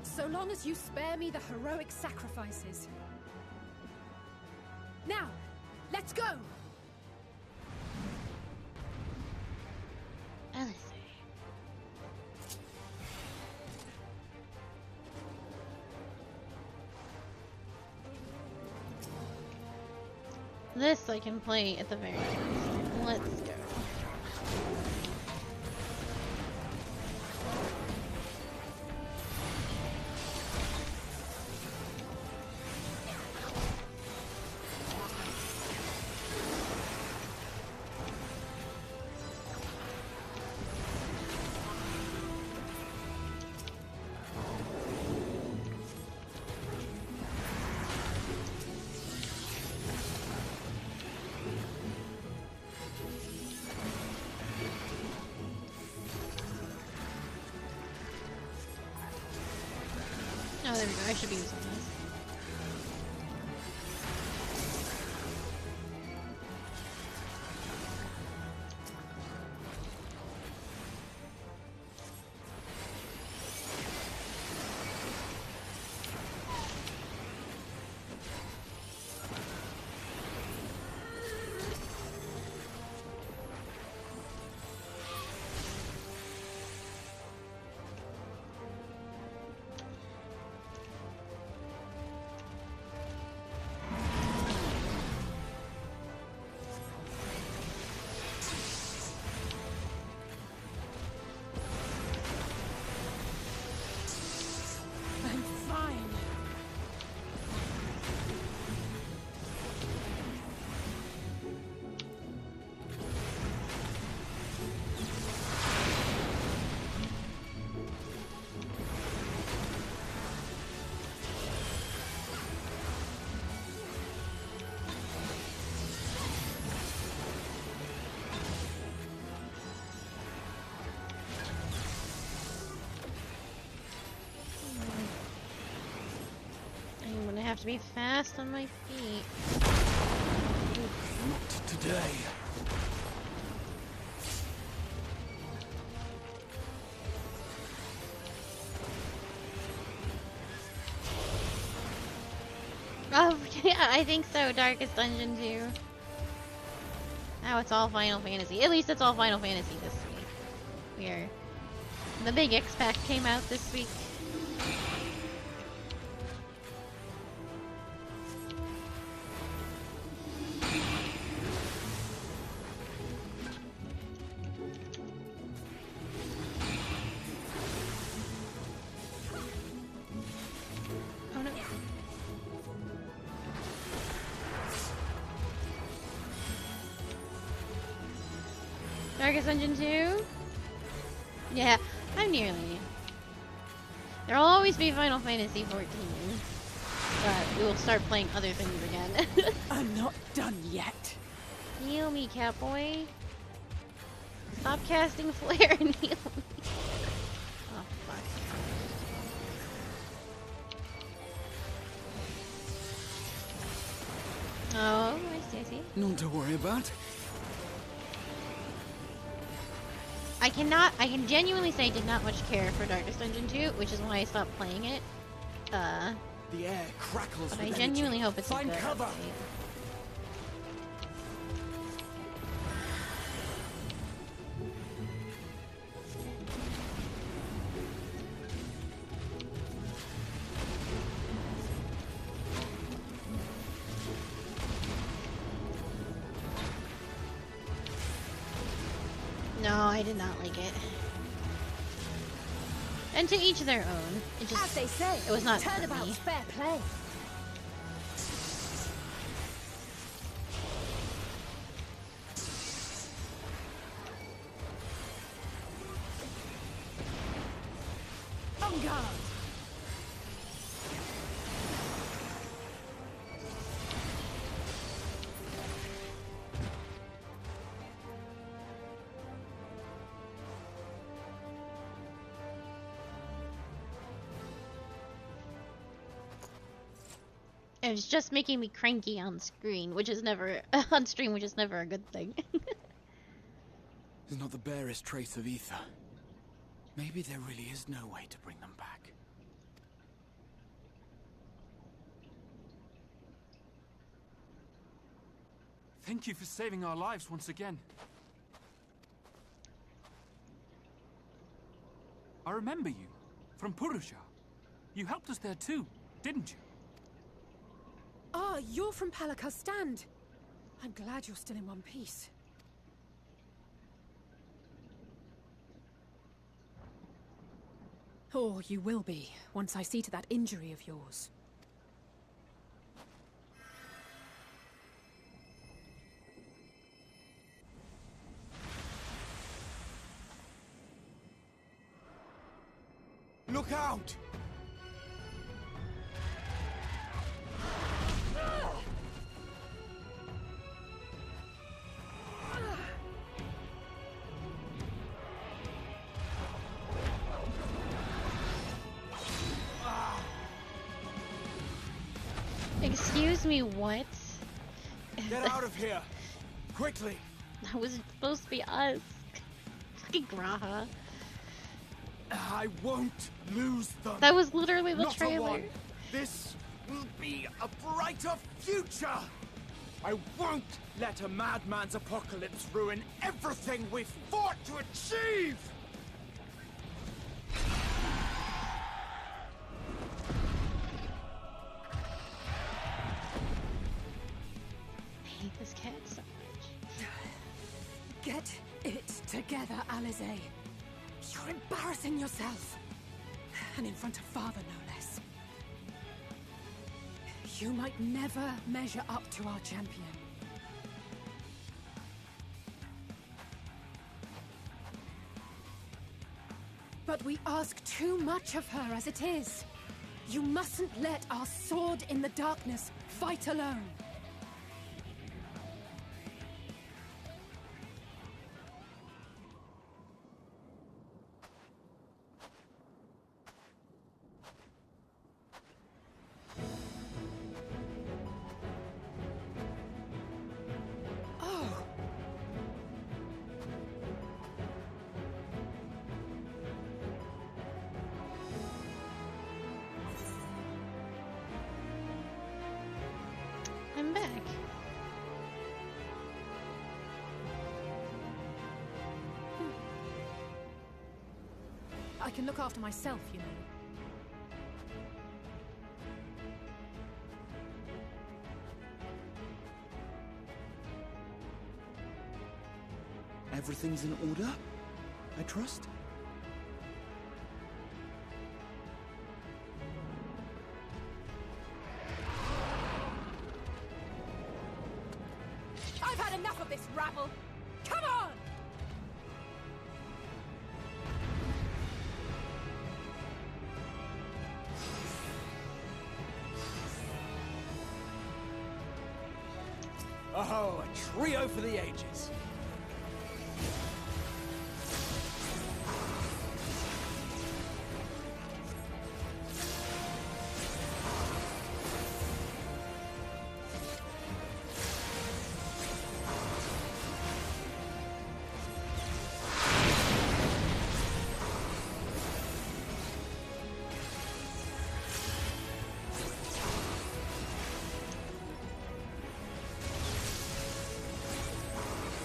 So long as you spare me the heroic sacrifices. Now, let's go! Alice. This I can play at the very end. Let's go. I should be using this. Have to be fast on my feet. Not today. Oh, yeah, I think so. Darkest Dungeon 2. Now it's all Final Fantasy. At least it's all Final Fantasy this week. The big XPac came out this week. Darkest Dungeon 2? Yeah, I'm nearly. There'll always be Final Fantasy 14. But we will start playing other things again. I'm not done yet. Heal me, Catboy. Stop casting flare and heal me. Oh, fuck. Oh, I see. None to worry about. I can genuinely say I did not much care for Darkest Dungeon 2, which is why I stopped playing it. The air crackles. But I genuinely hope it's a good cover. update. No, I did not like it. And to each their own. It just, as they say, it was not for turnabout's me. fair play. On guard. It was just making me cranky on screen, which is never on stream, which is never a good thing. There's not the barest trace of ether. Maybe there really is no way to bring them back. Thank you for saving our lives once again. I remember you from Purusha. You helped us there too, didn't you? Ah, you're from Palaka's stand. I'm glad you're still in one piece. Oh, you will be, once I see to that injury of yours. Look out! Excuse me, what? Get out of here! Quickly! That was supposed to be us. Fucking Graha. I won't lose them. That was literally the Not trailer. A one. This will be a brighter future. I won't let a madman's apocalypse ruin everything we've fought to achieve. I hate this cat so much. Get it together, Alizé. You're embarrassing yourself. And in front of Father, no less. You might never measure up to our champion. But we ask too much of her as it is. You mustn't let our sword in the darkness fight alone. I'm back. I can look after myself, you know. Everything's in order, I trust? I've had enough of this rabble! Come on! Oh, a trio for the ages.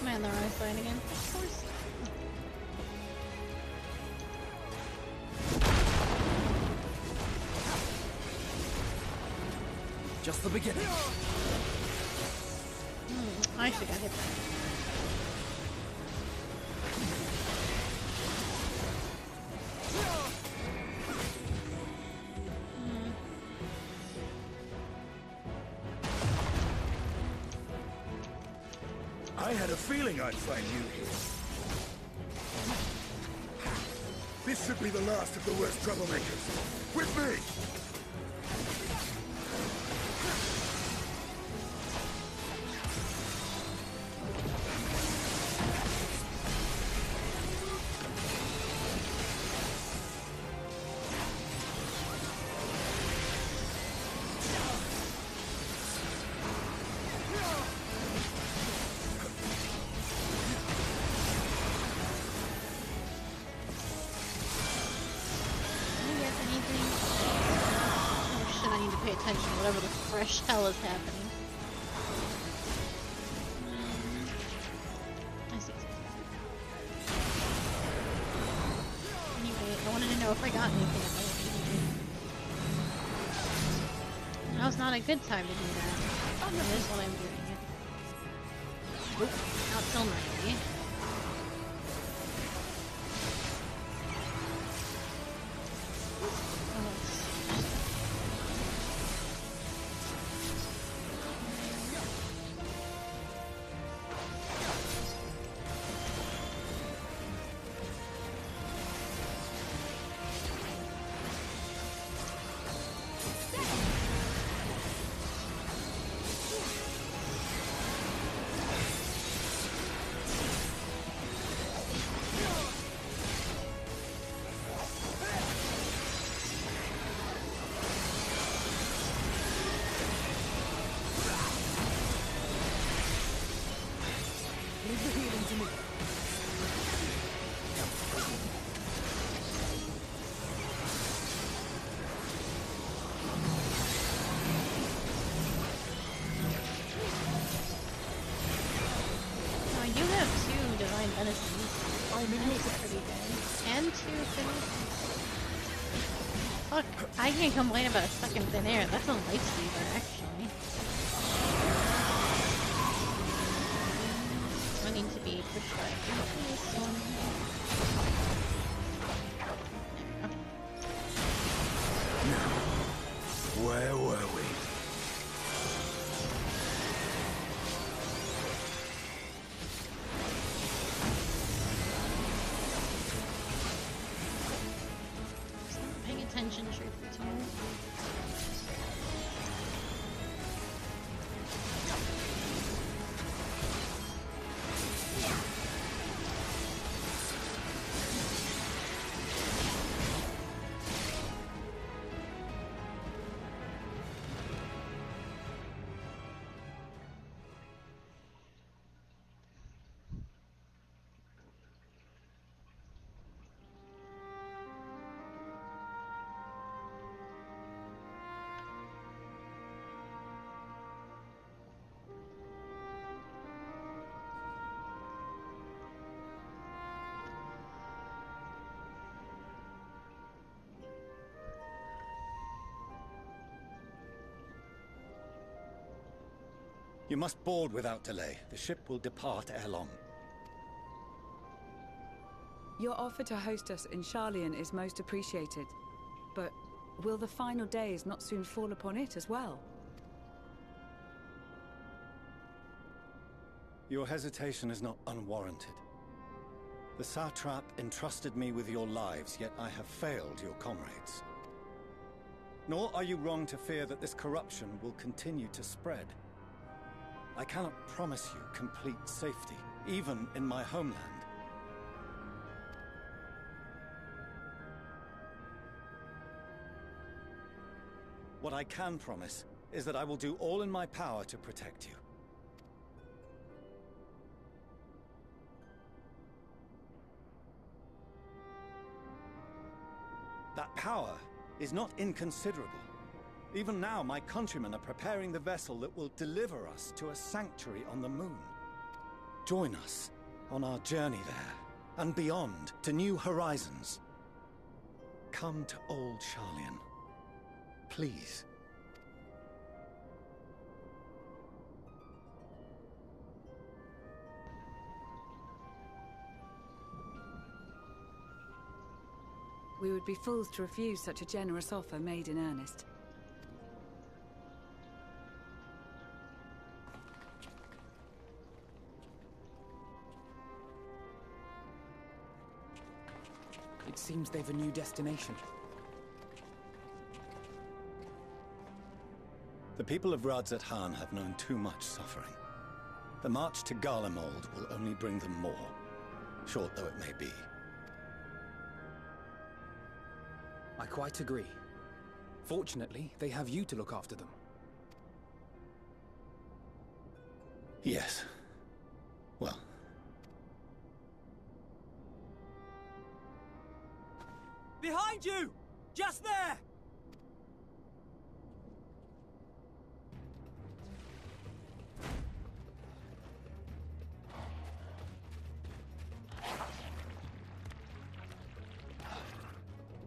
Am I on the wrong side again? Of course. Just the beginning. I should got hit by I had a feeling I'd find you here. This should be the last of the worst troublemakers. With me! pay attention to whatever the fresh hell is happening. I see. Anyway, I wanted to know if I got anything. Now's not a good time to do that. That is what I'm doing it. Oop, not till 90. venisons. I'm in That's pretty good. And 2 finishes. Fuck, I can't complain about a stuck in thin air. That's a lifesaver, actually. I need to be prescribed this one. Where were we? Paying attention, truth be told. You must board without delay. The ship will depart ere long. Your offer to host us in Sharlayan is most appreciated. But will the final days not soon fall upon it as well? Your hesitation is not unwarranted. The satrap entrusted me with your lives, yet I have failed your comrades. Nor are you wrong to fear that this corruption will continue to spread. I cannot promise you complete safety, even in my homeland. What I can promise is that I will do all in my power to protect you. That power is not inconsiderable. Even now, my countrymen are preparing the vessel that will deliver us to a sanctuary on the moon. Join us on our journey there, and beyond, to new horizons. Come to old Sharlayan. Please. We would be fools to refuse such a generous offer made in earnest. It seems they've a new destination. The people of Radzat-Han have known too much suffering. The march to Garlemald will only bring them more, short though it may be. I quite agree. Fortunately, they have you to look after them. Yes. Well. Behind you! Just there!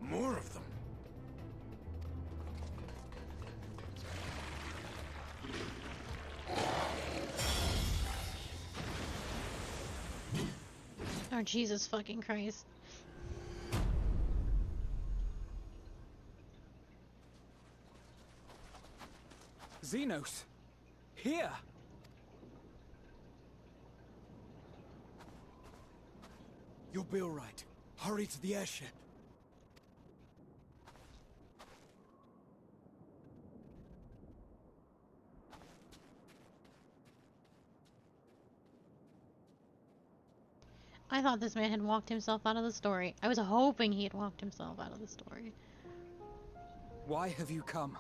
More of them. Oh, Jesus fucking Christ. Xenos! Here! You'll be all right. Hurry to the airship. I thought this man had walked himself out of the story. I was hoping he had walked himself out of the story. Why have you come?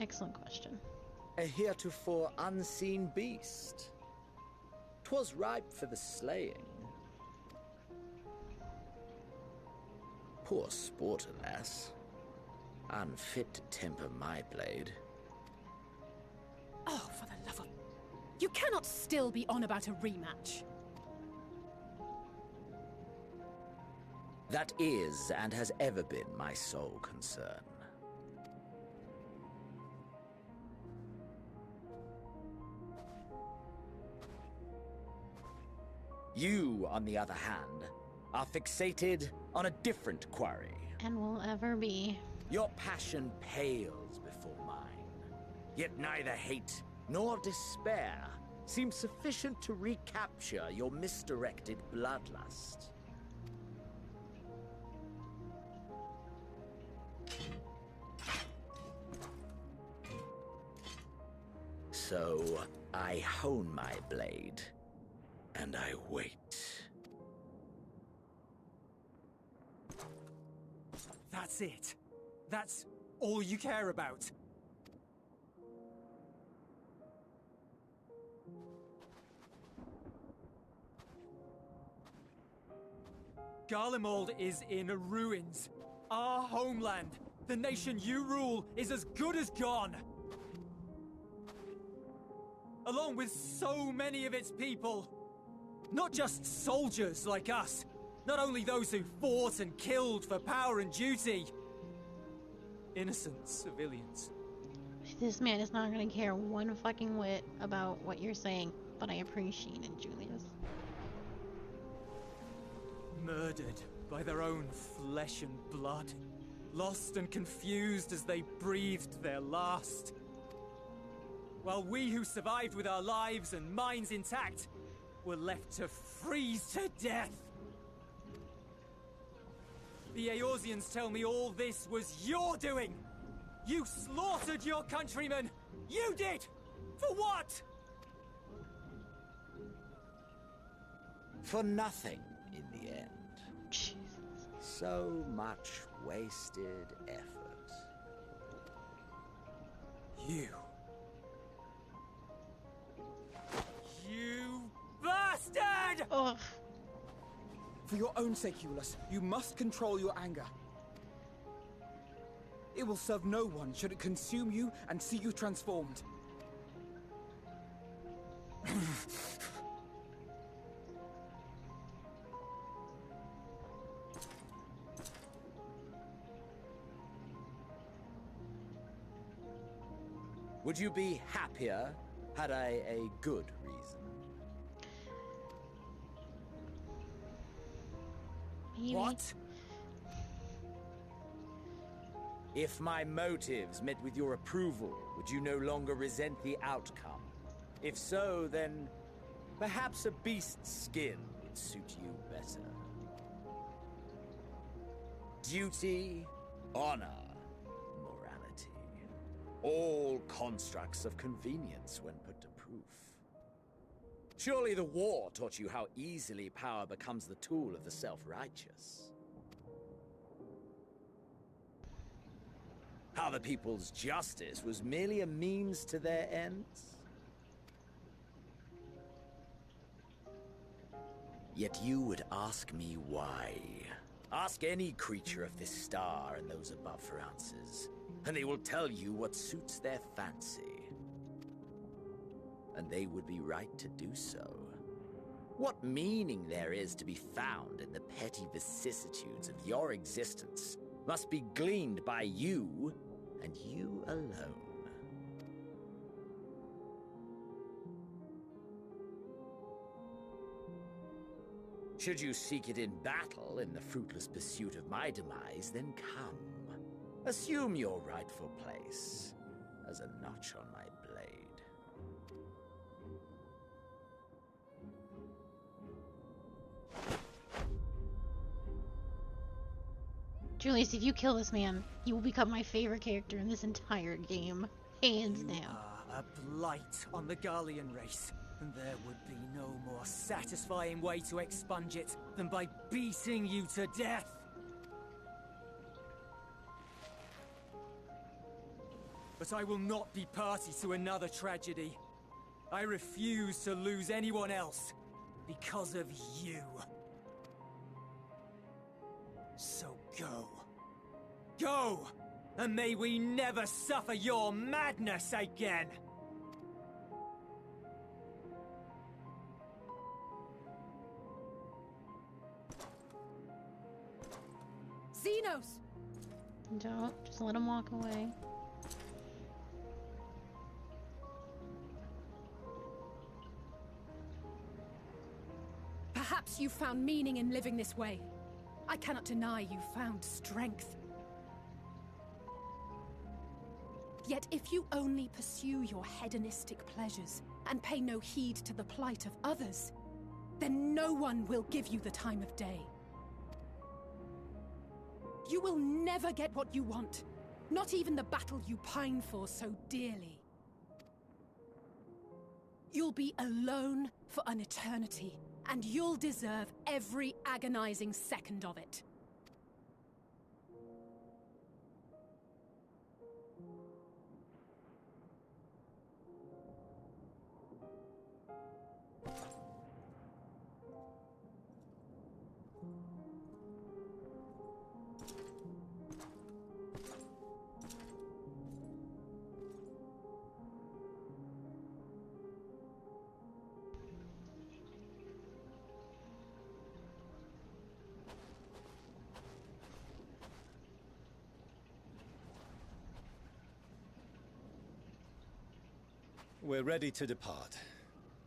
Excellent question. A heretofore unseen beast. 'Twas ripe for the slaying. Poor sport, alas. Unfit to temper my blade. Oh, for the love of... You cannot still be on about a rematch. That is and has ever been my sole concern. You, on the other hand, are fixated on a different quarry. And will ever be. Your passion pales before mine. Yet neither hate nor despair seem sufficient to recapture your misdirected bloodlust. So, I hone my blade, and I wait. That's it. That's all you care about. Garlemald is in ruins. Our homeland, the nation you rule, is as good as gone. Along with so many of its people. Not just soldiers like us. Not only those who fought and killed for power and duty. Innocent civilians. This man is not gonna care one fucking whit about what you're saying, but I appreciate it, Julius. Murdered by their own flesh and blood. Lost and confused as they breathed their last. While we who survived with our lives and minds intact were left to freeze to death. The Eorzeans tell me all this was your doing! You slaughtered your countrymen! You did! For what? For nothing, in the end. Jesus. So much wasted effort. You bastard! Ugh. For your own sake, Eulus, you must control your anger. It will serve no one should it consume you and see you transformed. Would you be happier had I a good reason? Maybe. What? If my motives met with your approval, would you no longer resent the outcome? If so, then perhaps a beast's skin would suit you better. Duty, honor, morality. All constructs of convenience when put to proof. Surely the war taught you how easily power becomes the tool of the self-righteous. How the people's justice was merely a means to their ends? Yet you would ask me why. Ask any creature of this star and those above for answers, and they will tell you what suits their fancy. And they would be right to do so. What meaning there is to be found in the petty vicissitudes of your existence must be gleaned by you, and you alone. Should you seek it in battle in the fruitless pursuit of my demise, then come. Assume your rightful place as a notch on my blade. Julius, if you kill this man, he will become my favorite character in this entire game. Hands down. You are a blight on the Garlean race, and there would be no more satisfying way to expunge it than by beating you to death. But I will not be party to another tragedy. I refuse to lose anyone else because of you. So go. Go! And may we never suffer your madness again! Xenos! Don't. Just let him walk away. Perhaps you found meaning in living this way. I cannot deny you found strength. Yet if you only pursue your hedonistic pleasures and pay no heed to the plight of others, then no one will give you the time of day. You will never get what you want, not even the battle you pine for so dearly. You'll be alone for an eternity, and you'll deserve every agonizing second of it. We're ready to depart.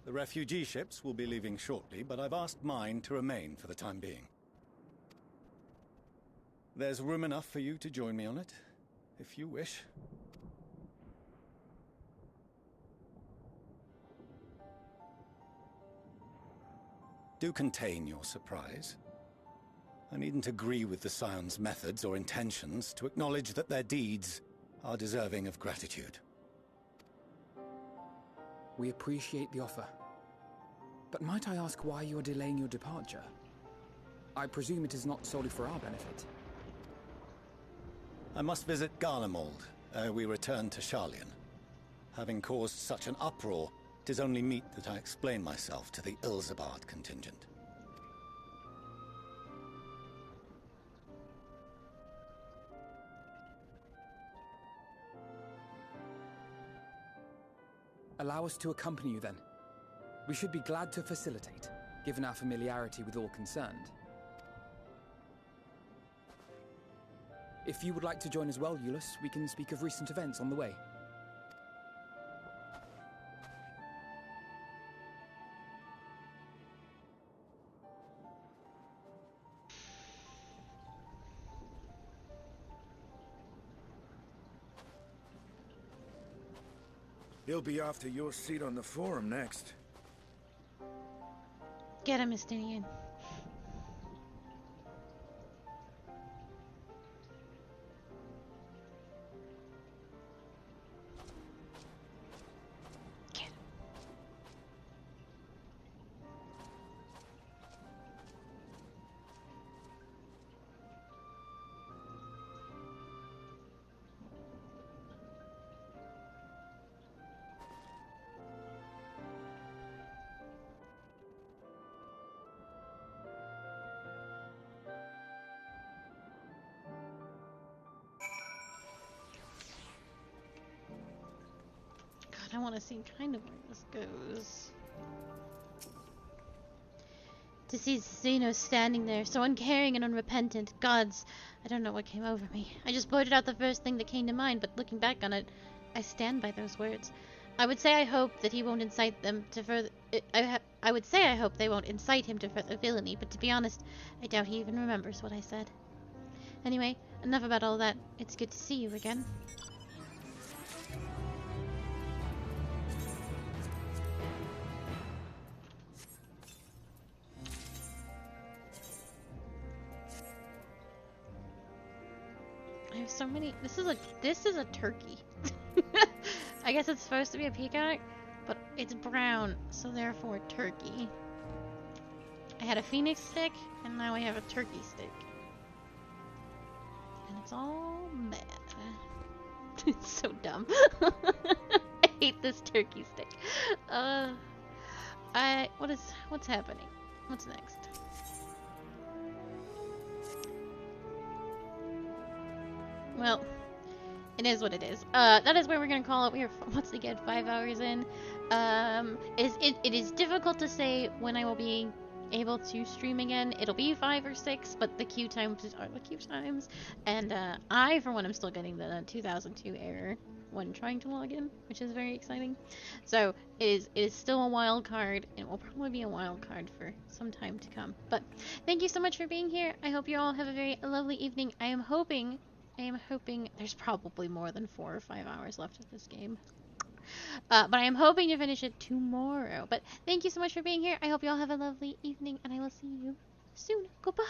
The refugee ships will be leaving shortly, but I've asked mine to remain for the time being. There's room enough for you to join me on it, if you wish. Do contain your surprise. I needn't agree with the Scion's methods or intentions to acknowledge that their deeds are deserving of gratitude. We appreciate the offer. But might I ask why you are delaying your departure? I presume it is not solely for our benefit. I must visit Garlemald ere we return to Sharlayan. Having caused such an uproar, it is only meet that I explain myself to the Ilzabard contingent. Allow us to accompany you then. We should be glad to facilitate, given our familiarity with all concerned. If you would like to join as well, Eulus, we can speak of recent events on the way. He'll be off to your seat on the forum next. Get him, Estinian. I want to see kind of where this goes. To see Xenos standing there, so uncaring and unrepentant. Gods, I don't know what came over me. I just blurted out the first thing that came to mind, but looking back on it, I stand by those words. I would say I hope that he won't incite them to further... I would say I hope they won't incite him to further villainy, but to be honest, I doubt he even remembers what I said. Anyway, enough about all that. It's good to see you again. I have so many. This is a turkey. I guess it's supposed to be a peacock, but it's brown, so therefore turkey. I had a phoenix stick, and now I have a turkey stick. And it's all mad. It's so dumb. I hate this turkey stick. What's happening? What's next? Well, it is what it is. That is where we're gonna call it. We are once again 5 hours in. It is difficult to say when I will be able to stream again. It'll be 5 or 6, but the queue times are the queue times. And I, for one, am still getting the 2002 error when trying to log in, which is very exciting. So it is still a wild card, and it will probably be a wild card for some time to come. But thank you so much for being here. I hope you all have a very lovely evening. I am hoping there's probably more than 4 or 5 hours left of this game. But I am hoping to finish it tomorrow. But thank you so much for being here. I hope you all have a lovely evening, and I will see you soon. Goodbye.